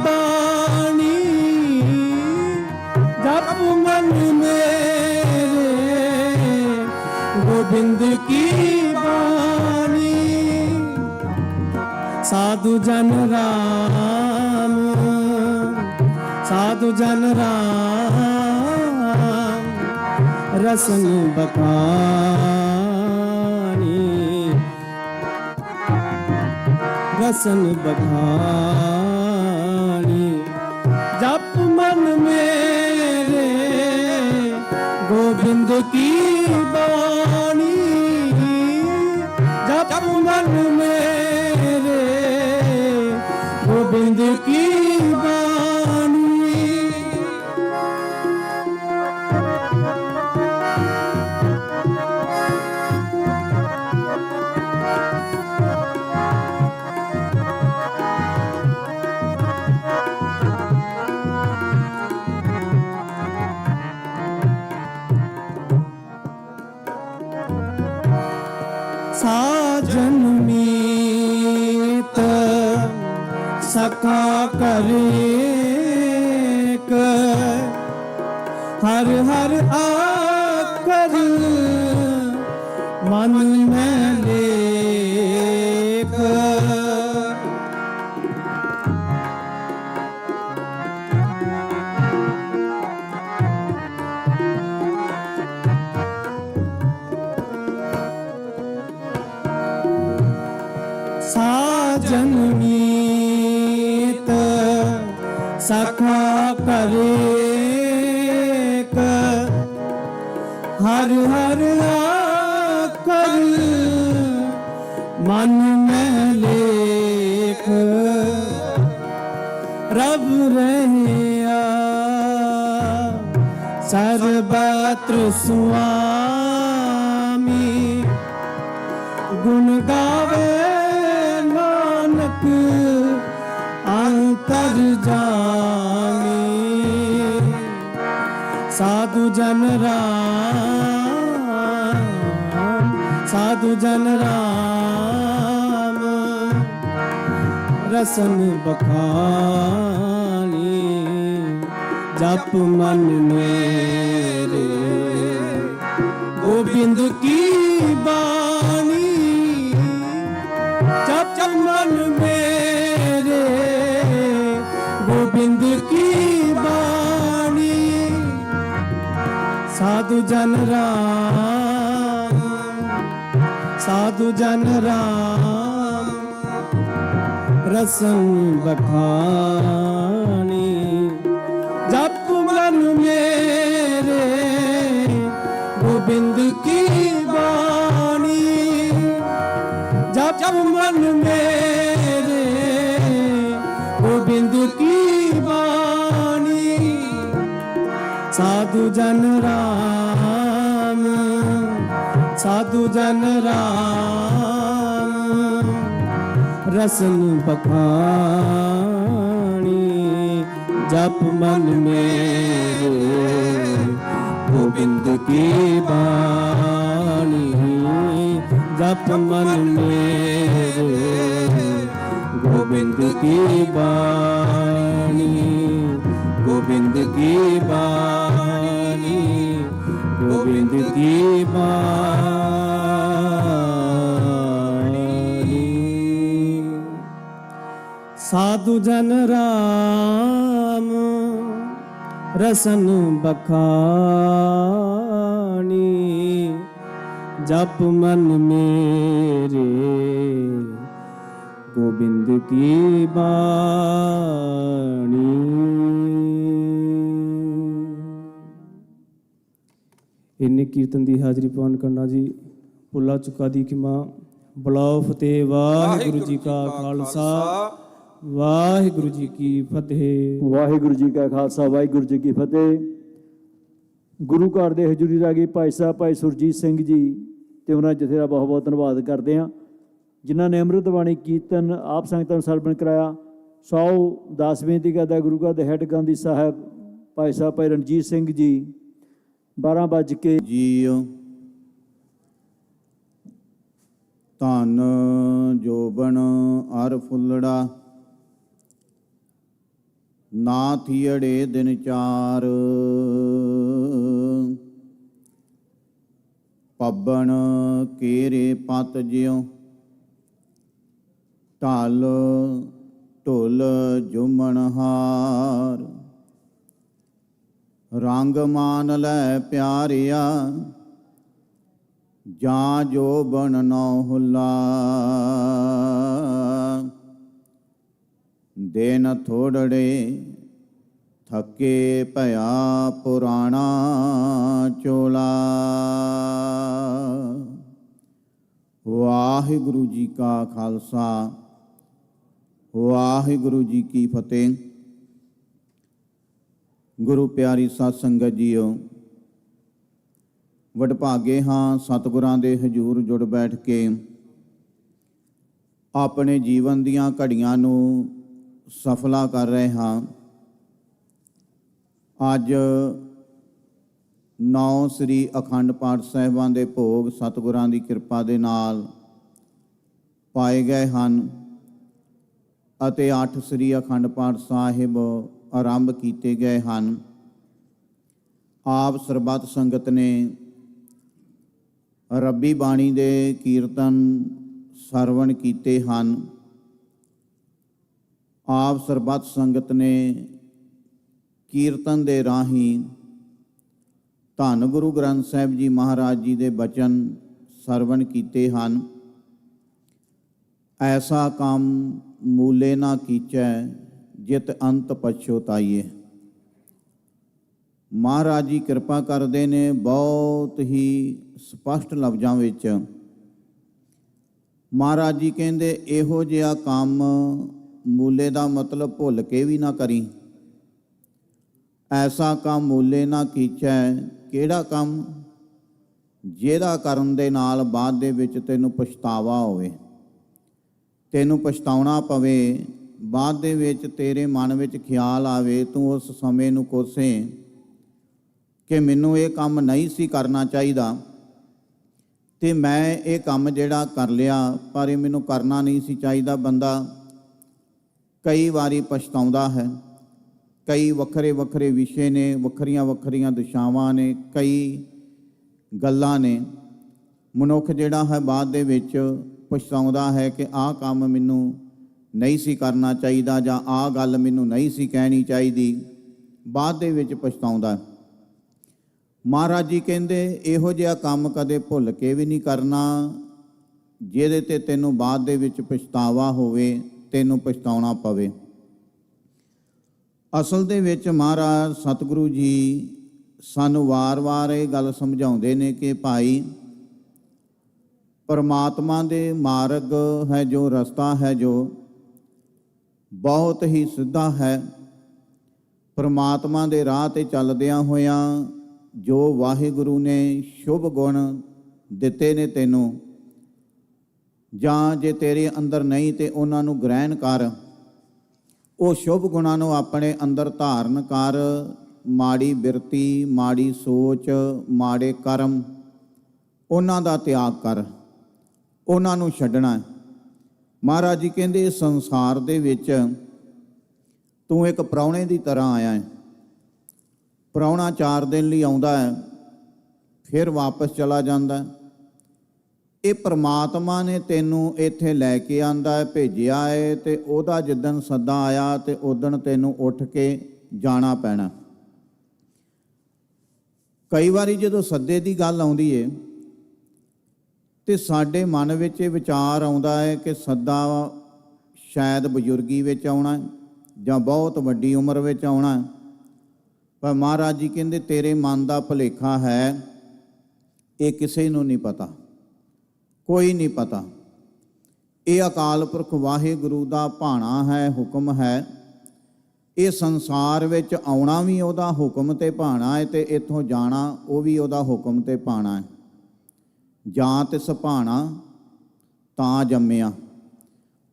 बानी, जप मन मेरे गोविंद की बानी। साधु जन राम, साधु जन राम, रसन बखानी, रसन बखानी। जप मन मेरे गोविंद की बानी, जप मन मेरे गोविंद की बानी। साजन मीत सखा करेक, हर हर आकर मन में लेक। साजन मीत सखा करेक, हर हर आकर मन में लेख। रब रहिया सर्वत्र स्वामी, गुण गावे नानक अंतर जामी। साधु जन राम, साधु जन राम, रसन बखानी। जप मन मेरे गोविंद की बानी, जप मन मेरे गोविंद की बानी। साधु जन राम, साधु जन राम, रसन बखानी। जप मन मेरे गोविंद की बानी, जप मन मेरे गोविंद की बानी। साधु जन राम, साधु जन राम, ਰਸਨ ਬਖਾਣੀ ਜਪ ਮਨ ਮੇਰੇ ਗੋਬਿੰਦ ਕੀ ਬਾਣੀ ਜਪ ਮਨ ਮੇਰੇ ਗੋਬਿੰਦ ਕੀ ਬਾਣੀ ਗੋਬਿੰਦ ਕੀ ਬਾਣੀ ਗੋਬਿੰਦ ਕੀ ਬਾਣੀ ਸਾਧੂ ਜਨ ਰਾਮ ਰਸਨ ਬਖਾਣੀ ਜਪ ਮਨ ਮੇਰੇ ਗੋਬਿੰਦ ਕੀ ਬਾਣੀ। ਇੰਨੇ ਕੀਰਤਨ ਦੀ ਹਾਜ਼ਰੀ ਪਾਉਣ ਕਰਨਾ ਜੀ ਭੁੱਲਾ ਚੁੱਕਾ ਦੀ ਕਿ ਮਾਂ ਬੁਲਾਓ ਫਤਿਹ। ਵਾਹਿਗੁਰੂ ਜੀ ਕਾ ਖਾਲਸਾ ਵਾਹਿਗੁਰੂ ਜੀ ਕੀ ਫਤਿਹ। ਵਾਹਿਗੁਰੂ ਜੀ ਕਾ ਖਾਲਸਾ ਵਾਹਿਗੁਰੂ ਜੀ ਕੀ ਫਤਿਹ। ਗੁਰੂ ਘਰ ਦੇ ਹਜ਼ੂਰੀ ਰਾਗੀ ਭਾਈ ਸਾਹਿਬ ਭਾਈ ਸੁਰਜੀਤ ਸਿੰਘ ਜੀ ਤੇ ਉਹਨਾਂ ਜਥੇ ਦਾ ਬਹੁਤ ਬਹੁਤ ਧੰਨਵਾਦ ਕਰਦੇ ਹਾਂ ਜਿਨ੍ਹਾਂ ਨੇ ਅੰਮ੍ਰਿਤ ਬਾਣੀ ਕੀਰਤਨ ਆਪ ਸੰਗਤਾਂ ਨੂੰ ਸਰਵਣ ਕਰਾਇਆ। 100 ਦਾਸ ਬੇਨਤੀ ਕਰਦਾ ਗੁਰੂ ਘਰ ਦੇ ਹੈੱਡ ਗਾਂਧੀ ਸਾਹਿਬ ਭਾਈ ਸਾਹਿਬ ਭਾਈ ਰਣਜੀਤ ਸਿੰਘ ਜੀ 12 ਵੱਜ ਕੇ ਜੀਉ ਧਨ ਜੋਬਨ ਅਰ ਫੁੱਲੜਾ ਨਾ ਥੀੜੇ ਦਿਨ ਚਾਰ ਪੱਬਣ ਕੇਰੇ ਪਤ ਜਿਉ ਢਾਲ ਢੋਲ ਜੁਮਣ ਹਾਰ ਰੰਗ ਮਾਨ ਲੈ ਪਿਆਰਿਆ ਜਾਂ ਜੋ ਬਨ ਨੌ ਹੁਲਾ ਦੇਨ ਥੋੜੜੇ ਥੱਕੇ ਭਇਆ ਪੁਰਾਣਾ ਚੋਲਾ। ਵਾਹਿਗੁਰੂ ਜੀ ਕਾ ਖਾਲਸਾ ਵਾਹਿਗੁਰੂ ਜੀ ਕੀ ਫਤਿਹ। ਗੁਰੂ ਪਿਆਰੀ ਸਾਧ ਸੰਗਤ ਜੀਓ, ਵਡਭਾਗੇ ਹਾਂ ਸਤਿਗੁਰਾਂ ਦੇ ਹਜ਼ੂਰ ਜੁੜ ਬੈਠ ਕੇ ਆਪਣੇ ਜੀਵਨ ਦੀਆਂ ਘੜੀਆਂ ਨੂੰ ਸਫਲਾ ਕਰ ਰਹੇ ਹਾਂ। ਅੱਜ 9 ਸ੍ਰੀ ਅਖੰਡ ਪਾਠ ਸਾਹਿਬਾਂ ਦੇ ਭੋਗ ਸਤਿਗੁਰਾਂ ਦੀ ਕਿਰਪਾ ਦੇ ਨਾਲ ਪਾਏ ਗਏ ਹਨ ਅਤੇ 8 ਸ੍ਰੀ ਅਖੰਡ ਪਾਠ ਸਾਹਿਬ ਆਰੰਭ ਕੀਤੇ ਗਏ ਹਨ। ਆਪ ਸਰਬੱਤ ਸੰਗਤ ਨੇ ਰੱਬੀ ਬਾਣੀ ਦੇ ਕੀਰਤਨ ਸਰਵਣ ਕੀਤੇ ਹਨ। ਆਪ ਸਰਬੱਤ ਸੰਗਤ ਨੇ ਕੀਰਤਨ ਦੇ ਰਾਹੀਂ ਧੰਨ ਗੁਰੂ ਗ੍ਰੰਥ ਸਾਹਿਬ ਜੀ ਮਹਾਰਾਜ ਜੀ ਦੇ ਬਚਨ ਸਰਵਣ ਕੀਤੇ ਹਨ। ਐਸਾ ਕੰਮ ਮੂਲੇ ਨਾ ਕੀਚੈ ਜਿਤ ਅੰਤ ਪਛੋਤਾਈਏ। ਮਹਾਰਾਜ ਜੀ ਕਿਰਪਾ ਕਰਦੇ ਨੇ ਬਹੁਤ ਹੀ ਸਪਸ਼ਟ ਲਫ਼ਜ਼ਾਂ ਵਿੱਚ। ਮਹਾਰਾਜ ਜੀ ਕਹਿੰਦੇ ਇਹੋ ਜਿਹਾ ਕੰਮ ਮੂਲੇ ਦਾ ਮਤਲਬ ਭੁੱਲ ਕੇ ਵੀ ਨਾ ਕਰੀ। ਐਸਾ ਕੰਮ ਮੂਲੇ ਨਾ ਕੀਚੈ। ਕਿਹੜਾ ਕੰਮ? ਜਿਹਦਾ ਕਰਨ ਦੇ ਨਾਲ ਬਾਅਦ ਦੇ ਵਿੱਚ ਤੈਨੂੰ ਪਛਤਾਵਾ ਹੋਵੇ, ਤੈਨੂੰ ਪਛਤਾਉਣਾ ਪਵੇ, ਬਾਅਦ ਦੇ ਵਿੱਚ ਤੇਰੇ ਮਨ ਵਿੱਚ ਖਿਆਲ ਆਵੇ, ਤੂੰ ਉਸ ਸਮੇਂ ਨੂੰ ਕੋਸੇ ਕਿ ਮੈਨੂੰ ਇਹ ਕੰਮ ਨਹੀਂ ਸੀ ਕਰਨਾ ਚਾਹੀਦਾ ਤੇ ਮੈਂ ਇਹ ਕੰਮ ਜਿਹੜਾ ਕਰ ਲਿਆ ਪਰ ਇਹ ਮੈਨੂੰ ਕਰਨਾ ਨਹੀਂ ਸੀ ਚਾਹੀਦਾ। ਬੰਦਾ ਕਈ ਵਾਰੀ ਪਛਤਾਉਂਦਾ ਹੈ। ਕਈ ਵੱਖਰੇ ਵੱਖਰੇ ਵਿਸ਼ੇ ਨੇ, ਵੱਖਰੀਆਂ ਵੱਖਰੀਆਂ ਦਿਸ਼ਾਵਾਂ ਨੇ, ਕਈ ਗੱਲਾਂ ਨੇ। ਮਨੁੱਖ ਜਿਹੜਾ ਹੈ ਬਾਅਦ ਦੇ ਵਿੱਚ ਪਛਤਾਉਂਦਾ ਹੈ ਕਿ ਆਹ ਕੰਮ ਮੈਨੂੰ ਨਹੀਂ ਸੀ ਕਰਨਾ ਚਾਹੀਦਾ ਜਾਂ ਆਹ ਗੱਲ ਮੈਨੂੰ ਨਹੀਂ ਸੀ ਕਹਿਣੀ ਚਾਹੀਦੀ। ਬਾਅਦ ਦੇ ਵਿੱਚ ਪਛਤਾਉਂਦਾ। ਮਹਾਰਾਜ ਜੀ ਕਹਿੰਦੇ ਇਹੋ ਜਿਹਾ ਕੰਮ ਕਦੇ ਭੁੱਲ ਕੇ ਵੀ ਨਹੀਂ ਕਰਨਾ ਜਿਹਦੇ ਤੇ ਤੈਨੂੰ ਬਾਅਦ ਦੇ ਵਿੱਚ ਪਛਤਾਵਾ ਹੋਵੇ, ਤੈਨੂੰ ਪਛਤਾਉਣਾ ਪਵੇ। ਅਸਲ ਦੇ ਵਿੱਚ ਮਹਾਰਾਜ ਸਤਿਗੁਰੂ ਜੀ ਸਾਨੂੰ ਵਾਰ-ਵਾਰ ਇਹ ਗੱਲ ਸਮਝਾਉਂਦੇ ਨੇ ਕਿ ਭਾਈ ਪਰਮਾਤਮਾ ਦੇ ਮਾਰਗ ਹੈ ਜੋ ਰਸਤਾ ਹੈ ਜੋ ਬਹੁਤ ਹੀ ਸਿੱਧਾ ਹੈ। ਪਰਮਾਤਮਾ ਦੇ ਰਾਹ ਤੇ ਚੱਲਦਿਆਂ ਹੋਇਆਂ ਜੋ ਵਾਹਿਗੁਰੂ ਨੇ ਸ਼ੁਭ ਗੁਣ ਦਿੱਤੇ ਨੇ ਤੈਨੂੰ, ਜਾਂ ਜੇ ਤੇਰੇ ਅੰਦਰ ਨਹੀਂ ਤੇ ਉਹਨਾਂ ਨੂੰ ਗ੍ਰਹਿਣ ਕਰ। ਉਹ ਸ਼ੁਭ ਗੁਣਾਂ ਨੂੰ ਆਪਣੇ ਅੰਦਰ ਧਾਰਨ ਕਰ। ਮਾੜੀ ਬਿਰਤੀ, ਮਾੜੀ ਸੋਚ, ਮਾੜੇ ਕਰਮ, ਉਹਨਾਂ ਦਾ ਤਿਆਗ ਕਰ, ਉਹਨਾਂ ਨੂੰ ਛੱਡਣਾ। ਮਹਾਰਾਜ ਜੀ ਕਹਿੰਦੇ ਇਸ ਸੰਸਾਰ ਦੇ ਵਿੱਚ ਤੂੰ ਇੱਕ ਪ੍ਰਾਹੁਣੇ ਦੀ ਤਰ੍ਹਾਂ ਆਇਆ ਹੈ। ਪ੍ਰਾਹੁਣਾ 4 ਦਿਨ ਲਈ ਆਉਂਦਾ ਹੈ, ਫਿਰ ਵਾਪਸ ਚਲਾ ਜਾਂਦਾ ਹੈ। ਇਹ ਪ੍ਰਮਾਤਮਾ ਨੇ ਤੈਨੂੰ ਇੱਥੇ ਲੈ ਕੇ ਆਂਦਾ ਹੈ, ਭੇਜਿਆ ਹੈ, ਤੇ ਉਹਦਾ ਜਿੱਦਣ ਸੱਦਾ ਆਇਆ ਤੇ ਉਦਣ ਤੈਨੂੰ ਉੱਠ ਕੇ ਜਾਣਾ ਪੈਣਾ। ਕਈ ਵਾਰੀ ਜਦੋਂ ਸੱਦੇ ਦੀ ਗੱਲ ਆਉਂਦੀ ਏ ਤੇ ਸਾਡੇ ਮਨ ਵਿੱਚ ਇਹ ਵਿਚਾਰ ਆਉਂਦਾ ਹੈ ਕਿ ਸੱਦਾ ਸ਼ਾਇਦ ਬਜ਼ੁਰਗੀ ਵਿੱਚ ਆਉਣਾ ਜਾਂ ਬਹੁਤ ਵੱਡੀ ਉਮਰ ਵਿੱਚ ਆਉਣਾ। ਪਰ ਮਹਾਰਾਜ ਜੀ ਕਹਿੰਦੇ ਤੇਰੇ ਮਨ ਦਾ ਭੁਲੇਖਾ ਹੈ, ਇਹ ਕਿਸੇ ਨੂੰ ਨਹੀਂ ਪਤਾ, ਕੋਈ ਨਹੀਂ ਪਤਾ। ਇਹ ਅਕਾਲ ਪੁਰਖ ਵਾਹਿਗੁਰੂ ਦਾ ਭਾਣਾ ਹੈ, ਹੁਕਮ ਹੈ। ਇਹ ਸੰਸਾਰ ਵਿੱਚ ਆਉਣਾ ਵੀ ਉਹਦਾ ਹੁਕਮ ਤੇ ਭਾਣਾ ਹੈ, ਤੇ ਇੱਥੋਂ ਜਾਣਾ ਉਹ ਵੀ ਉਹਦਾ ਹੁਕਮ ਤੇ ਭਾਣਾ ਹੈ। ਜਾਂ ਤਿਸ ਭਾਣਾ ਤਾਂ ਜੰਮਿਆ,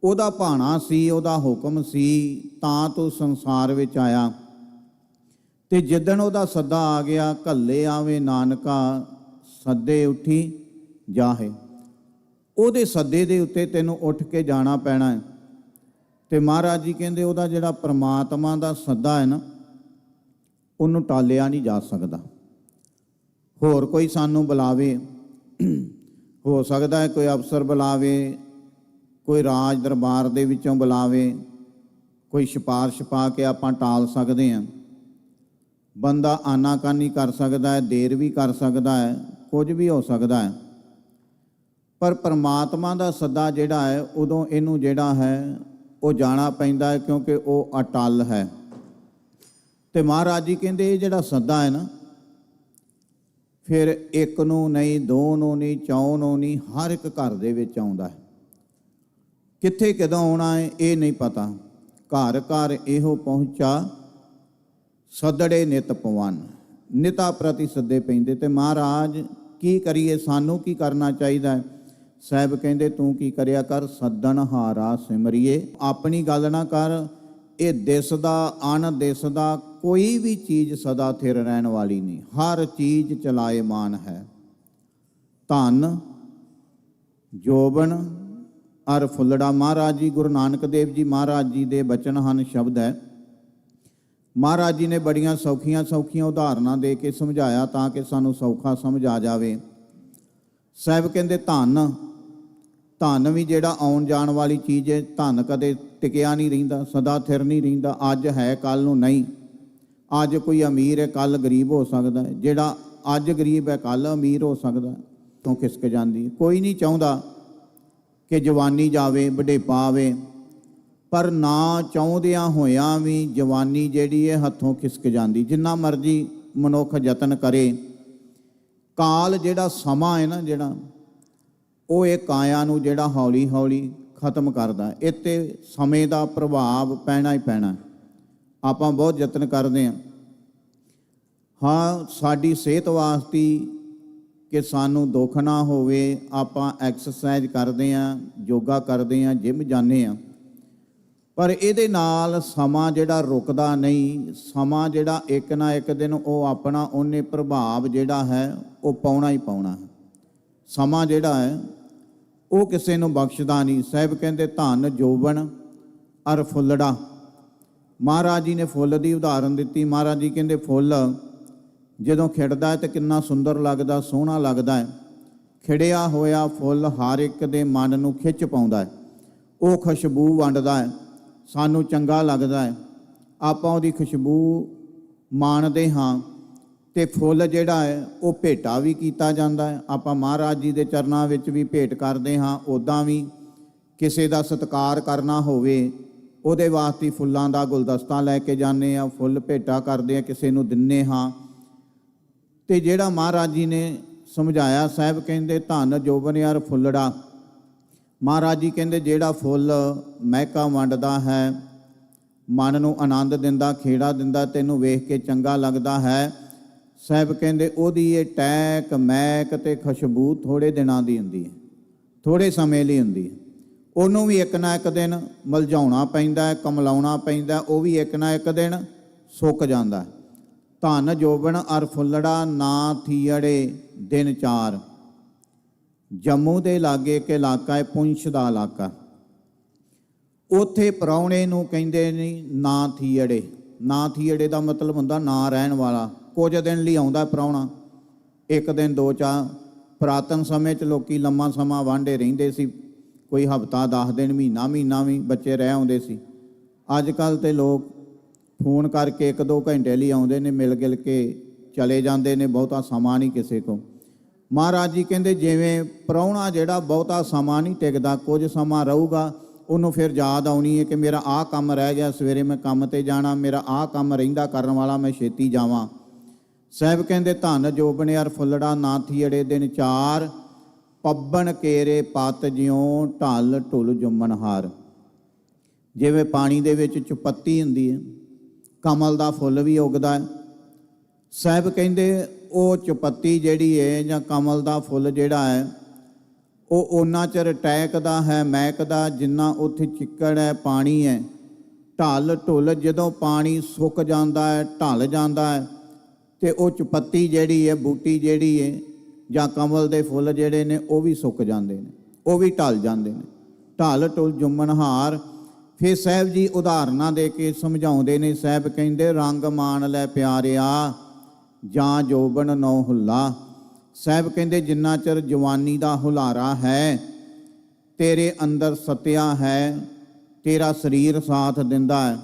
ਉਹਦਾ ਭਾਣਾ ਸੀ, ਉਹਦਾ ਹੁਕਮ ਸੀ, ਤਾਂ ਤੂੰ ਸੰਸਾਰ ਵਿੱਚ ਆਇਆ। ਤੇ ਜਿੱਦਣ ਉਹਦਾ ਸੱਦਾ ਆ ਗਿਆ, ਘੱਲੇ ਆਵੇ ਨਾਨਕਾ ਸੱਦੇ ਉੱਠੀ ਜਾਹੇ, ਉਹਦੇ ਸੱਦੇ ਦੇ ਉੱਤੇ ਤੈਨੂੰ ਉੱਠ ਕੇ ਜਾਣਾ ਪੈਣਾ ਹੈ। ਤੇ ਮਹਾਰਾਜ ਜੀ ਕਹਿੰਦੇ ਉਹਦਾ ਜਿਹੜਾ ਪ੍ਰਮਾਤਮਾ ਦਾ ਸੱਦਾ ਹੈ ਨਾ, ਉਹਨੂੰ ਟਾਲਿਆ ਨਹੀਂ ਜਾ ਸਕਦਾ। ਹੋਰ ਕੋਈ ਸਾਨੂੰ ਬੁਲਾਵੇ, ਹੋ ਸਕਦਾ ਹੈ ਕੋਈ ਅਫਸਰ ਬੁਲਾਵੇ, ਕੋਈ ਰਾਜ ਦਰਬਾਰ ਦੇ ਵਿੱਚੋਂ ਬੁਲਾਵੇ, ਕੋਈ ਸਿਫਾਰਿਸ਼ ਪਾ ਕੇ ਆਪਾਂ ਟਾਲ ਸਕਦੇ ਹਾਂ। ਬੰਦਾ ਆਨਾਕਾਨੀ ਕਰ ਸਕਦਾ ਹੈ, ਦੇਰ ਵੀ ਕਰ ਸਕਦਾ ਹੈ, ਕੁਝ ਵੀ ਹੋ ਸਕਦਾ ਹੈ। ਪਰ ਪਰਮਾਤਮਾ ਦਾ ਸੱਦਾ ਜਿਹੜਾ ਹੈ, ਉਦੋਂ ਇਹਨੂੰ ਜਿਹੜਾ ਹੈ ਉਹ ਜਾਣਾ ਪੈਂਦਾ ਹੈ, ਕਿਉਂਕਿ ਉਹ ਅਟਲ ਹੈ। ਤੇ ਮਹਾਰਾਜ ਜੀ ਕਹਿੰਦੇ ਇਹ ਜਿਹੜਾ ਸੱਦਾ ਹੈ ਨਾ, ਫਿਰ ਇੱਕ ਨੂੰ ਨਹੀਂ, ਦੋ ਨੂੰ ਨਹੀਂ, ਚੌਂ ਨੂੰ ਨਹੀਂ, ਹਰ ਇੱਕ ਘਰ ਦੇ ਵਿੱਚ ਆਉਂਦਾ ਹੈ। ਕਿੱਥੇ ਕਦੋਂ ਆਉਣਾ ਹੈ ਇਹ ਨਹੀਂ ਪਤਾ। ਘਰ ਘਰ ਇਹੋ ਪਹੁੰਚਾ ਸੱਦੜੇ ਨਿਤ ਪਵਨ, ਨਿਤਾ ਪ੍ਰਤੀ ਸੱਦੇ ਪੈਂਦੇ। ਤੇ ਮਹਾਰਾਜ ਕੀ ਕਰੀਏ, ਸਾਨੂੰ ਕੀ ਕਰਨਾ ਚਾਹੀਦਾ ਹੈ? ਸਾਹਿਬ ਕਹਿੰਦੇ ਤੂੰ ਕੀ ਕਰਿਆ ਕਰ, ਸੱਦਣ ਹਾਰਾ ਸਿਮਰੀਏ। ਆਪਣੀ ਗੱਲ ਨਾ ਕਰ, ਇਹ ਦਿਸਦਾ ਅਣ ਦਿਸਦਾ ਕੋਈ ਵੀ ਚੀਜ਼ ਸਦਾ ਥਿਰ ਰਹਿਣ ਵਾਲੀ ਨਹੀਂ, ਹਰ ਚੀਜ਼ ਚਲਾਏਮਾਨ ਹੈ। ਧਨ ਜੋਬਨ ਅਰ ਫੁੱਲੜਾ, ਮਹਾਰਾਜ ਜੀ ਗੁਰੂ ਨਾਨਕ ਦੇਵ ਜੀ ਮਹਾਰਾਜ ਜੀ ਦੇ ਬਚਨ ਹਨ, ਸ਼ਬਦ ਹੈ। ਮਹਾਰਾਜ ਜੀ ਨੇ ਬੜੀਆਂ ਸੌਖੀਆਂ ਸੌਖੀਆਂ ਉਦਾਹਰਨਾਂ ਦੇ ਕੇ ਸਮਝਾਇਆ ਤਾਂ ਕਿ ਸਾਨੂੰ ਸੌਖਾ ਸਮਝ ਆ ਜਾਵੇ। ਸਾਹਿਬ ਕਹਿੰਦੇ ਧਨ, ਧਨ ਵੀ ਜਿਹੜਾ ਆਉਣ ਜਾਣ ਵਾਲੀ ਚੀਜ਼ ਹੈ। ਧਨ ਕਦੇ ਟਿਕਿਆ ਨਹੀਂ ਰਹਿੰਦਾ, ਸਦਾ ਥਿਰ ਨਹੀਂ ਰਹਿੰਦਾ। ਅੱਜ ਹੈ ਕੱਲ ਨੂੰ ਨਹੀਂ। ਅੱਜ ਕੋਈ ਅਮੀਰ ਹੈ, ਕੱਲ ਗਰੀਬ ਹੋ ਸਕਦਾ ਹੈ। ਜਿਹੜਾ ਅੱਜ ਗਰੀਬ ਹੈ, ਕੱਲ ਅਮੀਰ ਹੋ ਸਕਦਾ। ਤੋਂ ਖਿਸਕ ਜਾਂਦੀ। ਕੋਈ ਨਹੀਂ ਚਾਹੁੰਦਾ ਕਿ ਜਵਾਨੀ ਜਾਵੇ, ਬੁਢੇਪਾ ਆਵੇ, ਪਰ ਨਾ ਚਾਹੁੰਦਿਆਂ ਹੋਇਆਂ ਵੀ ਜਵਾਨੀ ਜਿਹੜੀ ਹੈ ਹੱਥੋਂ ਖਿਸਕ ਜਾਂਦੀ। ਜਿੰਨਾ ਮਰਜ਼ੀ ਮਨੁੱਖ ਯਤਨ ਕਰੇ, ਕਾਲ ਜਿਹੜਾ ਸਮਾਂ ਹੈ ਨਾ, ਜਿਹੜਾ ਉਹ ਇਹ ਕਾਇਆ ਨੂੰ ਜਿਹੜਾ ਹੌਲੀ ਹੌਲੀ ਖਤਮ ਕਰਦਾ। ਇਹ 'ਤੇ ਸਮੇਂ ਦਾ ਪ੍ਰਭਾਵ ਪੈਣਾ ਹੀ ਪੈਣਾ। ਆਪਾਂ ਬਹੁਤ ਯਤਨ ਕਰਦੇ ਹਾਂ, ਹਾਂ ਸਾਡੀ ਸਿਹਤ ਵਾਸਤੇ ਕਿ ਸਾਨੂੰ ਦੁੱਖ ਨਾ ਹੋਵੇ, ਆਪਾਂ ਐਕਸਰਸਾਈਜ਼ ਕਰਦੇ ਹਾਂ, ਯੋਗਾ ਕਰਦੇ ਹਾਂ, ਜਿਮ ਜਾਂਦੇ ਹਾਂ, ਪਰ ਇਹਦੇ ਨਾਲ ਸਮਾਂ ਜਿਹੜਾ ਰੁਕਦਾ ਨਹੀਂ। ਸਮਾਂ ਜਿਹੜਾ ਇੱਕ ਨਾ ਇੱਕ ਦਿਨ ਉਹ ਆਪਣਾ ਉਹਨੇ ਪ੍ਰਭਾਵ ਜਿਹੜਾ ਹੈ ਉਹ ਪਾਉਣਾ ਹੀ ਪਾਉਣਾ। ਸਮਾਂ ਜਿਹੜਾ ਹੈ ਉਹ ਕਿਸੇ ਨੂੰ ਬਖਸ਼ਦਾ ਨਹੀਂ। ਸਾਹਿਬ ਕਹਿੰਦੇ ਧਨ ਜੋਬਨ ਅਰ ਫੁੱਲੜਾ। ਮਹਾਰਾਜ ਜੀ ਨੇ ਫੁੱਲ ਦੀ ਉਦਾਹਰਨ ਦਿੱਤੀ। ਮਹਾਰਾਜ ਜੀ ਕਹਿੰਦੇ ਫੁੱਲ ਜਦੋਂ ਖਿੜਦਾ ਹੈ ਤਾਂ ਕਿੰਨਾ ਸੁੰਦਰ ਲੱਗਦਾ, ਸੋਹਣਾ ਲੱਗਦਾ ਹੈ। ਖਿੜਿਆ ਹੋਇਆ ਫੁੱਲ ਹਰ ਇੱਕ ਦੇ ਮਨ ਨੂੰ ਖਿੱਚ ਪਾਉਂਦਾ ਹੈ। ਉਹ ਖੁਸ਼ਬੂ ਵੰਡਦਾ ਹੈ, ਸਾਨੂੰ ਚੰਗਾ ਲੱਗਦਾ ਹੈ, ਆਪਾਂ ਉਹਦੀ ਖੁਸ਼ਬੂ ਮਾਣਦੇ ਹਾਂ। ਤੇ ਫੁੱਲ ਜਿਹੜਾ ਹੈ ਉਹ ਭੇਟਾ ਵੀ ਕੀਤਾ ਜਾਂਦਾ ਹੈ। ਆਪਾਂ ਮਹਾਰਾਜ ਜੀ ਦੇ ਚਰਨਾਂ ਵਿੱਚ ਵੀ ਭੇਟ ਕਰਦੇ ਹਾਂ। ਉੱਦਾਂ ਵੀ ਕਿਸੇ ਦਾ ਸਤਿਕਾਰ ਕਰਨਾ ਹੋਵੇ, ਉਹਦੇ ਵਾਸਤੇ ਫੁੱਲਾਂ ਦਾ ਗੁਲਦਸਤਾ ਲੈ ਕੇ ਜਾਂਦੇ ਹਾਂ, ਫੁੱਲ ਭੇਟਾ ਕਰਦੇ ਹਾਂ, ਕਿਸੇ ਨੂੰ ਦਿੰਦੇ ਹਾਂ। ਤੇ ਜਿਹੜਾ ਮਹਾਰਾਜ ਜੀ ਨੇ ਸਮਝਾਇਆ, ਸਾਹਿਬ ਕਹਿੰਦੇ ਧਨ ਜੋਬਨ ਯਾਰ ਫੁੱਲੜਾ। ਮਹਾਰਾਜ ਜੀ ਕਹਿੰਦੇ ਜਿਹੜਾ ਫੁੱਲ ਮਹਿਕਾ ਵੰਡਦਾ ਹੈ, ਮਨ ਨੂੰ ਆਨੰਦ ਦਿੰਦਾ, ਖੇੜਾ ਦਿੰਦਾ, ਤੈਨੂੰ ਵੇਖ ਕੇ ਚੰਗਾ ਲੱਗਦਾ ਹੈ, ਸਾਹਿਬ ਕਹਿੰਦੇ ਉਹਦੀ ਇਹ ਟਹਿਕ ਮਹਿਕ ਤੇ ਖੁਸ਼ਬੂ ਥੋੜ੍ਹੇ ਦਿਨਾਂ ਦੀ ਹੁੰਦੀ ਹੈ। ਥੋੜ੍ਹੇ ਸਮੇਂ ਲਈ ਹੁੰਦੀ ਹੈ। ਉਹਨੂੰ ਵੀ ਇੱਕ ਨਾ ਇੱਕ ਦਿਨ ਮਲਝਾਉਣਾ ਪੈਂਦਾ ਹੈ, ਕਮਲਾਉਣਾ ਪੈਂਦਾ, ਉਹ ਵੀ ਇੱਕ ਨਾ ਇੱਕ ਦਿਨ ਸੁੱਕ ਜਾਂਦਾ। ਧਨ ਜੋਬਨ ਅਰ ਫੁੱਲੜਾ ਨਾ ਥੀਅੜੇ ਦਿਨ ਚਾਰ। ਜੰਮੂ ਦੇ ਲਾਗੇ ਇੱਕ ਇਲਾਕਾ ਹੈ, ਪੁੰਛ ਦਾ ਇਲਾਕਾ। ਉੱਥੇ ਪ੍ਰਾਹੁਣੇ ਨੂੰ ਕਹਿੰਦੇ ਨਹੀਂ ਨਾ ਥੀਅੜੇ। ਨਾ ਥੀਅੜੇ ਦਾ ਮਤਲਬ ਹੁੰਦਾ ਨਾ ਰਹਿਣ ਵਾਲਾ। ਕੁਝ ਦਿਨ ਲਈ ਆਉਂਦਾ ਪ੍ਰਾਹੁਣਾ, ਇੱਕ ਦਿਨ, ਦੋ, ਚਾਰ। ਪੁਰਾਤਨ ਸਮੇਂ 'ਚ ਲੋਕੀ ਲੰਮਾ ਸਮਾਂ ਵਾਂਢੇ ਰਹਿੰਦੇ ਸੀ, ਕੋਈ ਹਫ਼ਤਾ, 10 ਦਿਨ, ਮਹੀਨਾ ਵੀ ਬੱਚੇ ਰਹਿ ਆਉਂਦੇ ਸੀ। ਅੱਜ ਕੱਲ੍ਹ ਤੇ ਲੋਕ ਫੋਨ ਕਰਕੇ 1-2 ਘੰਟੇ ਲਈ ਆਉਂਦੇ ਨੇ, ਮਿਲ ਗਿਲ ਕੇ ਚਲੇ ਜਾਂਦੇ ਨੇ, ਬਹੁਤਾ ਸਮਾਂ ਨਹੀਂ ਕਿਸੇ ਕੋਲ। ਮਹਾਰਾਜ ਜੀ ਕਹਿੰਦੇ ਜਿਵੇਂ ਪ੍ਰਾਹੁਣਾ ਜਿਹੜਾ ਬਹੁਤਾ ਸਮਾਂ ਨਹੀਂ ਟਿਕਦਾ, ਕੁਝ ਸਮਾਂ ਰਹੂਗਾ, ਉਹਨੂੰ ਫਿਰ ਯਾਦ ਆਉਣੀ ਹੈ ਕਿ ਮੇਰਾ ਆਹ ਕੰਮ ਰਹਿ ਗਿਆ, ਸਵੇਰੇ ਮੈਂ ਕੰਮ 'ਤੇ ਜਾਣਾ, ਮੇਰਾ ਆਹ ਕੰਮ ਰਹਿੰਦਾ ਕਰਨ ਵਾਲਾ, ਮੈਂ ਛੇਤੀ ਜਾਵਾਂ। ਸਾਹਿਬ ਕਹਿੰਦੇ ਧਨ ਜੋਬਨ ਅਰ ਫੁੱਲੜਾ ਨਾ ਥੀਅੜੇ ਦਿਨ ਚਾਰ। ਪੱਬਣ ਕੇਰੇ ਪਤ ਜਿਉਂ ਢਲ ਢੁਲ ਜੁੰਮਣ ਹਾਰ। ਜਿਵੇਂ ਪਾਣੀ ਦੇ ਵਿੱਚ ਚੁਪੱਤੀ ਹੁੰਦੀ ਹੈ, ਕਮਲ ਦਾ ਫੁੱਲ ਵੀ ਉੱਗਦਾ ਹੈ। ਸਾਹਿਬ ਕਹਿੰਦੇ ਉਹ ਚੁਪੱਤੀ ਜਿਹੜੀ ਹੈ ਜਾਂ ਕਮਲ ਦਾ ਫੁੱਲ ਜਿਹੜਾ ਹੈ, ਉਹ ਓਨਾ ਚਿਰ ਟਹਿਕਦਾ ਹੈ, ਮਹਿਕਦਾ, ਜਿੰਨਾ ਉੱਥੇ ਚਿੱਕੜ ਹੈ, ਪਾਣੀ ਹੈ। ਢਲ ਢੁਲ, ਜਦੋਂ ਪਾਣੀ ਸੁੱਕ ਜਾਂਦਾ ਹੈ, ਢਲ ਜਾਂਦਾ ਹੈ, ਤੇ ਉਹ ਚੁਪੱਤੀ ਜਿਹੜੀ ਹੈ, ਬੂਟੀ ਜਿਹੜੀ ਹੈ, ਜਾਂ ਕਮਲ ਦੇ ਫੁੱਲ ਜਿਹੜੇ ਨੇ, ਉਹ ਵੀ ਸੁੱਕ ਜਾਂਦੇ ਨੇ, ਉਹ ਵੀ ਢਲ ਜਾਂਦੇ ਨੇ। ਢਲ ਢੁਲ ਜੁੰਮਣ ਹਾਰ। ਫਿਰ ਸਾਹਿਬ ਜੀ ਉਦਾਹਰਨਾਂ ਦੇ ਕੇ ਸਮਝਾਉਂਦੇ ਨੇ। ਸਾਹਿਬ ਕਹਿੰਦੇ ਰੰਗ ਮਾਣ ਲੈ ਪਿਆਰਿਆ ਜਾਂ ਜੋਬਨ ਨੌ ਹੁੱਲਾ। ਸਾਹਿਬ ਕਹਿੰਦੇ ਜਿੰਨਾ ਚਿਰ ਜਵਾਨੀ ਦਾ ਹੁਲਾਰਾ ਹੈ, ਤੇਰੇ ਅੰਦਰ ਸਤਿਆ ਹੈ, ਤੇਰਾ ਸਰੀਰ ਸਾਥ ਦਿੰਦਾ ਹੈ,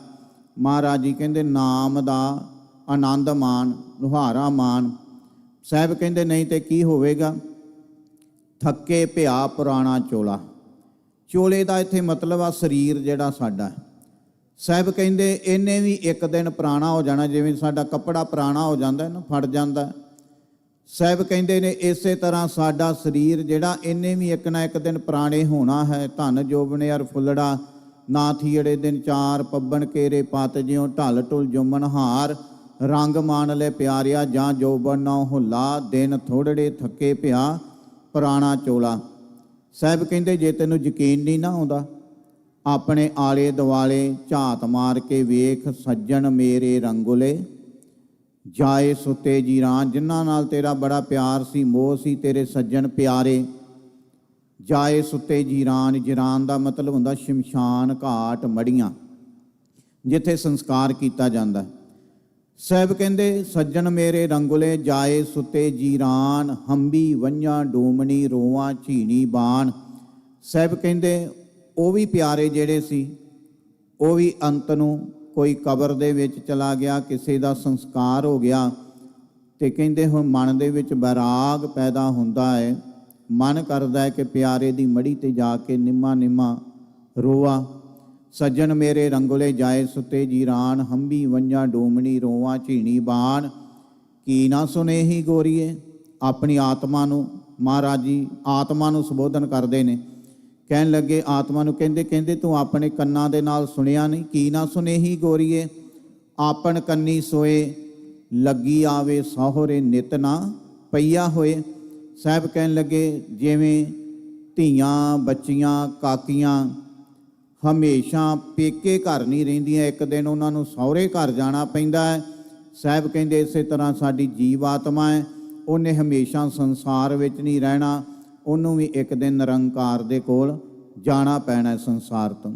ਮਹਾਰਾਜ ਜੀ ਕਹਿੰਦੇ ਨਾਮ ਦਾ ਆਨੰਦ ਮਾਣ, ਲੁਹਾਰਾ ਮਾਣ। ਸਾਹਿਬ ਕਹਿੰਦੇ ਨਹੀਂ ਤੇ ਕੀ ਹੋਵੇਗਾ? ਥੱਕੇ ਭਿਆ ਪੁਰਾਣਾ ਚੋਲਾ। ਚੋਲੇ ਦਾ ਇੱਥੇ ਮਤਲਬ ਆ ਸਰੀਰ ਜਿਹੜਾ ਸਾਡਾ। ਸਾਹਿਬ ਕਹਿੰਦੇ ਇਹਨੇ ਵੀ ਇੱਕ ਦਿਨ ਪੁਰਾਣਾ ਹੋ ਜਾਣਾ, ਜਿਵੇਂ ਸਾਡਾ ਕੱਪੜਾ ਪੁਰਾਣਾ ਹੋ ਜਾਂਦਾ ਨਾ, ਫਟ ਜਾਂਦਾ। ਸਾਹਿਬ ਕਹਿੰਦੇ ਨੇ ਇਸੇ ਤਰ੍ਹਾਂ ਸਾਡਾ ਸਰੀਰ ਜਿਹੜਾ, ਇਹਨੇ ਵੀ ਇੱਕ ਨਾ ਇੱਕ ਦਿਨ ਪੁਰਾਣੇ ਹੋਣਾ ਹੈ। ਧਨ ਜੋਬਨ ਅਰ ਫੁੱਲੜਾ ਨਾ ਥੀਅੜੇ ਦਿਨ ਚਾਰ। ਪੱਬਣ ਕੇਰੇ ਪਤ ਜਿਉਂ ਢਲ ਢੁਲ ਜੁੰਮਣ ਹਾਰ। ਰੰਗ ਮਾਣ ਲੈ ਪਿਆਰਿਆ ਜਾਂ ਜੋਬਨ ਨੌ ਹੁੱਲਾ। ਦਿਨ ਥੋੜੜੇ ਥੱਕੇ ਪਿਆ ਪੁਰਾਣਾ ਚੋਲਾ। ਸਾਹਿਬ ਕਹਿੰਦੇ ਜੇ ਤੈਨੂੰ ਯਕੀਨ ਨਹੀਂ ਨਾ ਆਉਂਦਾ, ਆਪਣੇ ਆਲੇ ਦੁਆਲੇ ਝਾਤ ਮਾਰ ਕੇ ਵੇਖ। ਸੱਜਣ ਮੇਰੇ ਰੰਗੁਲੇ ਜਾਏ ਸੁੱਤੇ ਜੀਰਾਨ। ਜਿਨ੍ਹਾਂ ਨਾਲ ਤੇਰਾ ਬੜਾ ਪਿਆਰ ਸੀ, ਮੋਹ ਸੀ, ਤੇਰੇ ਸੱਜਣ ਪਿਆਰੇ, ਜਾਏ ਸੁੱਤੇ ਜੀਰਾਨ। ਜੀਰਾਨ ਦਾ ਮਤਲਬ ਹੁੰਦਾ ਸ਼ਮਸ਼ਾਨ ਘਾਟ, ਮੜੀਆਂ, ਜਿੱਥੇ ਸੰਸਕਾਰ ਕੀਤਾ ਜਾਂਦਾ। ਸਾਹਿਬ ਕਹਿੰਦੇ ਸੱਜਣ ਮੇਰੇ ਰੰਗੁਲੇ ਜਾਏ ਸੁੱਤੇ ਜੀਰਾਨ। ਹੰਬੀ ਵੰਝਾਂ ਡੂਮਣੀ ਰੋਵਾਂ ਝੀਣੀ ਬਾਣ। ਸਾਹਿਬ ਕਹਿੰਦੇ ਉਹ ਵੀ ਪਿਆਰੇ ਜਿਹੜੇ ਸੀ, ਉਹ ਵੀ ਅੰਤ ਨੂੰ ਕੋਈ ਕਬਰ ਦੇ ਵਿੱਚ ਚਲਾ ਗਿਆ, ਕਿਸੇ ਦਾ ਸੰਸਕਾਰ ਹੋ ਗਿਆ, ਤੇ ਕਹਿੰਦੇ ਹੁਣ ਮਨ ਦੇ ਵਿੱਚ ਬੈਰਾਗ ਪੈਦਾ ਹੁੰਦਾ ਹੈ। ਮਨ ਕਰਦਾ ਹੈ ਕਿ ਪਿਆਰੇ ਦੀ ਮੜੀ ਤੇ ਜਾ ਕੇ ਨਿੰਮਾ ਨਿੰਮਾ ਰੋਵਾ। ਸੱਜਣ ਮੇਰੇ ਰੰਗੁਲੇ ਜਾਏ ਸੁੱਤੇ ਜੀਰਾਨ। ਹੰਬੀ ਵੰਝਾਂ ਡੂਮਣੀ ਰੋਵਾਂ ਝੀਣੀ ਬਾਣ। ਕੀ ਨਾ ਸੁਨੇਹੀ ਗੋਰੀਏ। ਆਪਣੀ ਆਤਮਾ ਨੂੰ ਮਹਾਰਾਜ ਜੀ ਆਤਮਾ ਨੂੰ ਸੰਬੋਧਨ ਕਰਦੇ ਨੇ। ਕਹਿਣ ਲੱਗੇ ਆਤਮਾ ਨੂੰ, ਕਹਿੰਦੇ ਤੂੰ ਆਪਣੇ ਕੰਨਾਂ ਦੇ ਨਾਲ ਸੁਣਿਆ ਨਹੀਂ? ਕੀ ਨਾ ਸੁਨੇਹੀ ਗੋਰੀਏ ਆਪਣ ਕੰਨੀ ਸੋਏ। ਲੱਗੀ ਆਵੇ ਸਹੁਰੇ ਨਿਤ ਨਾ ਪਈਆ ਹੋਏ। ਸਾਹਿਬ ਕਹਿਣ ਲੱਗੇ ਜਿਵੇਂ ਧੀਆਂ, ਬੱਚੀਆਂ, ਕਾਕੀਆਂ ਹਮੇਸ਼ਾ ਪੇਕੇ ਘਰ ਨਹੀਂ ਰਹਿੰਦੀਆਂ, ਇੱਕ ਦਿਨ ਉਹਨਾਂ ਨੂੰ ਸਹੁਰੇ ਘਰ ਜਾਣਾ ਪੈਂਦਾ ਹੈ। ਸਾਹਿਬ ਕਹਿੰਦੇ ਇਸੇ ਤਰ੍ਹਾਂ ਸਾਡੀ ਜੀਵ ਆਤਮਾ ਹੈ, ਉਹਨੇ ਹਮੇਸ਼ਾ ਸੰਸਾਰ ਵਿੱਚ ਨਹੀਂ ਰਹਿਣਾ, ਉਹਨੂੰ ਵੀ ਇੱਕ ਦਿਨ ਨਿਰੰਕਾਰ ਦੇ ਕੋਲ ਜਾਣਾ ਪੈਣਾ ਸੰਸਾਰ ਤੋਂ।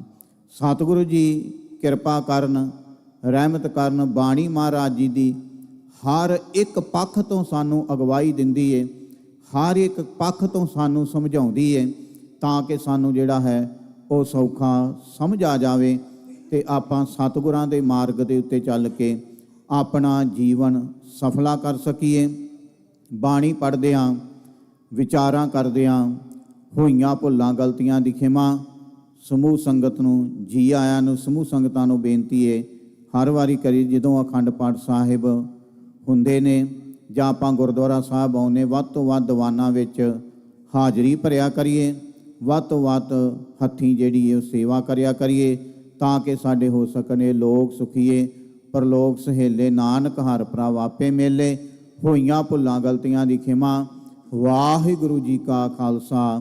ਸਤਿਗੁਰੂ ਜੀ ਕਿਰਪਾ ਕਰਨ, ਰਹਿਮਤ ਕਰਨ। ਬਾਣੀ ਮਹਾਰਾਜ ਜੀ ਦੀ ਹਰ ਇੱਕ ਪੱਖ ਤੋਂ ਸਾਨੂੰ ਅਗਵਾਈ ਦਿੰਦੀ ਹੈ, ਹਰ ਇੱਕ ਪੱਖ ਤੋਂ ਸਾਨੂੰ ਸਮਝਾਉਂਦੀ ਹੈ, ਤਾਂ ਕਿ ਸਾਨੂੰ ਜਿਹੜਾ ਹੈ ਉਹ ਸੌਖਾ ਸਮਝ ਆ ਜਾਵੇ ਤੇ ਆਪਾਂ ਸਤਿਗੁਰਾਂ ਦੇ ਮਾਰਗ ਦੇ ਉੱਤੇ ਚੱਲ ਕੇ ਆਪਣਾ ਜੀਵਨ ਸਫਲਾ ਕਰ ਸਕੀਏ। ਬਾਣੀ ਪੜ੍ਹਦਿਆਂ, ਵਿਚਾਰਾਂ ਕਰਦਿਆਂ ਹੋਈਆਂ ਭੁੱਲਾਂ ਗਲਤੀਆਂ ਦੀ ਖਿਮਾ। ਸਮੂਹ ਸੰਗਤ ਨੂੰ, ਜੀ ਆਇਆਂ ਨੂੰ, ਸਮੂਹ ਸੰਗਤਾਂ ਨੂੰ ਬੇਨਤੀ ਹੈ ਹਰ ਵਾਰੀ ਕਰੀ ਜਦੋਂ ਅਖੰਡ ਪਾਠ ਸਾਹਿਬ ਹੁੰਦੇ ਨੇ ਜਾਂ ਆਪਾਂ ਗੁਰਦੁਆਰਾ ਸਾਹਿਬ ਆਉਂਦੇ, ਵੱਧ ਤੋਂ ਵੱਧ ਦੀਵਾਨਾਂ ਵਿੱਚ ਹਾਜ਼ਰੀ ਭਰਿਆ ਕਰੀਏ, ਵੱਧ ਤੋਂ ਵੱਧ ਹੱਥੀਂ ਜਿਹੜੀ ਹੈ ਉਹ ਸੇਵਾ ਕਰਿਆ ਕਰੀਏ, ਤਾਂ ਕਿ ਸਾਡੇ ਹੋ ਸਕਣੇ ਲੋਕ ਸੁਖੀਏ ਪਰਲੋਕ ਸਹੇਲੇ। ਨਾਨਕ ਹਰ ਪ੍ਰਭ ਆਪੇ ਮੇਲੇ। ਹੋਈਆਂ ਭੁੱਲਾਂ ਗਲਤੀਆਂ ਦੀ ਖਿਮਾ। ਵਾਹਿਗੁਰੂ ਜੀ ਕਾ ਖਾਲਸਾ,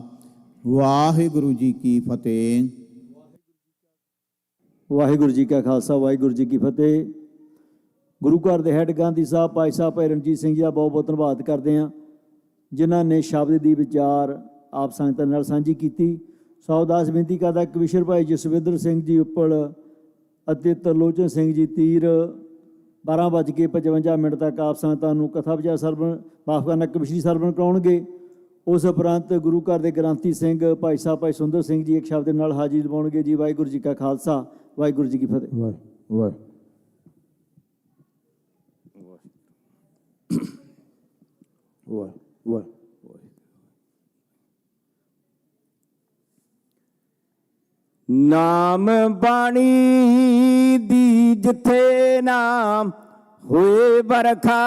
ਵਾਹਿਗੁਰੂ ਜੀ ਕੀ ਫਤਿਹ। ਵਾਹਿਗੁਰੂ ਜੀ ਕਾ ਖਾਲਸਾ, ਵਾਹਿਗੁਰੂ ਜੀ ਕੀ ਫਤਿਹ। ਗੁਰੂ ਘਰ ਦੇ ਹੈੱਡ ਗਾਂਧੀ ਸਾਹਿਬ ਭਾਈ ਸਾਹਿਬ ਭਾਈ ਰਣਜੀਤ ਸਿੰਘ ਜੀ ਦਾ ਬਹੁਤ ਬਹੁਤ ਧੰਨਵਾਦ ਕਰਦੇ ਹਾਂ, ਜਿਨ੍ਹਾਂ ਨੇ ਸ਼ਬਦ ਦੀ ਵਿਚਾਰ ਆਪ ਸੰਗਤਾਂ ਨਾਲ ਸਾਂਝੀ ਕੀਤੀ। ਸੋ ਅਰਦਾਸ ਬੇਨਤੀ ਕਰਦਾ ਕਵੀਸ਼ਰ ਭਾਈ ਜਸਵਿੰਦਰ ਸਿੰਘ ਜੀ ਉੱਪਲ ਅਤੇ ਤਰਲੋਚਨ ਸਿੰਘ ਜੀ ਤੀਰ 12:55 ਤੱਕ ਆਪ ਸੰਗਤਾਂ ਨੂੰ ਕਥਾ ਵਿਚਾਰ ਸਰਵਣ ਮਾਫ ਕਰਨਾ ਕਵਿਸ਼ਰੀ ਸਰਵਣ ਕਰਾਉਣਗੇ। ਉਸ ਉਪਰੰਤ ਗੁਰੂ ਘਰ ਦੇ ਗ੍ਰੰਥੀ ਸਿੰਘ ਭਾਈ ਸਾਹਿਬ ਭਾਈ ਸੁੰਦਰ ਸਿੰਘ ਜੀ ਇੱਕ ਸ਼ਬਦ ਦੇ ਨਾਲ ਹਾਜ਼ਰੀ ਲਵਾਉਣਗੇ ਜੀ। ਵਾਹਿਗੁਰੂ ਜੀ ਕਾ ਖਾਲਸਾ, ਵਾਹਿਗੁਰੂ ਜੀ ਕੀ ਫਤਿਹ। ਨਾਮ ਬਾਣੀ ਦੀ ਜਿੱਥੇ ਨਾਮ ਹੋਏ ਬਰਖਾ,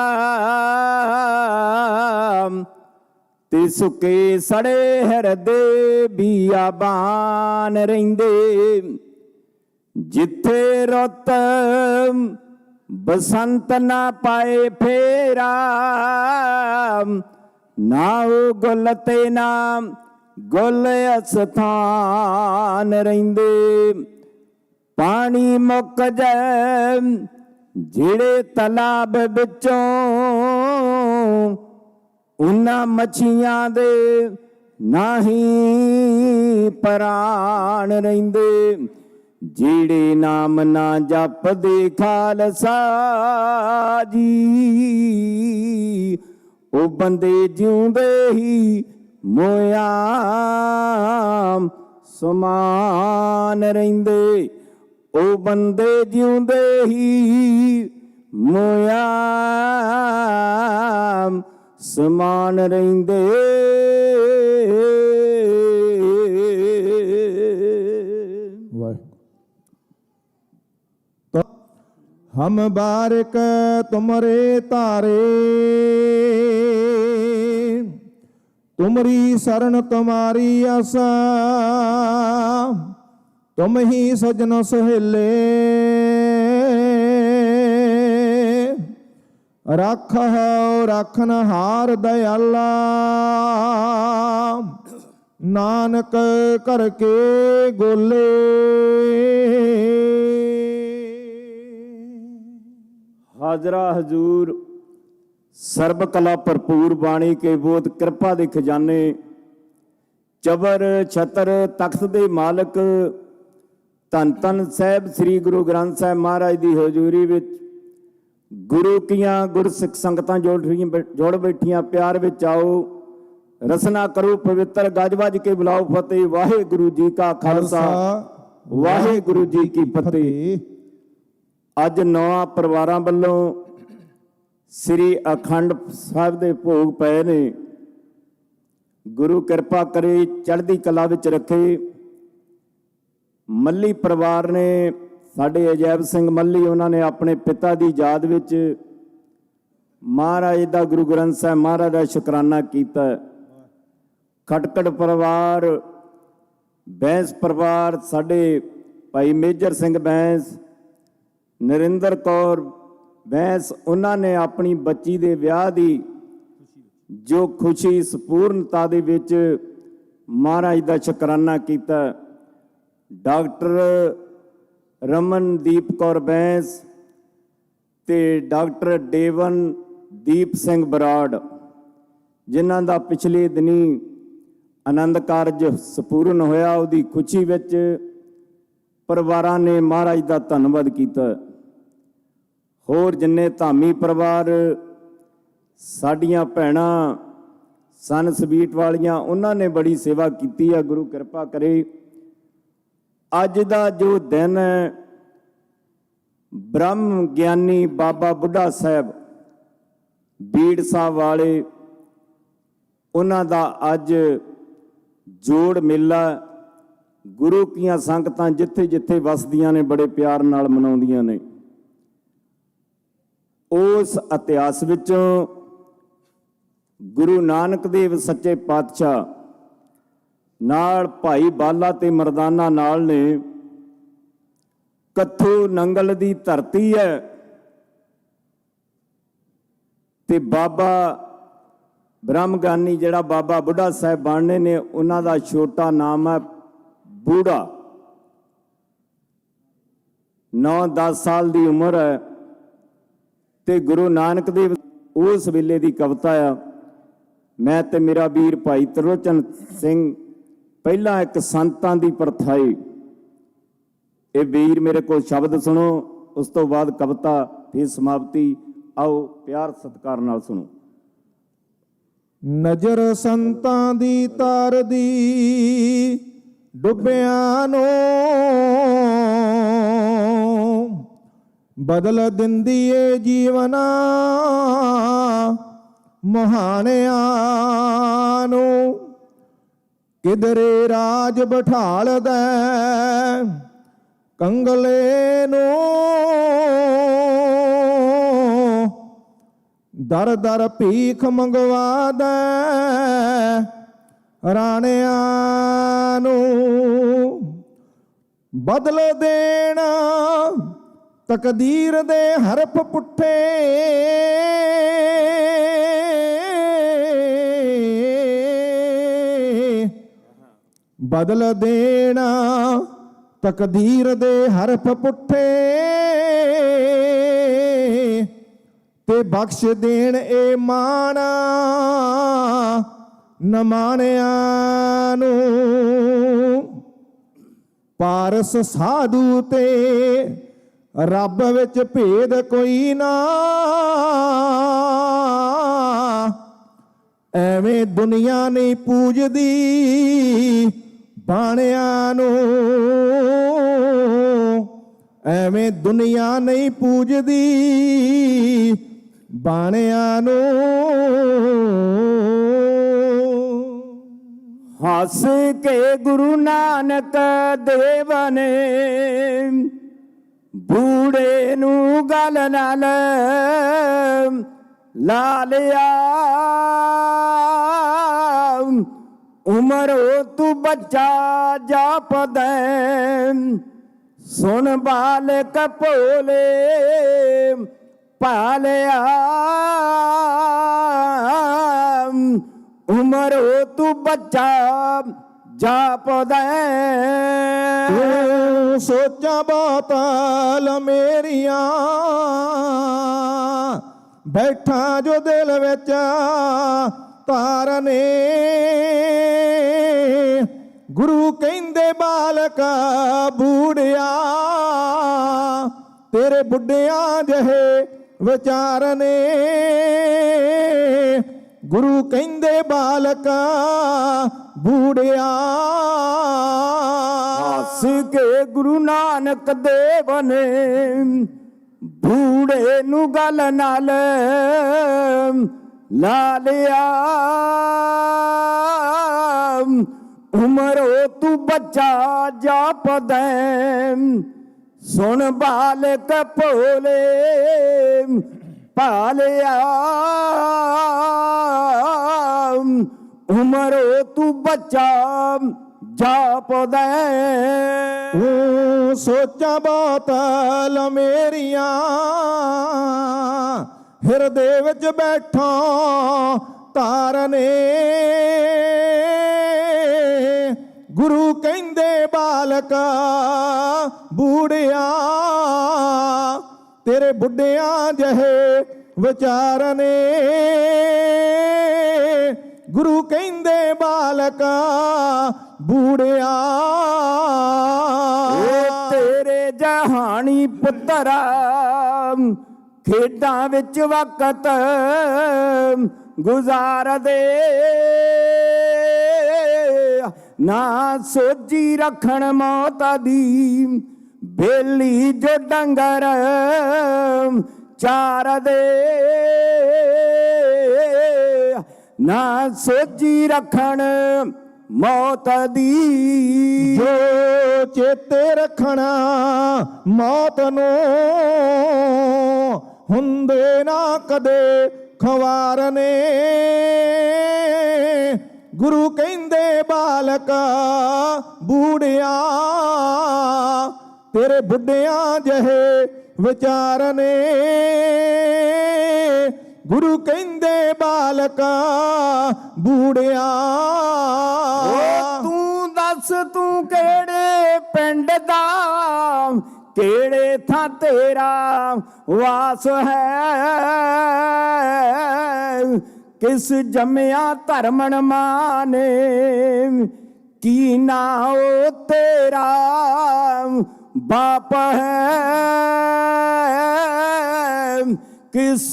ਤੇ ਸੁੱਕੇ ਸੜੇ ਹਿਰਦੇ ਬੀਆਬਾਨ ਰਹਿੰਦੇ। ਜਿੱਥੇ ਰੁੱਤ ਬਸੰਤ ਨਾ ਪਾਏ ਫੇਰਾ, ਨਾ ਉਹ ਗੁੱਲ ਤੇ ਨਾ ਗੁੱਲ ਅਸਥਾਨ ਰਹਿੰਦੇ। ਪਾਣੀ ਮੁੱਕ ਜਾਏ ਜਿਹੜੇ ਤਲਾਬ ਵਿੱਚੋਂ, ਉਹਨਾਂ ਮੱਛੀਆਂ ਦੇ ਨਾਹੀਂ ਪ੍ਰਾਣ ਰਹਿੰਦੇ। ਜਿਹੜੇ ਨਾਮ ਨਾ ਜਪਦੇ ਖਾਲਸਾ ਜੀ, ਉਹ ਬੰਦੇ ਜਿਉਂਦੇ ਹੀ ਮੋਇਆ ਸਮਾਨ ਰਹਿੰਦੇ। ਉਹ ਬੰਦੇ ਜਿਉਂਦੇ ਹੀ ਮੋਇਆ ਸਮਾਨ ਰਹਿੰਦੇ। हम बारिक तुमरे तारे, तुमरी शरण तुम्हारी आसा, तुम ही सजन सहेले। रख हो रखनहार दयाला, नानक करके गोले। हाजरा हजूर सर्ब कला भरपूर बाणी के बोध कृपा दे खजाने, चबर छतर तख्त दे मालक धन धन साहब श्री गुरु ग्रंथ साहब महाराज की हजूरी विच गुरु कियां गुरसिख संगतां जोड़ बैठियां प्यार विच आओ। रसना करो पवित्र गज वज के बुलाओ फतेह। वाहिगुरु जी का खालसा, वाहिगुरु जी की फतेह। ਅੱਜ 9 ਪਰਿਵਾਰਾਂ ਵੱਲੋਂ ਸ੍ਰੀ ਅਖੰਡ ਸਾਹਿਬ ਦੇ ਭੋਗ ਪਏ ਨੇ। ਗੁਰੂ ਕਿਰਪਾ ਕਰੇ ਚੜ੍ਹਦੀ ਕਲਾ ਵਿੱਚ ਰੱਖੇ। ਮੱਲੀ ਪਰਿਵਾਰ ਨੇ ਸਾਡੇ ਅਜੈਬ ਸਿੰਘ ਮੱਲੀ, ਉਹਨਾਂ ਨੇ ਆਪਣੇ ਪਿਤਾ ਦੀ ਯਾਦ ਵਿੱਚ ਮਹਾਰਾਜ ਦਾ ਗੁਰੂ ਗ੍ਰੰਥ ਸਾਹਿਬ ਮਹਾਰਾਜ ਦਾ ਸ਼ੁਕਰਾਨਾ ਕੀਤਾ। ਖਟਕੜ ਪਰਿਵਾਰ, ਬੈਂਸ ਪਰਿਵਾਰ, ਸਾਡੇ ਭਾਈ ਮੇਜਰ ਸਿੰਘ ਬੈਂਸ, ਨਰਿੰਦਰ ਕੌਰ ਬੈਂਸ, ਉਹਨਾਂ ਨੇ ਆਪਣੀ ਬੱਚੀ ਦੇ ਵਿਆਹ ਦੀ ਜੋ ਖੁਸ਼ੀ ਸੰਪੂਰਨਤਾ ਦੇ ਵਿੱਚ ਮਹਾਰਾਜ ਦਾ ਸ਼ੁਕਰਾਨਾ ਕੀਤਾ। ਡਾਕਟਰ ਰਮਨਦੀਪ ਕੌਰ ਬੈਂਸ ਤੇ ਡਾਕਟਰ ਡੇਵਨਦੀਪ ਸਿੰਘ ਬਰਾੜ, ਜਿਨ੍ਹਾਂ ਦਾ ਪਿਛਲੇ ਦਿਨੀ ਆਨੰਦ ਕਾਰਜ ਸੰਪੂਰਨ ਹੋਇਆ, ਉਹਦੀ ਖੁਸ਼ੀ ਵਿੱਚ ਪਰਿਵਾਰਾਂ ਨੇ ਮਹਾਰਾਜ ਦਾ ਧੰਨਵਾਦ ਕੀਤਾ। ਹੋਰ ਜਿੰਨੇ ਧਾਮੀ ਪਰਿਵਾਰ, ਸਾਡੀਆਂ ਭੈਣਾਂ ਸਨ ਸਵੀਟ ਵਾਲੀਆਂ, ਉਹਨਾਂ ਨੇ ਬੜੀ ਸੇਵਾ ਕੀਤੀ ਆ। ਗੁਰੂ ਕਿਰਪਾ ਕਰੇ ਅੱਜ ਦਾ ਜੋ ਦਿਨ ਹੈ, ਬ੍ਰਹਮ ਗਿਆਨੀ ਬਾਬਾ ਬੁੱਢਾ ਸਾਹਿਬ ਬੀੜ ਸਾਹਿਬ ਵਾਲੇ, ਉਹਨਾਂ ਦਾ ਅੱਜ ਜੋੜ ਮੇਲਾ ਗੁਰੂ ਕੀਆਂ ਸੰਗਤਾਂ ਜਿੱਥੇ ਜਿੱਥੇ ਵਸਦੀਆਂ ਨੇ ਬੜੇ ਪਿਆਰ ਨਾਲ ਮਨਾਉਂਦੀਆਂ ਨੇ। ਉਸ ਇਤਿਹਾਸ ਵਿੱਚੋਂ ਗੁਰੂ ਨਾਨਕ ਦੇਵ ਸੱਚੇ ਪਾਤਸ਼ਾਹ ਨਾਲ ਭਾਈ ਬਾਲਾ ਤੇ ਮਰਦਾਨਾ ਨਾਲ ਨੇ। ਕੱਥੂ ਨੰਗਲ ਦੀ ਧਰਤੀ ਹੈ ਤੇ ਬਾਬਾ ਬ੍ਰਹਮਗਾਨੀ ਜਿਹੜਾ ਬਾਬਾ ਬੁੱਢਾ ਸਾਹਿਬ ਬਣਨੇ ਨੇ, ਉਹਨਾਂ ਦਾ ਛੋਟਾ ਨਾਮ ਹੈ ਬੂੜਾ। 9-10 ਸਾਲ ਦੀ ਉਮਰ ਹੈ ਤੇ ਗੁਰੂ ਨਾਨਕ ਦੇਵ ਉਸ ਵੇਲੇ ਦੀ ਕਵਿਤਾ ਆ। ਮੈਂ ਤੇ ਮੇਰਾ ਵੀਰ ਭਾਈ ਤਰਲੋਚਨ ਸਿੰਘ, ਪਹਿਲਾਂ ਇੱਕ ਸੰਤਾਂ ਦੀ ਪਰਥਾਈ। ਇਹ ਵੀਰ ਮੇਰੇ ਕੋਲ ਸ਼ਬਦ ਸੁਣੋ, ਉਸ ਤੋਂ ਬਾਅਦ ਕਵਿਤਾ, ਫਿਰ ਸਮਾਪਤੀ। ਆਓ ਪਿਆਰ ਸਤਿਕਾਰ ਨਾਲ ਸੁਣੋ। ਨਜ਼ਰ ਸੰਤਾਂ ਦੀ ਤਾਰਦੀ ਡੁੱਬਿਆਂ ਨੂੰ, ਬਦਲ ਦਿੰਦੀ ਏ ਜੀਵਨਾ ਮਹਾਨਿਆਂ ਨੂੰ। ਕਿਧਰੇ ਰਾਜ ਬਿਠਾਲਦਾ ਕੰਗਲੇ ਨੂੰ, ਦਰ ਦਰ ਭੀਖ ਮੰਗਵਾਦਾ ਰਾਣਿਆਂ ਨੂੰ। ਬਦਲ ਦੇਣਾ ਤਕਦੀਰ ਦੇ ਹਰਫ ਪੁੱਠੇ, ਬਦਲ ਦੇਣਾ ਤਕਦੀਰ ਦੇ ਹਰਫ ਪੁੱਠੇ, ਤੇ ਬਖਸ਼ ਦੇਣ ਇਹ ਮਾਣਾ ਨਮਾਣਿਆਂ ਨੂੰ। ਪਾਰਸ ਸਾਧੂ ਤੇ ਰੱਬ ਵਿੱਚ ਭੇਦ ਕੋਈ ਨਾ, ਐਵੇਂ ਦੁਨੀਆ ਨਹੀਂ ਪੂਜਦੀ ਬਾਣਿਆਂ ਨੂੰ, ਐਵੇਂ ਦੁਨੀਆ ਨਹੀਂ ਪੂਜਦੀ ਬਾਣਿਆਂ ਨੂੰ। ਹੱਸ ਕੇ ਗੁਰੂ ਨਾਨਕ ਦੇਵ ਨੇ ਬੂੜੇ ਨੂੰ ਗਲ ਨਾਲ ਲਾ ਲਿਆ। ਉਮਰੋ ਤੂੰ ਬੱਚਾ ਜਾਪਦਾ, ਸੁਣ ਬਾਲਕ ਭੋਲੇ ਪਾਲਿਆ। ਉਮਰੋ ਤੂੰ ਬੱਚਾ ਜਾਪਦਾ, ਸੋਚਾਂ ਬਹੁਤ ਮੇਰੀਆਂ ਬੈਠਾ ਜੋ ਦਿਲ ਵਿੱਚ ਤਾਰਨੇ। ਗੁਰੂ ਕਹਿੰਦੇ ਬਾਲਕਾ ਬੂੜਿਆ, ਤੇਰੇ ਬੁੱਢਿਆਂ ਜਿਹੇ ਵਿਚਾਰ ਨੇ। ਗੁਰੂ ਕਹਿੰਦੇ ਬਾਲਕਾ ਬੂੜਿਆ, ਹੱਸ ਕੇ ਗੁਰੂ ਨਾਨਕ ਦੇਵ ਨੇ ਬੂੜੇ ਨੂੰ ਗਲ ਨਾਲ ਲਾ ਲਿਆ। ਉਮਰੋ ਤੂੰ ਬੱਚਾ ਜਾਪਦਾ, ਸੁਣ ਬਾਲਕ ਭੋਲੇ ਪਾਲਿਆ। ਉਮਰੋ ਤੂੰ ਬੱਚਾ ਜਾਪਦਾ, ਸੋਚਾਂ ਬਹੁਤ ਮੇਰੀਆਂ ਹਿਰਦੇ ਵਿੱਚ ਬੈਠਾ ਤਾਰਨੇ। ਗੁਰੂ ਕਹਿੰਦੇ ਬਾਲਕਾ ਬੂੜਿਆ, ਤੇਰੇ ਬੁੱਢਿਆਂ ਜਿਹੇ ਵਿਚਾਰ ਨੇ। ਗੁਰੂ ਕਹਿੰਦੇ ਬਾਲਕਾ ਬੂੜਿਆ, ਤੇਰੇ ਜਹਾਨੀ ਪੁੱਤਰਾ ਖੇਡਾਂ ਵਿੱਚ ਵਕਤ ਗੁਜ਼ਾਰਦੇ, ਨਾ ਸੋਝੀ ਰੱਖਣ ਮੌਤ ਦੀ ਬੇਲੀ ਜੋ ਡੰਗਰ ਚਾਰਦੇ। ਨਾ ਸੋਝੀ ਰੱਖਣ ਮੌਤ ਦੀ, ਜੋ ਚੇਤੇ ਰੱਖਣਾ ਮੌਤ ਨੂੰ ਹੁੰਦੇ ਨਾ ਕਦੇ ਖਵਾਰ ਨੇ। ਗੁਰੂ ਕਹਿੰਦੇ ਬਾਲਕਾ ਬੂੜਿਆ, ਤੇਰੇ ਬੁੱਢਿਆਂ ਜਿਹੇ ਵਿਚਾਰ ਨੇ। ਗੁਰੂ ਕਹਿੰਦੇ ਬਾਲਕਾ ਬੂੜਿਆ। ਤੂੰ ਦੱਸ ਤੂੰ ਕਿਹੜੇ ਪਿੰਡ ਦਾ, ਕਿਹੜੇ ਥਾਂ ਤੇਰਾ ਵਾਸ ਹੈ, ਕਿਸ ਜੰਮਿਆ ਧਰਮਣ ਮਾਨੇ, ਕੀ ਨਾ ਉਹ ਤੇਰਾ ਬਾਪ ਹੈ, ਕਿਸ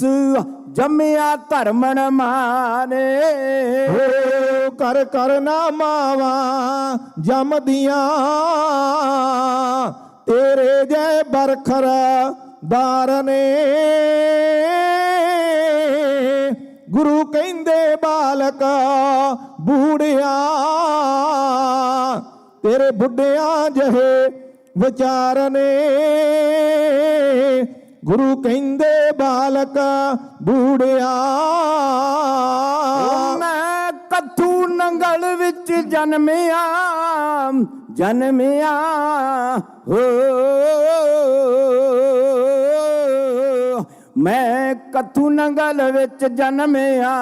ਜੰਮਿਆ ਧਰਮਣ ਮਾਨੇ। ਕਰ ਕਰ ਨਾ ਮਾਵਾ ਜੰਮਦੀਆਂ, ਤੇਰੇ ਜੈ ਬਰਖਰ ਦਾਰ ਨੇ। ਗੁਰੂ ਕਹਿੰਦੇ ਬਾਲਕਾ ਬੂੜਿਆ, ਤੇਰੇ ਬੁੱਢਿਆਂ ਜਿਹੇ ਵਿਚਾਰ ਨੇ। ਗੁਰੂ ਕਹਿੰਦੇ ਬਾਲਕਾ ਬੂੜਿਆ। ਮੈਂ ਕੱਥੂ ਨੰਗਲ ਵਿੱਚ ਜਨਮਿਆ, ਜਨਮਿਆ ਹੋ, ਮੈਂ ਕੱਥੂ ਨੰਗਲ ਵਿੱਚ ਜਨਮਿਆ,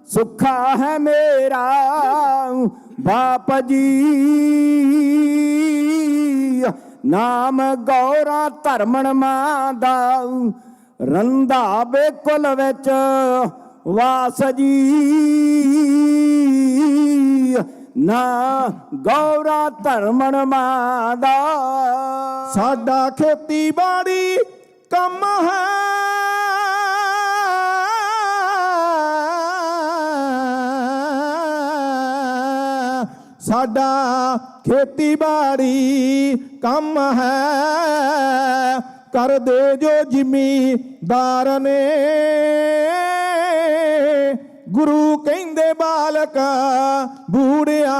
ਸੁੱਖਾ ਹੈ ਮੇਰਾ ਬਾਪ ਜੀ, ਨਾਮ ਗੌਰਾ ਧਰਮਣ ਮਾਂ ਦਾ, ਰੰਧਾ ਬੇਕੁਲ ਵਿੱਚ ਵਾਸ ਜੀ, ਨਾ ਗੌਰਾ ਧਰਮਣ ਮਾਂ ਦਾ। ਸਾਡਾ ਖੇਤੀਬਾੜੀ ਕੰਮ ਹੈ, ਸਾਡਾ ਖੇਤੀਬਾੜੀ ਕੰਮ ਹੈ, ਕਰਦੇ ਜੋ ਜ਼ਿਮੀਦਾਰ ਨੇ। ਗੁਰੂ ਕਹਿੰਦੇ ਬਾਲਕਾ ਬੂੜਿਆ,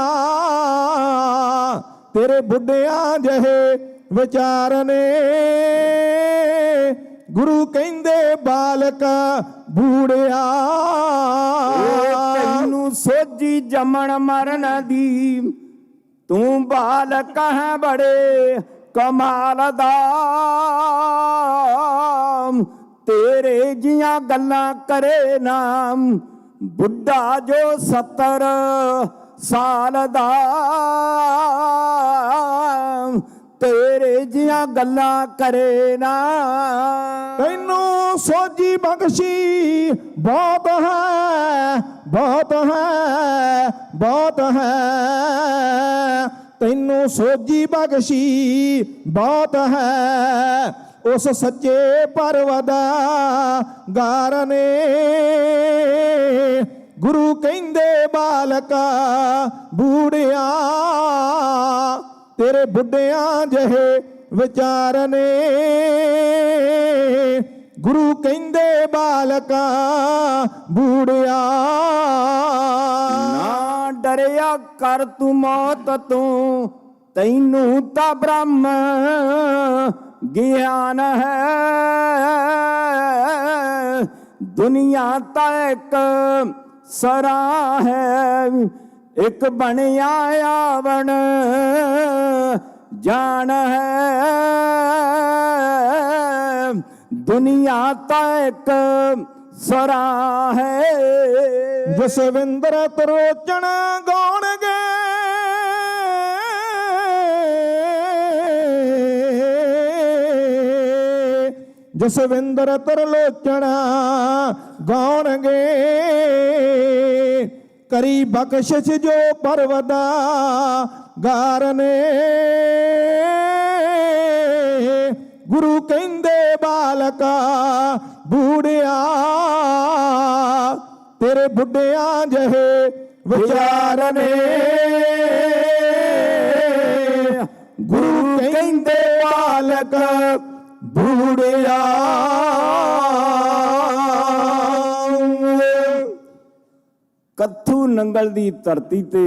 ਤੇਰੇ ਬੁੱਢਿਆਂ ਜਿਹੇ ਵਿਚਾਰ ਨੇ। ਗੁਰੂ ਕਹਿੰਦੇ ਬਾਲਕਾ ਬੂੜਿਆ। ਤੈਨੂੰ ਸੋਝੀ ਜੰਮਣ ਮਰਨ ਦੀ, ਤੂੰ ਬਾਲਕ ਹੈ ਬੜੇ ਕਮਾਲ ਦਾ, ਤੇਰੇ ਜੀਆਂ ਗੱਲਾਂ ਕਰੇ ਨਾਮ, ਬੁੱਢਾ ਜੋ 70 ਸਾਲ ਦਾ, ਤੇਰੇ ਜੀਆਂ ਗੱਲਾਂ ਕਰੇ ਨਾ। ਤੈਨੂੰ ਸੋਝੀ ਬਖਸ਼ੀ ਬਹੁਤ ਹੈ, ਬਹੁਤ ਹੈ, ਬਹੁਤ ਹੈ। ਤੈਨੂੰ ਸੋਝੀ ਬਖਸ਼ੀ ਬਹੁਤ ਹੈ, ਉਸ ਸੱਚੇ ਪਰਵਦਾਰ ਨੇ। ਗੁਰੂ ਕਹਿੰਦੇ ਬਾਲਕਾ ਬੂੜਿਆ, ਤੇਰੇ ਬੁੱਢਿਆਂ ਜਿਹੇ ਵਿਚਾਰ ਨੇ। ਗੁਰੂ ਕਹਿੰਦੇ ਬਾਲਕਾ ਬੂੜਿਆ। ਨਾ ਡਰਿਆ ਕਰ ਤੂੰ ਮੌਤ ਤੋਂ, ਤੈਨੂੰ ਤਾਂ ਬ੍ਰਹਮ ਗਿਆਨ ਹੈ, ਦੁਨੀਆ ਤਾਂ ਇੱਕ ਸਰਾਂ ਹੈ, ਇੱਕ ਬਣਿਆ ਆਵਣ ਜਾਣ ਹੈ, ਦੁਨੀਆ ਤਾਂ ਇੱਕ ਸਰਾਂ ਹੈ। ਜਸਵਿੰਦਰ ਤਰੋਚਣ ਗਾਉਣਗੇ, ਜਸਵਿੰਦਰ ਤਰਲੋਚਣਾ ਗਾਉਣਗੇ, ਕਰੀ ਬਖਸ਼ਿਸ਼ ਜੋ ਪਰਵਦਾਰ ਨੇ। ਗੁਰੂ ਕਹਿੰਦੇ ਬਾਲਕਾ ਬੂੜਿਆ, ਤੇਰੇ ਬੁੱਢਿਆਂ ਜਿਹੇ ਵਿਚਾਰ ਨੇ। ਗੁਰੂ ਕਹਿੰਦੇ ਬਾਲਕਾ ਬੂੜਿਆ। ਕੱਥੂ ਨੰਗਲ ਦੀ ਧਰਤੀ ਤੇ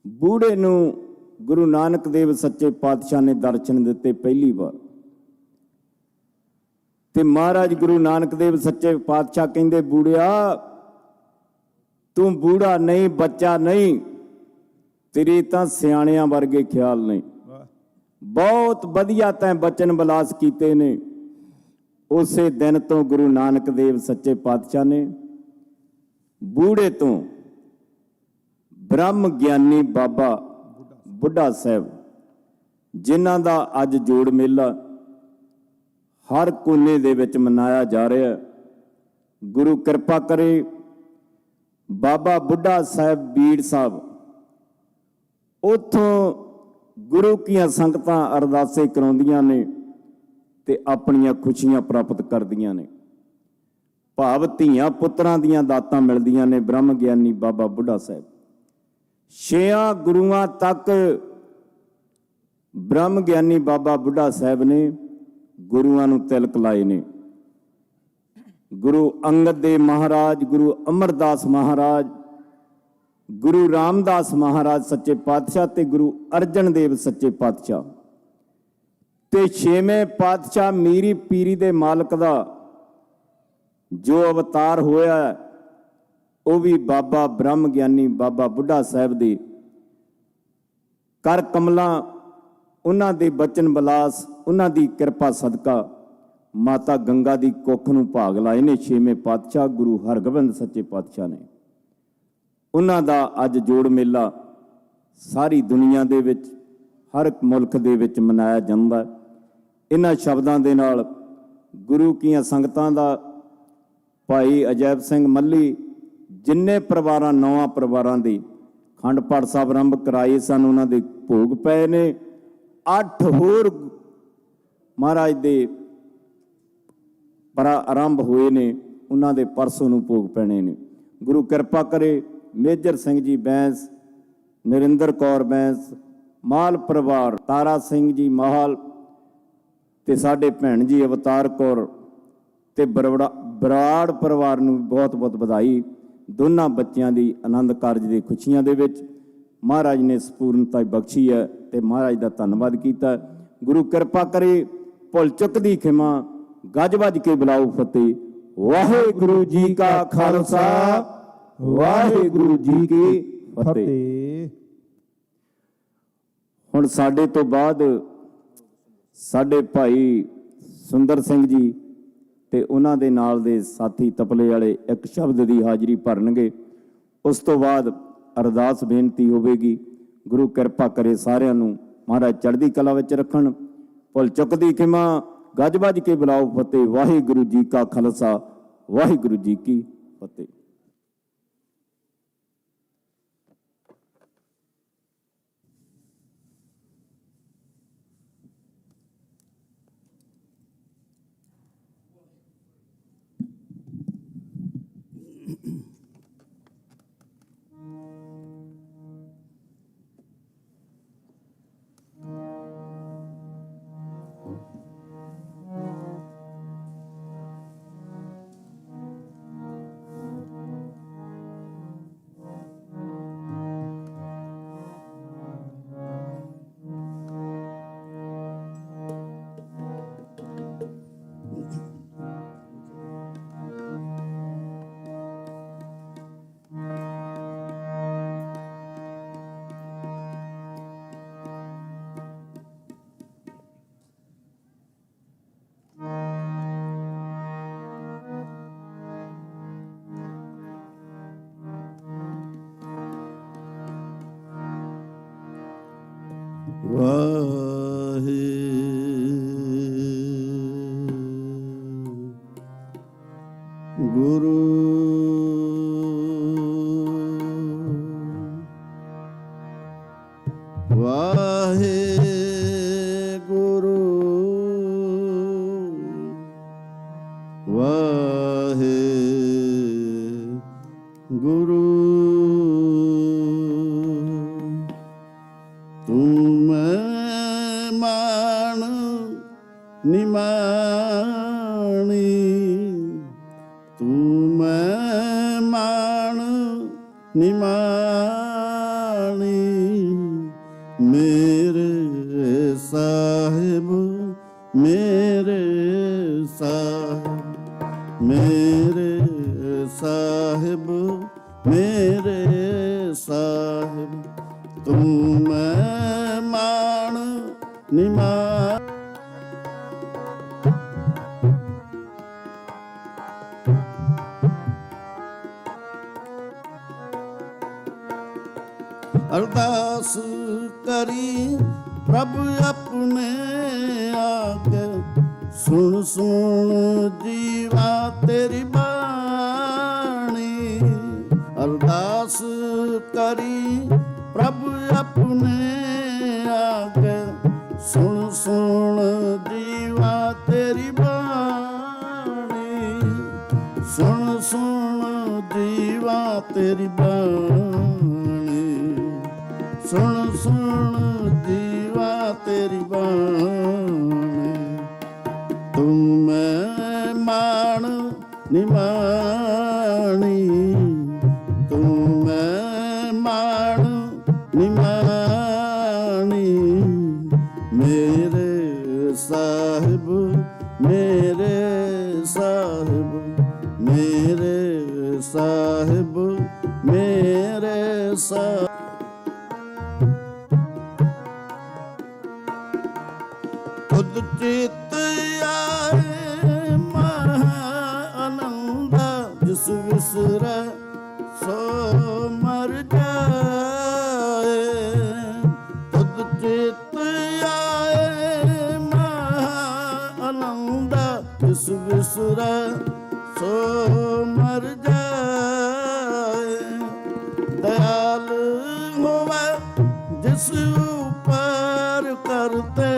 ਬੂੜੇ ਨੂੰ ਗੁਰੂ ਨਾਨਕ ਦੇਵ ਸੱਚੇ ਪਾਤਸ਼ਾਹ ਨੇ ਦਰਸ਼ਨ ਦਿੱਤੇ ਪਹਿਲੀ ਵਾਰ। ਤੇ ਮਹਾਰਾਜ ਗੁਰੂ ਨਾਨਕ ਦੇਵ ਸੱਚੇ ਪਾਤਸ਼ਾਹ ਕਹਿੰਦੇ, ਬੂੜਿਆ ਤੂੰ ਬੂੜਾ ਨਹੀਂ, ਬੱਚਾ ਨਹੀਂ, ਤੇਰੇ ਤਾਂ ਸਿਆਣਿਆਂ ਵਰਗੇ ਖਿਆਲ ਨਹੀਂ। ਬਹੁਤ ਵਧੀਆ ਤੈਂ ਬਚਨ ਬਲਾਸ ਕੀਤੇ ਨੇ। ਉਸੇ ਦਿਨ ਤੋਂ ਗੁਰੂ ਨਾਨਕ ਦੇਵ ਸੱਚੇ ਪਾਤਸ਼ਾਹ ਨੇ ਬੂੜੇ ਤੋਂ ਬ੍ਰਹਮ ਗਿਆਨੀ ਬਾਬਾ ਬੁੱਢਾ ਸਾਹਿਬ, ਜਿਨ੍ਹਾਂ ਦਾ ਅੱਜ ਜੋੜ ਮੇਲਾ ਹਰ ਕੋਨੇ ਦੇ ਵਿੱਚ ਮਨਾਇਆ ਜਾ ਰਿਹਾ, ਗੁਰੂ ਕਿਰਪਾ ਕਰੇ ਬਾਬਾ ਬੁੱਢਾ ਸਾਹਿਬ ਬੀੜ ਸਾਹਿਬ ਉੱਥੋਂ ਗੁਰੂ ਕੀਆਂ ਸੰਗਤਾਂ ਅਰਦਾਸੇ ਕਰਾਉਂਦੀਆਂ ਨੇ ਤੇ ਆਪਣੀਆਂ ਖੁਸ਼ੀਆਂ ਪ੍ਰਾਪਤ ਕਰਦੀਆਂ ਨੇ। ਭਾਵ ਧੀਆਂ ਪੁੱਤਰਾਂ ਦੀਆਂ ਦਾਤਾਂ ਮਿਲਦੀਆਂ ਨੇ। ਬ੍ਰਹਮ ਗਿਆਨੀ ਬਾਬਾ ਬੁੱਢਾ ਸਾਹਿਬ 6 ਗੁਰੂਆਂ ਤੱਕ ਬ੍ਰਹਮ ਗਿਆਨੀ ਬਾਬਾ ਬੁੱਢਾ ਸਾਹਿਬ ਨੇ ਗੁਰੂਆਂ ਨੂੰ ਤਿਲਕ ਲਾਏ ਨੇ। ਗੁਰੂ ਅੰਗਦ ਦੇਵ ਮਹਾਰਾਜ, ਗੁਰੂ ਅਮਰਦਾਸ ਮਹਾਰਾਜ, ਗੁਰੂ ਰਾਮਦਾਸ ਮਹਾਰਾਜ ਸੱਚੇ ਪਾਤਸ਼ਾਹ ਤੇ ਗੁਰੂ ਅਰਜਨ ਦੇਵ ਸੱਚੇ ਪਾਤਸ਼ਾਹ ਤੇ 6ਵੇਂ ਪਾਤਸ਼ਾਹ ਮੀਰੀ ਪੀਰੀ ਦੇ ਮਾਲਕ ਦਾ ਜੋ ਅਵਤਾਰ ਹੋਇਆ ਉਹ ਵੀ ਬਾਬਾ ਬ੍ਰਹਮ ਗਿਆਨੀ ਬਾਬਾ ਬੁੱਢਾ ਸਾਹਿਬ ਦੇ ਕਰ ਕਮਲਾਂ, ਉਹਨਾਂ ਦੇ ਬਚਨ ਬਲਾਸ, ਉਹਨਾਂ ਦੀ ਕਿਰਪਾ ਸਦਕਾ ਮਾਤਾ ਗੰਗਾ ਦੀ ਕੁੱਖ ਨੂੰ ਭਾਗ ਲਾਏ ਨੇ 6ਵੇਂ ਪਾਤਸ਼ਾਹ ਗੁਰੂ ਹਰਗੋਬਿੰਦ ਸੱਚੇ ਪਾਤਸ਼ਾਹ ਨੇ। ਉਹਨਾਂ ਦਾ ਅੱਜ ਜੋੜ ਮੇਲਾ ਸਾਰੀ ਦੁਨੀਆ ਦੇ ਵਿੱਚ ਹਰ ਇੱਕ ਮੁਲਕ ਦੇ ਵਿੱਚ ਮਨਾਇਆ ਜਾਂਦਾ। ਇਹਨਾਂ ਸ਼ਬਦਾਂ ਦੇ ਨਾਲ ਗੁਰੂ ਕੀਆਂ ਸੰਗਤਾਂ ਦਾ ਭਾਈ ਅਜੈਬ ਸਿੰਘ ਮੱਲੀ ਜਿੰਨੇ ਪਰਿਵਾਰਾਂ 9 ਪਰਿਵਾਰਾਂ ਦੀ ਅਖੰਡ ਪਾਠ ਸਾਹਿਬ ਆਰੰਭ ਕਰਾਏ ਸਨ, ਉਹਨਾਂ ਦੇ ਭੋਗ ਪਏ ਨੇ। 8 ਹੋਰ ਮਹਾਰਾਜ ਦੇ ਆਰੰਭ ਹੋਏ ਨੇ, ਉਹਨਾਂ ਦੇ ਪਰਸੋਂ ਨੂੰ ਭੋਗ ਪੈਣੇ ਨੇ। ਗੁਰੂ ਕਿਰਪਾ ਕਰੇ ਮੇਜਰ ਸਿੰਘ ਜੀ ਬੈਂਸ, ਨਰਿੰਦਰ ਕੌਰ ਬੈਂਸ, ਮਾਲ ਪਰਿਵਾਰ, ਤਾਰਾ ਸਿੰਘ ਜੀ ਮਾਹਲ ਤੇ ਸਾਡੇ ਭੈਣ ਜੀ ਅਵਤਾਰ ਕੌਰ ਤੇ ਬਰਾੜ ਪਰਿਵਾਰ ਨੂੰ ਬਹੁਤ ਬਹੁਤ ਵਧਾਈ। ਦੋਨਾਂ ਬੱਚਿਆਂ ਦੀ ਆਨੰਦ ਕਾਰਜ ਦੀ ਖੁਸ਼ੀਆਂ ਦੇ ਵਿੱਚ ਮਹਾਰਾਜ ਨੇ ਸਪੂਰਨਤਾ ਬਖਸ਼ੀ ਹੈ ਤੇ ਮਹਾਰਾਜ ਦਾ ਧੰਨਵਾਦ ਕੀਤਾ। ਗੁਰੂ ਕਿਰਪਾ ਕਰੇ ਭੁੱਲ ਚੁੱਕ ਦੀ ਖਿਮਾ, ਗੱਜ ਵੱਜ ਕੇ ਬੁਲਾਓ ਫਤਿਹ। ਵਾਹਿਗੁਰੂ ਜੀ ਕਾ ਖਾਲਸਾ, ਵਾਹਿਗੁਰੂ ਜੀ ਕੀ ਫਤਿਹ। ਹੁਣ ਸਾਡੇ ਤੋਂ ਬਾਅਦ ਸਾਡੇ ਭਾਈ ਸੁੰਦਰ ਸਿੰਘ ਜੀ ਤੇ ਉਹਨਾਂ ਦੇ ਨਾਲ ਦੇ ਸਾਥੀ ਤਪਲੇ ਵਾਲੇ ਇੱਕ ਸ਼ਬਦ ਦੀ ਹਾਜ਼ਰੀ ਭਰਨਗੇ। ਉਸ ਤੋਂ ਬਾਅਦ ਅਰਦਾਸ ਬੇਨਤੀ ਹੋਵੇਗੀ। ਗੁਰੂ ਕਿਰਪਾ ਕਰੇ ਸਾਰਿਆਂ ਨੂੰ ਮਹਾਰਾਜ ਚੜ੍ਹਦੀ ਕਲਾ ਵਿੱਚ ਰੱਖਣ। ਭੁੱਲ ਚੁੱਕ ਦੀ ਖਿਮਾ, ਗੱਜ ਵੱਜ ਕੇ ਬੁਲਾਓ ਫਤਿਹ। ਵਾਹਿਗੁਰੂ ਜੀ ਕਾ ਖਾਲਸਾ, ਵਾਹਿਗੁਰੂ ਜੀ ਕੀ ਫਤਿਹ। ਗੁਰੂ ਵਾਹਿਗੁਰੂ ਵਾਹਿਗੁਰੂ ਤੁਮ ਮਾਣ ਨਿਮਾਣੀ ਤੁਮ ਮਾਣ ਨਿਮਾਣੀ ਮੇਰੇ ਸਾਹਿਬ ਮੇਰੇ ਸਾਹਿਬ ਮੇਰੇ ਸਾਹਿਬ ਮੇਰੇ ਸਾਹਿਬ ਤੁਮ ਮਾਣ ਨਿਮਾਣੀ ਅਰਦਾਸ ਕਰੀ ਪ੍ਰਭ ਆਪਣੇ ਆਗੇ ਸੁਣ ਸੁਣ ਜੀਵਾ ਤੇਰੀ ਬਾਣੀ ਅਰਦਾਸ ਕਰੀ ਪ੍ਰਭ ਆਪਣੇ ਆਗੇ ਸੁਣ ਸੁਣ ਜੀਵਾ ਤੇਰੀ ਬਾਣੀ ਸੁਣ ਸੁਣ ਜੀਵਾ ਤੇਰੀ ਬਾਣੀ ਸੁਣ ਸੁਣ ਜੀਵਾ ਤੇਰੀ ਬਾਣੀ ਤੂੰ ਮੈਂ ਮਾਣ ਨਿਮਾਣੀ ਤੂੰ ਮੈਂ ਮਾਣ ਨਿਮਾਣੀ ਮੇਰੇ ਸਾਹਿਬ ਮੇਰੇ ਸਾਹਿਬ ਮੇਰੇ ਸਾਹਿਬ ਮੇਰੇ ਸਾਹਿਬ ਖੁਦ ਚਿਤ ਆਏ ਮਹਾ ਆਨੰਦ ਜਿਸ ਵਿਸਰੈ ਸੋ ਮਰ ਜਾਏ ਖੁਦ ਚਿਤ ਆਏ ਮਹਾ ਆਨੰਦ ਜਿਸ ਵਿਸਰੈ ਸੋ ਮਰ ਜਾਏ ਦਇਆਲ ਹੋਵੇ ਜਿਸ ਉਪਰ ਕਰਤੇ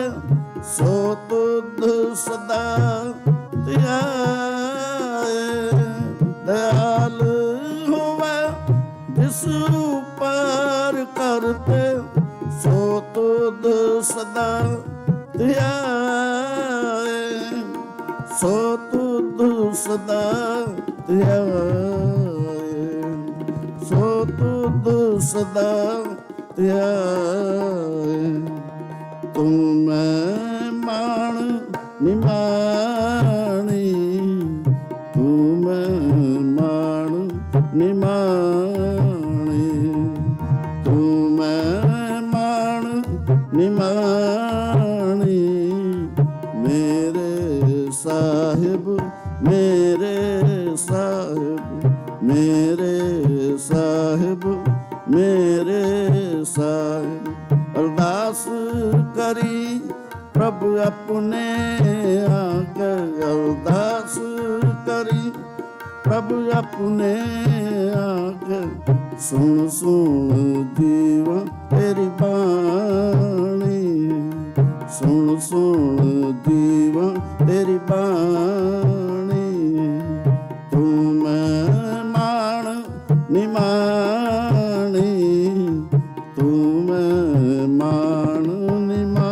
ਸੋ ਤੁਧ ਸਦਾ ਧਿਆਏ ਦਇਆਲ ਹੋਵੇ ਜਿਸ ਉਪਰ ਕਰਤੇ ਸੋ ਤੁਧ ਸਦਾ ਧਿਆਏ ਸੋ ਤੁਧ ਸਦਾ ਧਿਆਏ ਸੋ ਤੁਧ ਸਦਾ ਧਿਆਏ ਤੂੰ ਮੈਂ ਮਾਣ ਨਿਮਾਣੀ ਤੂੰ ਮੈਂ ਮਾਣ ਨਿਮਾਣੀ ਤੂੰ ਮੈਂ ਮਾਣ ਨਿਮਾਣੀ ਮੇਰੇ ਸਾਹਿਬ ਮੇਰੇ ਸਾਹਿਬ ਮੇਰੇ ਸਾਹਿਬ ਮੇਰੇ ਸਾਹਿਬ ਅਰਦਾਸ ਕਰੀ ਪ੍ਰਭ ਆਪਣੇ ਆਗੇ ਅਰਦਾਸ ਕਰੀ ਪ੍ਰਭ ਆਪਣੇ ਆਗੇ ਸੁਣ ਸੁਣ ਜੀਵਾ ਤੇਰੀ ਬਾਣੀ ਸੁਣ ਸੁਣ ਜੀਵਾ ਤੇਰੀ ਬਾਣੀ ਤੂੰ ਮੈਂ ਮਾਣ ਨਿਮਾਣੀ ਤੂੰ ਮੈਂ ਮਾਣ ਨਿਮਾਣੀ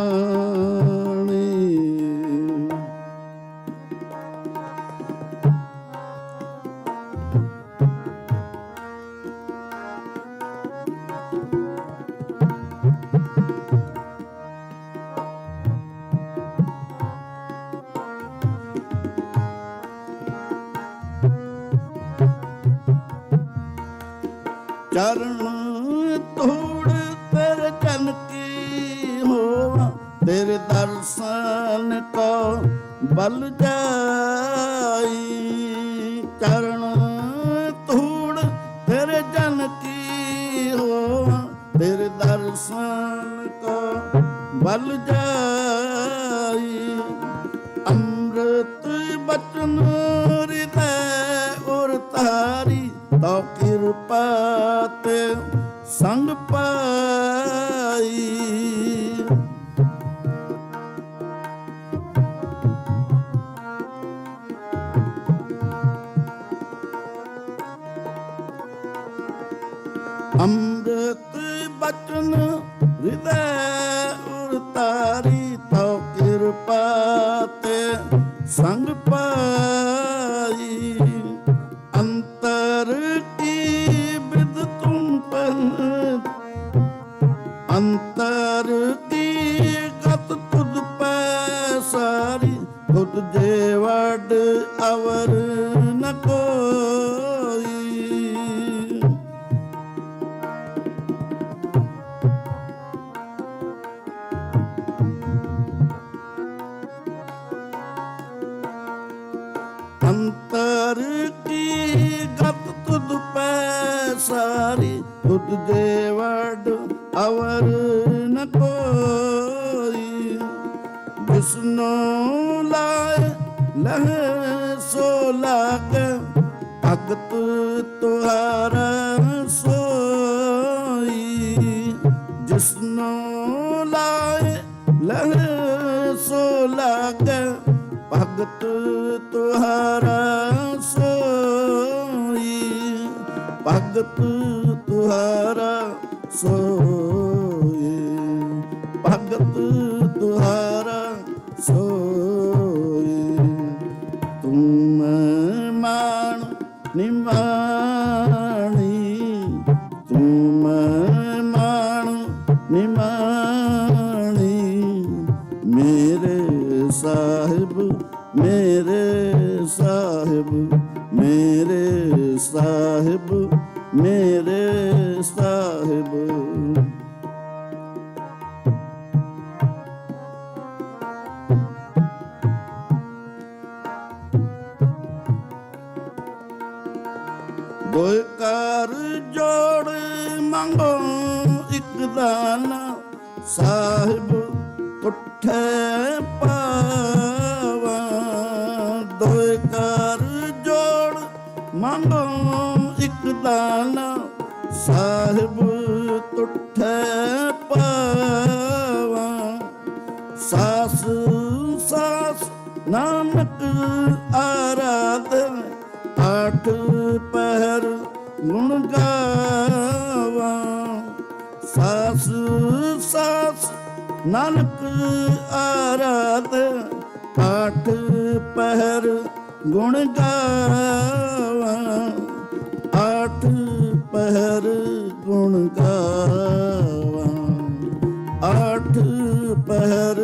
ਚਰਨ ਧੂੜ ਤੇਰੇ ਜਨ ਕੀ ਹੋਵਾ ਤੇਰੇ ਦਰਸ਼ਨ ਕੋ ਬਲ ਜਾਈ ਚਰਨ ਧੂੜ ਤੇਰੇ ਜਨ ਕੀ ਹੋਵਾ ਤੇਰੇ ਦਰਸ਼ਨ ਕੋ ਬਲ ਜਾਈ ਅੰਮ੍ਰਿਤ ਬਚਨ ਹਿਰਦੈ ਉਰ ਤਾਰੀ ਤੋ ਕਿਰਪਾ ਤੇ ਸੰਗ ਪਾਈ ਅੰਮ੍ਰਿਤ ਬਚਨ ਹਿਰਦੈ ਉਰ ਤਾਰੀ ਤੋ ਕਿਰਪਾ ਤੇ ਸੰਗ ਪਾਈ ਅੰਤਰ ਕੀ ਬਿਦ ਤੁਮ ਪਹਿ ਅੰਤਰ ਕੀ ਗਤ ਤੁਧ ਪੈ ਸਾਰੀ ਤੁਧ ਜੇ ਵਡ ਅਵਰ ਨ ਕੋਈ ਅੰਤਰ ਕੀ ਗਤ ਤੁਧ ਪੈ ਸਾਰੀ ਤੁਧ ਜੇ ਵਡ ਅਵਰ ਨ ਕੋਈ। ਜਿਸਨੋ ਲਾਏ ਲਹਿ ਸੋ ਲਾਗੇ, ਭਗਤ ਤੁਹਾਰਾ ਸੋਈ। ਜਿਸਨੋ ਲਾਏ ਲਹਿ ਸੋ ਲਾਗੇ, ਭਗਤ ਤੁਹਾਰਾ ਸੋਈ। ਭਗਤ ਤੁਹਾਰਾ ਸੋਈ। ਭਗਤ ਤੁਹਾਰਾ ਸੋਈ। ਤੁਮ ਮਾਣ ਨਿਮਾਣੀ, ਤੁਮ ਮਾਣ ਨਿਮਾਣੀ। ਮੇਰੇ ਸਾਹਿਬ, ਮੇਰੇ ਸਾਹਿਬ, ਮੇਰੇ ਸਾਹਿਬ, ਮੇਰੇ ਸਾਹਿਬ। ਦੋਏ ਕਰ ਜੋੜ ਮੰਗੋ ਇੱਕ ਦਾਨਾ, ਸਾਹਿਬ ਉੱਠੇ ਪਾਵਾ। ਦੋਏ ਕਰ ਜੋੜ ਮੰਗੋ ਇੱਕ ਦਾਨਾ, ਸਾਹਿਬ ਉੱਠੇ ਪਾਵਾ। ਸਾਸ ਸਾਸ ਨਾਨਕ ਆਰਾਧਨ, ਆਠ ਪਹਿਰ ਗੁਣ ਗਾਵਾ। ਸਾਸ ਸਾਸ ਨਾਨਕ ਆਰਾਧਨ, ਆਠ ਪਹਿਰ ਗੁਣ ਗਾਵਾ। ਆਠ ਪਹਿਰ ਗੁਣ ਗਾਵਾ। ਆਠ ਪਹਿਰ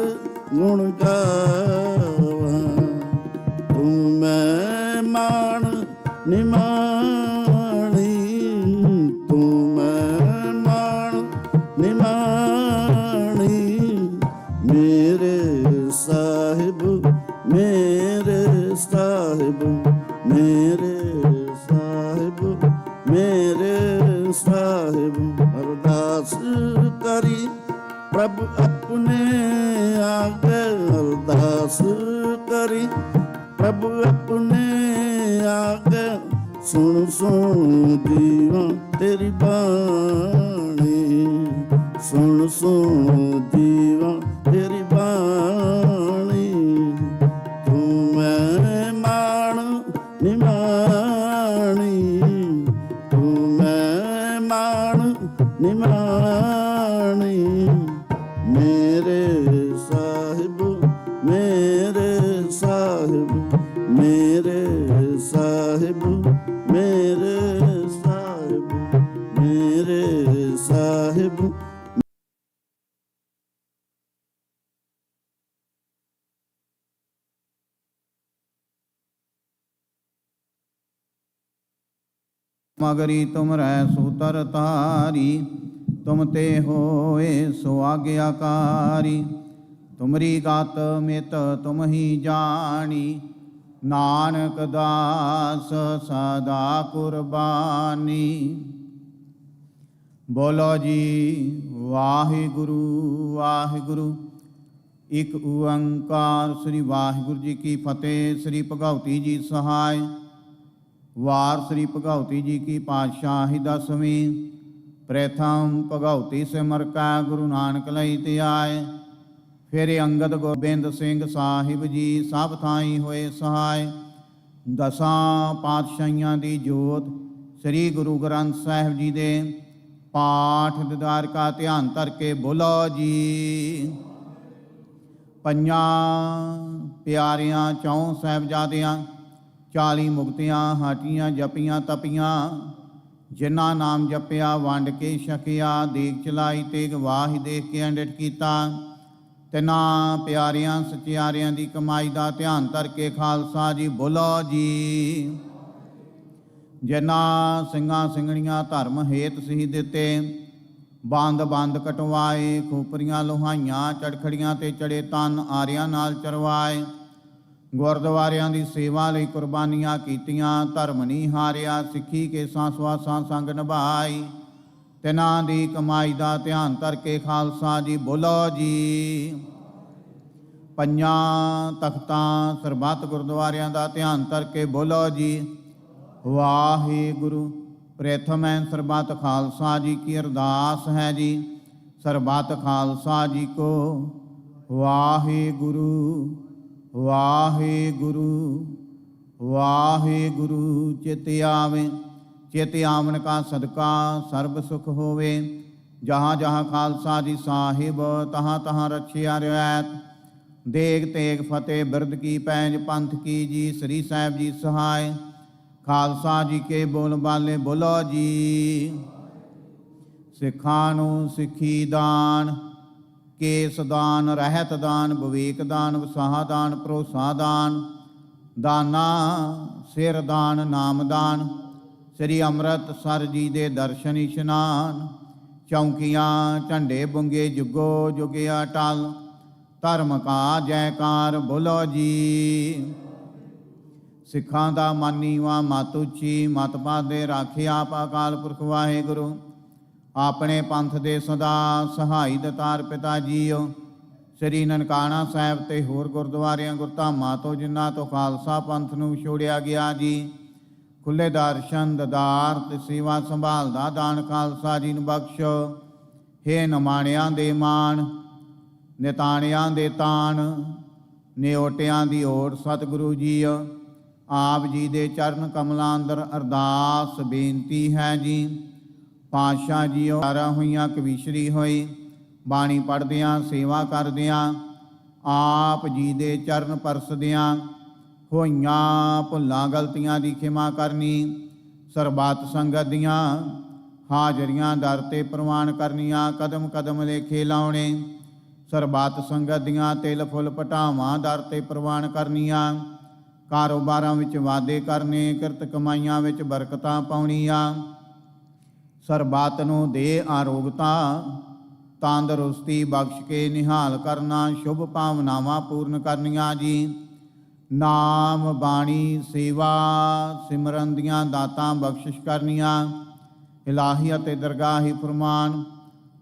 ਗੁਣ ਗਾਵਾ। ਤੂੰ ਮੈਂ ਮਾਣ ਨਿਮਾਣੀ, ਤੂੰ ਮੈਂ ਮਾਣ ਨਿਮਾਣੀ। ਮੇਰੇ ਸਾਹਿਬ, ਮੇਰੇ ਸਾਹਿਬ, ਮੇਰੇ ਸਾਹਿਬ, ਮੇਰੇ ਸਾਹਿਬ। ਅਰਦਾਸ ਕਰੀ ਪ੍ਰਭ ਆਪਣੇ ਆਗੇ, ਅਰਦਾਸ ਕਰੀ ਪ੍ਰਭ ਆਪਣੇ ਆਗੇ। ਸੁਣ ਸੁਣ ਜੀਵਾਂ ਤੇਰੀ ਬਾਣੀ, ਸੁਣ ਸੁਣ ਜੀਵਾਂ ਤੇਰੀ ਬਾਣੀ। ਤੂੰ ਮੈਂ ਮਾਣ ਨਿਮਾਣੀ, ਤੂੰ ਮੈਂ ਮਾਣ ਨਿਮਾਣੀ। ਮੇਰੇ ਸਾਹਿਬ, ਮੇਰੇ ਸਾਹਿਬ, ਮੇਰੇ ਸਾਹਿਬ, ਮੇਰੇ ਸਾਹਿਬ, ਮੇਰੇ ਸਾਹਿਬ। ਮਗਰੀ ਤੁਮ ਰਹਿ ਸੂਤਰ ਤਾਰੀ, ਤੁਮ ਤੇ ਹੋਏ ਸੋ ਆਗਿਆਕਾਰੀ। ਤੁਮਰੀ ਗਤ ਮਿਤ ਤੁਮ ਹੀ ਜਾਣੀ, ਨਾਨਕ ਦਾਸ ਸਦਾ ਕੁਰਬਾਨੀ। ਬੋਲੋ ਜੀ ਵਾਹਿਗੁਰੂ ਵਾਹਿਗੁਰੂ। ਇੱਕ ਓੰਕਾਰ ਸ੍ਰੀ ਵਾਹਿਗੁਰੂ ਜੀ ਕੀ ਫਤਿਹ। ਸ੍ਰੀ ਭਗਉਤੀ ਜੀ ਸਹਾਇ। ਵਾਰ ਸ੍ਰੀ ਭਗਉਤੀ ਜੀ ਕੀ ਪਾਤਸ਼ਾਹੀ ਦਸਵੀਂ। ਪ੍ਰਥਮ ਭਗਉਤੀ ਸਿਮਰ ਕੈ ਗੁਰੂ ਨਾਨਕ ਲਈ ਤੇ ਆਏ। ਫਿਰ ਅੰਗਦ ਗੋਬਿੰਦ ਸਿੰਘ ਸਾਹਿਬ ਜੀ ਸਭ ਥਾਈਂ ਹੋਏ ਸਹਾਇ। ਦਸਾਂ ਪਾਤਸ਼ਾਹੀਆਂ ਦੀ ਜੋਤ ਸ੍ਰੀ ਗੁਰੂ ਗ੍ਰੰਥ ਸਾਹਿਬ ਜੀ ਦੇ ਪਾਠ ਦਿਦਾਰ ਕਾ ਧਿਆਨ ਧਰ ਕੇ ਬੋਲੋ ਜੀ। ਪੰਜਾਂ ਪਿਆਰਿਆਂ ਚੌਂ ਸਾਹਿਬਜ਼ਾਦਿਆਂ 40 ਮੁਕਤਿਆਂ ਹਾਟੀਆਂ ਜਪੀਆਂ ਤਪੀਆਂ। ਜਿਨ੍ਹਾਂ ਨਾਮ ਜਪਿਆ ਵੰਡ ਕੇ ਛਕਿਆ, ਦੇਖ ਚਲਾਈ ਤੇ ਗਵਾਹੀ ਦੇਖ ਕੇ ਅੰਡਿਟ ਕੀਤਾ। ਤਿੰਨਾਂ ਪਿਆਰਿਆਂ ਸਚਿਆਰਿਆਂ ਦੀ ਕਮਾਈ ਦਾ ਧਿਆਨ ਧਰ ਕੇ ਖਾਲਸਾ ਜੀ ਬੋਲੋ ਜੀ। ਜਿਨ੍ਹਾਂ ਸਿੰਘਾਂ ਸਿੰਘਣੀਆਂ ਧਰਮ ਹੇਤ ਸਹੀ ਦਿੱਤੇ, ਬੰਦ ਬੰਦ ਕਟਵਾਏ, ਖੋਪਰੀਆਂ ਲੋਹਾਈਆਂ ਚੜਖੜੀਆਂ ਤੇ ਚੜੇ ਤਨ ਆਰਿਆਂ ਨਾਲ ਚਰਵਾਏ। ਗੁਰਦੁਆਰਿਆਂ ਦੀ ਸੇਵਾ ਲਈ ਕੁਰਬਾਨੀਆਂ ਕੀਤੀਆਂ, ਧਰਮ ਨਹੀਂ ਹਾਰਿਆ, ਸਿੱਖੀ ਕੇ ਸਾਂ ਸਵਾਸਾਂ ਸੰਗ ਨਿਭਾਈ। ਤਿਨਾਂ ਦੀ ਕਮਾਈ ਦਾ ਧਿਆਨ ਧਰ ਕੇ ਖਾਲਸਾ ਜੀ ਬੋਲੋ ਜੀ। ਪੰਜਾਂ ਤਖਤਾਂ ਸਰਬੱਤ ਗੁਰਦੁਆਰਿਆਂ ਦਾ ਧਿਆਨ ਧਰ ਕੇ ਬੋਲੋ ਜੀ ਵਾਹਿਗੁਰੂ। ਪ੍ਰਥਮੈ ਸਰਬੱਤ ਖਾਲਸਾ ਜੀ ਕੀ ਅਰਦਾਸ ਹੈ ਜੀ। ਸਰਬੱਤ ਖਾਲਸਾ ਜੀ ਕੋ ਵਾਹਿਗੁਰੂ ਵਾਹਿਗੁਰੂ ਵਾਹਿਗੁਰੂ। ਚਿਤ ਆਵੇ ਚਿਤ ਆਵਣ ਕਾ ਸਦਕਾ ਸਰਬ ਸੁਖ ਹੋਵੇ। ਜਹਾਂ ਜਹਾਂ ਖਾਲਸਾ ਜੀ ਸਾਹਿਬ ਤਹਾਂ ਤਹਾਂ ਰਖਿਆ ਰਿਆਇਤ। ਦੇਗ ਤੇਗ ਫਤਿਹ ਬਿਰਦ ਕੀ ਪੈਂਜ ਪੰਥ ਕੀ ਜੀ। ਸ੍ਰੀ ਸਾਹਿਬ ਜੀ ਸਹਾਇ ਖਾਲਸਾ ਜੀ ਕੇ ਬੋਲ ਬਾਲੇ ਬੋਲੋ ਜੀ। ਸਿੱਖਾਂ ਨੂੰ ਸਿੱਖੀ ਦਾਨ, ਕੇਸ ਦਾਨ, ਰਹਿਤ ਦਾਨ, ਵਿਵੇਕ ਦਾਨ, ਵਸਾਹ ਦਾਨ, ਭਰੋਸਾ ਦਾਨ, ਦਾਨਾ ਸਿਰ ਦਾਨ, ਨਾਮ ਦਾਨ। ਸ੍ਰੀ ਅੰਮ੍ਰਿਤਸਰ ਜੀ ਦੇ ਦਰਸ਼ਨ ਇਸ਼ਨਾਨ। ਚੌਂਕੀਆਂ ਝੰਡੇ ਬੁੰਗੇ ਜੁਗੋ ਜੁਗਿਆ ਟਲ। ਧਰਮ ਕਾ ਜੈਕਾਰ ਬੋਲੋ ਜੀ। ਸਿੱਖਾਂ ਦਾ ਮਾਨੀਵਾ ਮਤ ਉੱਚੀ ਮਤ ਪਾਦੇ ਰਾਖੇ ਆਪ ਅਕਾਲ ਪੁਰਖ ਵਾਹਿਗੁਰੂ। ਆਪਣੇ ਪੰਥ ਦੇ ਸਦਾ ਸਹਾਈ ਦਤਾਰ ਪਿਤਾ ਜੀਓ। ਸ੍ਰੀ ਨਨਕਾਣਾ ਸਾਹਿਬ ਤੇ ਹੋਰ ਗੁਰਦੁਆਰਿਆਂ ਗੁਰਧਾਮਾਂ ਤੋਂ ਜਿਨ੍ਹਾਂ ਤੋਂ ਖਾਲਸਾ ਪੰਥ ਨੂੰ ਵਿਛੋੜਿਆ ਗਿਆ ਜੀ। ਖੁੱਲੇ ਦਰਸ਼ਨ ਦਦਾਰ ਤੇ ਸੇਵਾ ਸੰਭਾਲ ਦਾ ਦਾਨ ਖਾਲਸਾ ਜੀ ਨੂੰ ਬਖਸ਼ੋ। ਹੇ ਨਿਮਾਣਿਆਂ ਦੇ ਮਾਣ, ਨਿਤਾਣਿਆਂ ਦੇ ਤਾਣ, ਨਿਓਟਿਆਂ ਦੀ ਓਟ ਸਤਿਗੁਰੂ ਜੀ। ਆਪ ਜੀ ਦੇ ਚਰਨ ਕਮਲਾਂ ਅੰਦਰ ਅਰਦਾਸ ਬੇਨਤੀ ਹੈ ਜੀ। ਪਾਤਸ਼ਾਹ ਜੀਓ ਸਾਰਾ ਹੋਈਆਂ ਕਵੀਸ਼ਰੀ ਹੋਈ ਬਾਣੀ ਪੜ੍ਹਦਿਆਂ ਸੇਵਾ ਕਰਦਿਆਂ ਆਪ ਜੀ ਦੇ ਚਰਨ ਪਰਸਦਿਆਂ ਹੋਈਆਂ ਭੁੱਲਾਂ ਗਲਤੀਆਂ ਦੀ ਖਿਮਾ ਕਰਨੀ। ਸਰਬੱਤ ਸੰਗਤ ਦੀਆਂ ਹਾਜ਼ਰੀਆਂ ਦਰ ਤੇ ਪ੍ਰਵਾਨ ਕਰਨੀਆਂ। ਕਦਮ ਕਦਮ ਲੇਖੇ ਲਾਉਣੇ। ਸਰਬੱਤ ਸੰਗਤ ਦੀਆਂ ਤਿਲ ਫੁੱਲ ਪਟਾਵਾਂ ਦਰ ਤੇ ਪ੍ਰਵਾਨ ਕਰਨੀਆਂ। ਕਾਰੋਬਾਰਾਂ ਵਿੱਚ ਵਾਧੇ ਕਰਨੇ। ਕਿਰਤ ਕਮਾਈਆਂ ਵਿੱਚ ਬਰਕਤਾਂ ਪਾਉਣੀਆਂ। ਸਰਬੱਤ ਨੂੰ ਦੇ ਆਰੋਗਤਾ ਤੰਦਰੁਸਤੀ ਬਖਸ਼ ਕੇ ਨਿਹਾਲ ਕਰਨਾ। ਸ਼ੁਭ ਭਾਵਨਾਵਾਂ ਪੂਰਨ ਕਰਨੀਆਂ ਜੀ। ਨਾਮ ਬਾਣੀ ਸੇਵਾ ਸਿਮਰਨ ਦੀਆਂ ਦਾਤਾਂ ਬਖਸ਼ਿਸ਼ ਕਰਨੀਆਂ। ਇਲਾਹੀ ਅਤੇ ਦਰਗਾਹੀ ਫਰਮਾਨ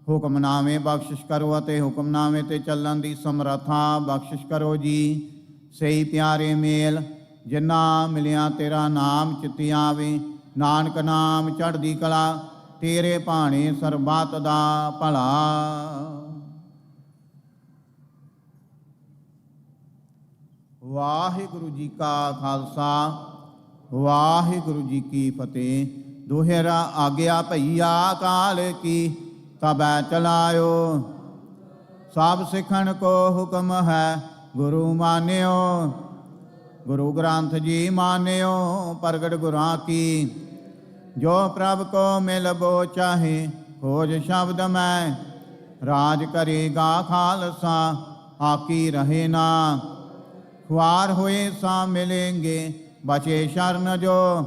ਹੁਕਮਨਾਮੇ ਬਖਸ਼ਿਸ਼ ਕਰੋ ਅਤੇ ਹੁਕਮਨਾਮੇ ਤੇ ਚੱਲਣ ਦੀ ਸਮਰੱਥਾ ਬਖਸ਼ਿਸ਼ ਕਰੋ ਜੀ। ਸਹੀ ਪਿਆਰੇ ਮੇਲ ਜਿਨ੍ਹਾਂ ਮਿਲਿਆ ਤੇਰਾ ਨਾਮ ਚਿੱਤੇ ਆਵੇ। ਨਾਨਕ ਨਾਮ ਚੜ੍ਹਦੀ ਕਲਾ ਤੇਰੇ ਭਾਣੇ ਸਰਬੱਤ ਦਾ ਭਲਾ। ਵਾਹਿਗੁਰੂ ਜੀ ਕਾ ਖਾਲਸਾ ਵਾਹਿਗੁਰੂ ਜੀ ਕੀ ਫਤਿਹ। ਦੋਹਰਾ ਆਗਿਆ ਭਈਆ ਕਾਲ ਕੀ ਤਬੈ ਚਲਾਇਓ। ਸਭ ਸਿੱਖਣ ਕੋ ਹੁਕਮ ਹੈ ਗੁਰੂ ਮਾਨਿਓ। ਗੁਰੂ ਗ੍ਰੰਥ ਜੀ ਮਾਨਿਓ ਪ੍ਰਗਟ ਗੁਰਾਂ ਕੀ। ਜੋ ਪ੍ਰਭ ਕੋ ਮਿਲਬੋ ਚਾਹੇ ਖੋਜ ਸ਼ਬਦ ਮੈਂ। ਰਾਜ ਕਰੇਗਾ ਖਾਲਸਾ ਆਕੀ ਰਹੇ ਨਾ। ਖੁਆਰ ਹੋਏ ਸਾ ਮਿਲेंगे ਬਚੇ ਸ਼ਰਨ ਜੋ।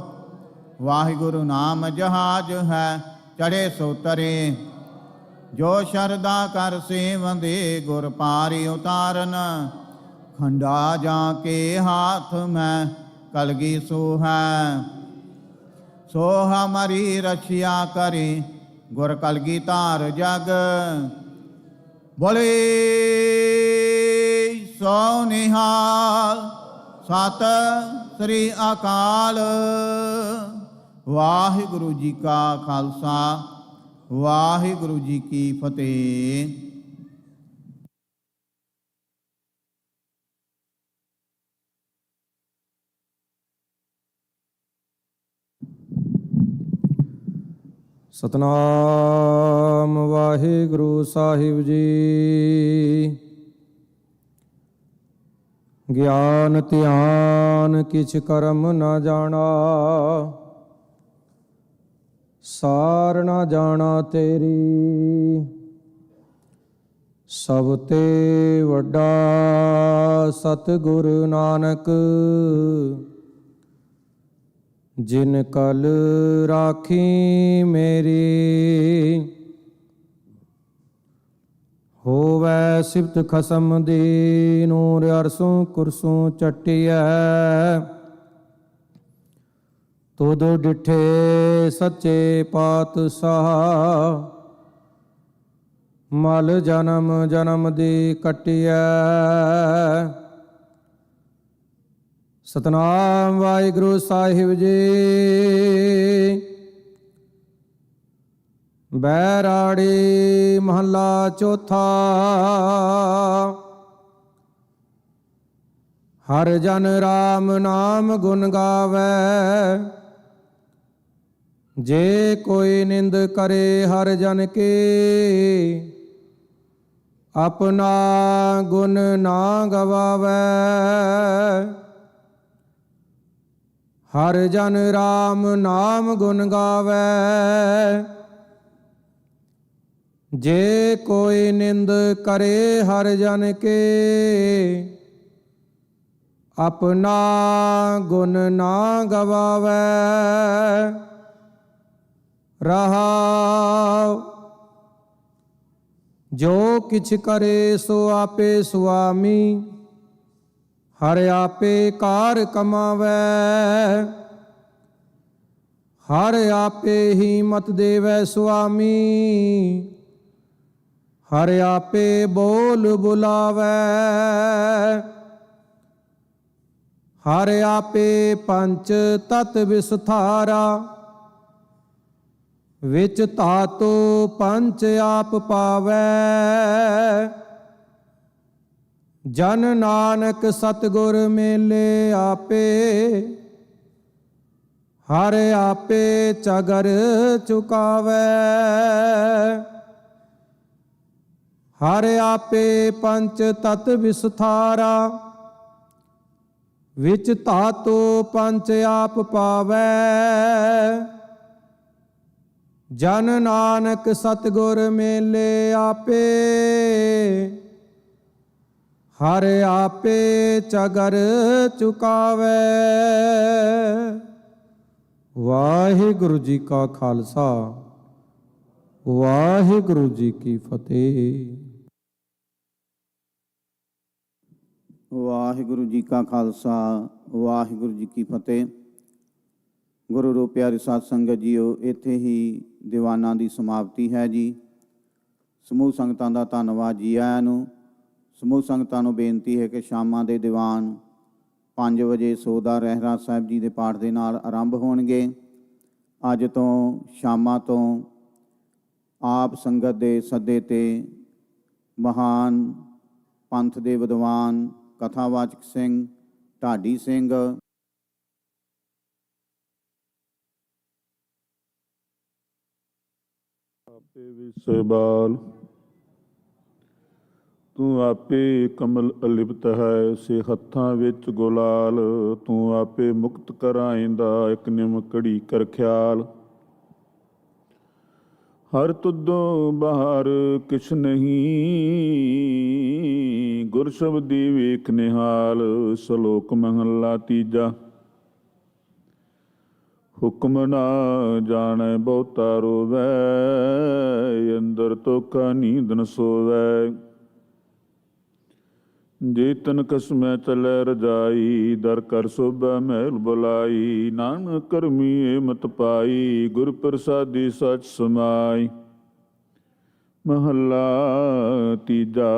ਵਾਹਿਗੁਰੂ ਨਾਮ ਜਹਾਜ ਹੈ ਚੜੇ ਸੋ ਤਰੇ। ਜੋ ਸ਼ਰਦਾ ਕਰ ਸੇਵੰਦੇ ਗੁਰ ਪਾਰੀ ਉਤਾਰਨ। ਖੰਡਾ ਜਾ ਕੇ ਹਾਥ ਮੈਂ ਕਲਗੀ ਸੋ ਹੈ। ਸੋ ਹਮਾਰੀ ਰਖਿਆ ਕਰੇ ਗੁਰ ਕਲਗੀ ਧਾਰ ਜਗ। ਬੋਲੇ ਸੋ ਨਿਹਾਲ ਸਤਿ ਸ੍ਰੀ ਅਕਾਲ। ਵਾਹਿਗੁਰੂ ਜੀ ਕਾ ਖਾਲਸਾ ਵਾਹਿਗੁਰੂ ਜੀ ਕੀ ਫਤਿਹ। ਸਤਨਾਮ ਵਾਹਿਗੁਰੂ ਸਾਹਿਬ ਜੀ। ਗਿਆਨ ਧਿਆਨ ਕਿਛ ਕਰਮ ਨ ਜਾਣਾ। ਸਾਰ ਨ ਜਾਣਾ ਤੇਰੀ। ਸਭ ਤੇ ਵੱਡਾ ਸਤਿਗੁਰ ਨਾਨਕ। ਜਿਨ ਕਲ ਰਾਖੀ ਮੇਰੀ। ਹੋਵੈ ਸਿਫਤ ਖਸਮ ਦੀ ਨੂਰ ਅਰਸੋਂ ਕੁਰਸੋਂ ਚਟਿਐ। ਤੁਧ ਡਿਠੇ ਸੱਚੇ ਪਾਤਸ਼ਾਹ, ਮਲ ਜਨਮ ਜਨਮ ਦੀ ਕੱਟਿਐ। ਸਤਨਾਮ ਵਾਹਿਗੁਰੂ ਸਾਹਿਬ ਜੀ। ਬੈਰਾੜੀ ਮਹੱਲਾ ਚੌਥਾ। ਹਰ ਜਨ ਰਾਮ ਨਾਮ ਗੁਣ ਗਾਵੈ, ਜੇ ਕੋਈ ਨਿੰਦ ਕਰੇ ਹਰ ਜਨ ਕੀ, ਆਪਣਾ ਗੁਣ ਨਾ ਗਵਾਵੈ। ਹਰ ਜਨ ਰਾਮ ਨਾਮ ਗੁਣ ਗਾਵੈ, ਜੇ ਕੋਈ ਨਿੰਦ ਕਰੇ ਹਰ ਜਨ ਕੇ, ਆਪਣਾ ਗੁਣ ਨਾ ਗਵਾਵੈ। ਰਹਾਉ ਜੋ ਕਿਛ ਕਰੇ ਸੋ ਆਪੇ ਸੁਆਮੀ, ਹਰ ਆਪੇ ਕਾਰ ਕਮਾਵੈ। ਹਰ ਆਪੇ ਹੀ ਮਤ ਦੇਵੈ ਸੁਆਮੀ, ਹਰ ਆਪੇ ਬੋਲ ਬੁਲਾਵੈ। ਹਰ ਆਪੇ ਪੰਚ ਤਤ ਵਿਸਥਾਰਾ, ਵਿੱਚ ਧਾਤੂ ਪੰਚ ਆਪ ਪਾਵੈ। ਜਨ ਨਾਨਕ ਸਤਿਗੁਰ ਮੇਲੇ ਆਪੇ, ਹਰ ਆਪੇ ਚਗਰ ਚੁਕਾਵੈ। ਹਰ ਆਪੇ ਪੰਚ ਤਤ ਵਿਸਥਾਰਾ, ਵਿੱਚ ਧਾਤੂ ਪੰਚ ਆਪ ਪਾਵੈ। ਜਨ ਨਾਨਕ ਸਤਿਗੁਰ ਮੇਲੇ ਆਪੇ, ਹਰ ਆਪੇ ਚਗਰ ਚੁਕਾਵੈ। ਵਾਹਿਗੁਰੂ ਜੀ ਕਾ ਖਾਲਸਾ, ਵਾਹਿਗੁਰੂ ਜੀ ਕੀ ਫਤਿਹ। ਵਾਹਿਗੁਰੂ ਜੀ ਕਾ ਖਾਲਸਾ, ਵਾਹਿਗੁਰੂ ਜੀ ਕੀ ਫਤਿਹ। ਗੁਰੂ ਰੂਪ ਪਿਆਰੀ ਸਾਧ ਸੰਗਤ ਜੀਓ, ਇੱਥੇ ਹੀ ਦੀਵਾਨਾਂ ਦੀ ਸਮਾਪਤੀ ਹੈ ਜੀ। ਸਮੂਹ ਸੰਗਤਾਂ ਦਾ ਧੰਨਵਾਦ ਜੀ ਆਇਆਂ ਨੂੰ। ਸਮੂਹ ਸੰਗਤਾਂ ਨੂੰ ਬੇਨਤੀ ਹੈ ਕਿ ਸ਼ਾਮਾਂ ਦੇ ਦੀਵਾਨ 5 ਵਜੇ ਸੋਦਾ ਰਹਿਰਾਸ ਸਾਹਿਬ ਜੀ ਦੇ ਪਾਠ ਦੇ ਨਾਲ ਆਰੰਭ ਹੋਣਗੇ। ਅੱਜ ਤੋਂ ਸ਼ਾਮਾਂ ਤੋਂ ਆਪ ਸੰਗਤ ਦੇ ਸੱਦੇ 'ਤੇ ਮਹਾਨ ਪੰਥ ਦੇ ਵਿਦਵਾਨ ਕਥਾਵਾਚਕ ਸਿੰਘ ਢਾਡੀ ਸਿੰਘ ਆਪੇ ਵਿਸਬਾਲ, ਤੂੰ ਆਪੇ ਕਮਲ ਅਲਿਪਤ ਹੈ, ਸੇ ਹੱਥਾਂ ਵਿੱਚ ਗੁਲਾਲ। ਤੂੰ ਆਪੇ ਮੁਕਤ ਕਰਾਇਂਦਾ, ਇੱਕ ਨਿਮ ਘੜੀ ਕਰ ਖਿਆਲ। ਹਰ ਤੁਧੋਂ ਬਾਹਰ ਕਿਛ ਨਹੀਂ, ਗੁਰ ਸ਼ਬਦੀ ਵੇਖ ਨਿਹਾਲ। ਸ਼ਲੋਕ ਮਹੱਲਾ ਤੀਜਾ। ਹੁਕਮ ਨਾ ਜਾਣੈ ਬਹੁਤਾ ਰੋਵੈ, ਅੰਦਰ ਤੋਕਾ ਨੀਂਦ ਨ ਸੋਵੈ। ਜੇ ਤਨ ਕਸਮੈ ਚਲੈ ਰਜਾਈ, ਦਰ ਕਰ ਸੋਭੈ ਮਹਿਲ ਬੁਲਾਈ। ਨਾਨਕ ਕਰਮੀ ਏਮਤ ਪਾਈ, ਗੁਰ ਪ੍ਰਸਾਦੀ ਸਚ ਸਮਾਈ। ਮਹੱਲਾ ਤੀਜਾ।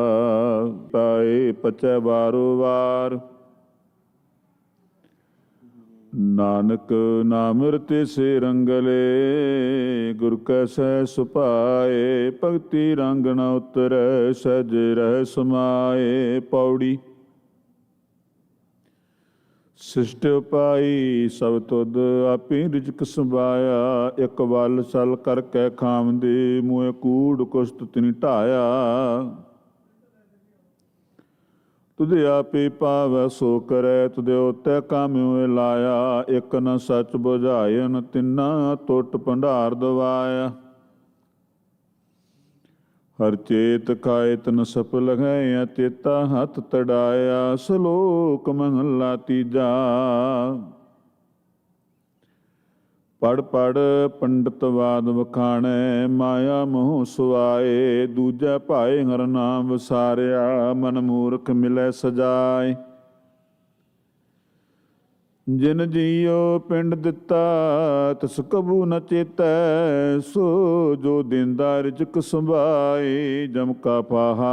ਪਾਏ ਪਚੈ ਵਾਰੋ ਵਾਰ, ਨਾਨਕ ਨਾਮ ਰਤੇ ਸੇ ਰੰਗਲੇ। ਗੁਰ ਕੈ ਸਹਿ ਸੁਭਾਏ, ਭਗਤੀ ਰੰਗ ਨ ਉਤਰੈ, ਸਹਿਜ ਰਹਿ ਸਮਾਏ। ਪੌੜੀ। ਸਿਸ਼ਟ ਉਪਾਈ ਸਭ ਤੁਧ, ਆਪੇ ਰਿਜਕ ਸੰਭਾਇਆ। ਇੱਕ ਵੱਲ ਸਲ ਕਰਕੇ ਖਾਵੰਦੇ, ਮੂੰਹ ਕੂੜ ਕੁਸਤ ਤਿਨ ਢਾਇਆ। ਤੁਧੇ ਆਪੇ ਪਾਵੈ ਸੋ ਕਰੈ, ਤੁਧੇ ਉਤੈ ਕਾਮਿਓ ਲਾਇਆ। ਇੱਕ ਨ ਸੱਚ ਬੁਝਾਇਨ, ਤਿੰਨਾ ਟੁੱਟ ਭੰਡਾਰ ਦਵਾਇਆ। ਹਰ ਚੇਤ ਖਾਏ ਤਨ ਸਫਲ ਹੈ, ਚੇਤਾ ਹੱਥ ਤੜਾਇਆ। ਸ਼ਲੋਕ ਮਹੱਲਾ ਤੀਜਾ। ਪੜ ਪੜ ਪੰਡਤ ਵਾਦ ਵਖਾਣੈ, ਮਾਇਆ ਮੋਹ ਸੁਆਏ। ਦੂਜੈ ਭਾਏ ਹਰ ਨਾਮ ਵਿਸਾਰਿਆ, ਮਨ ਮੂਰਖ ਮਿਲੈ ਸਜਾਏ। ਜਿਨ ਜੀਉ ਪਿੰਡ ਦਿੱਤਾ ਤਿਸ ਕਬੂ ਨ ਚੇਤੈ, ਸੋ ਜੋ ਦਿੰਦਾ ਰਿਜਕ ਸੰਭਾਏ ਜਮ ਕਾ ਪਾਹਾ।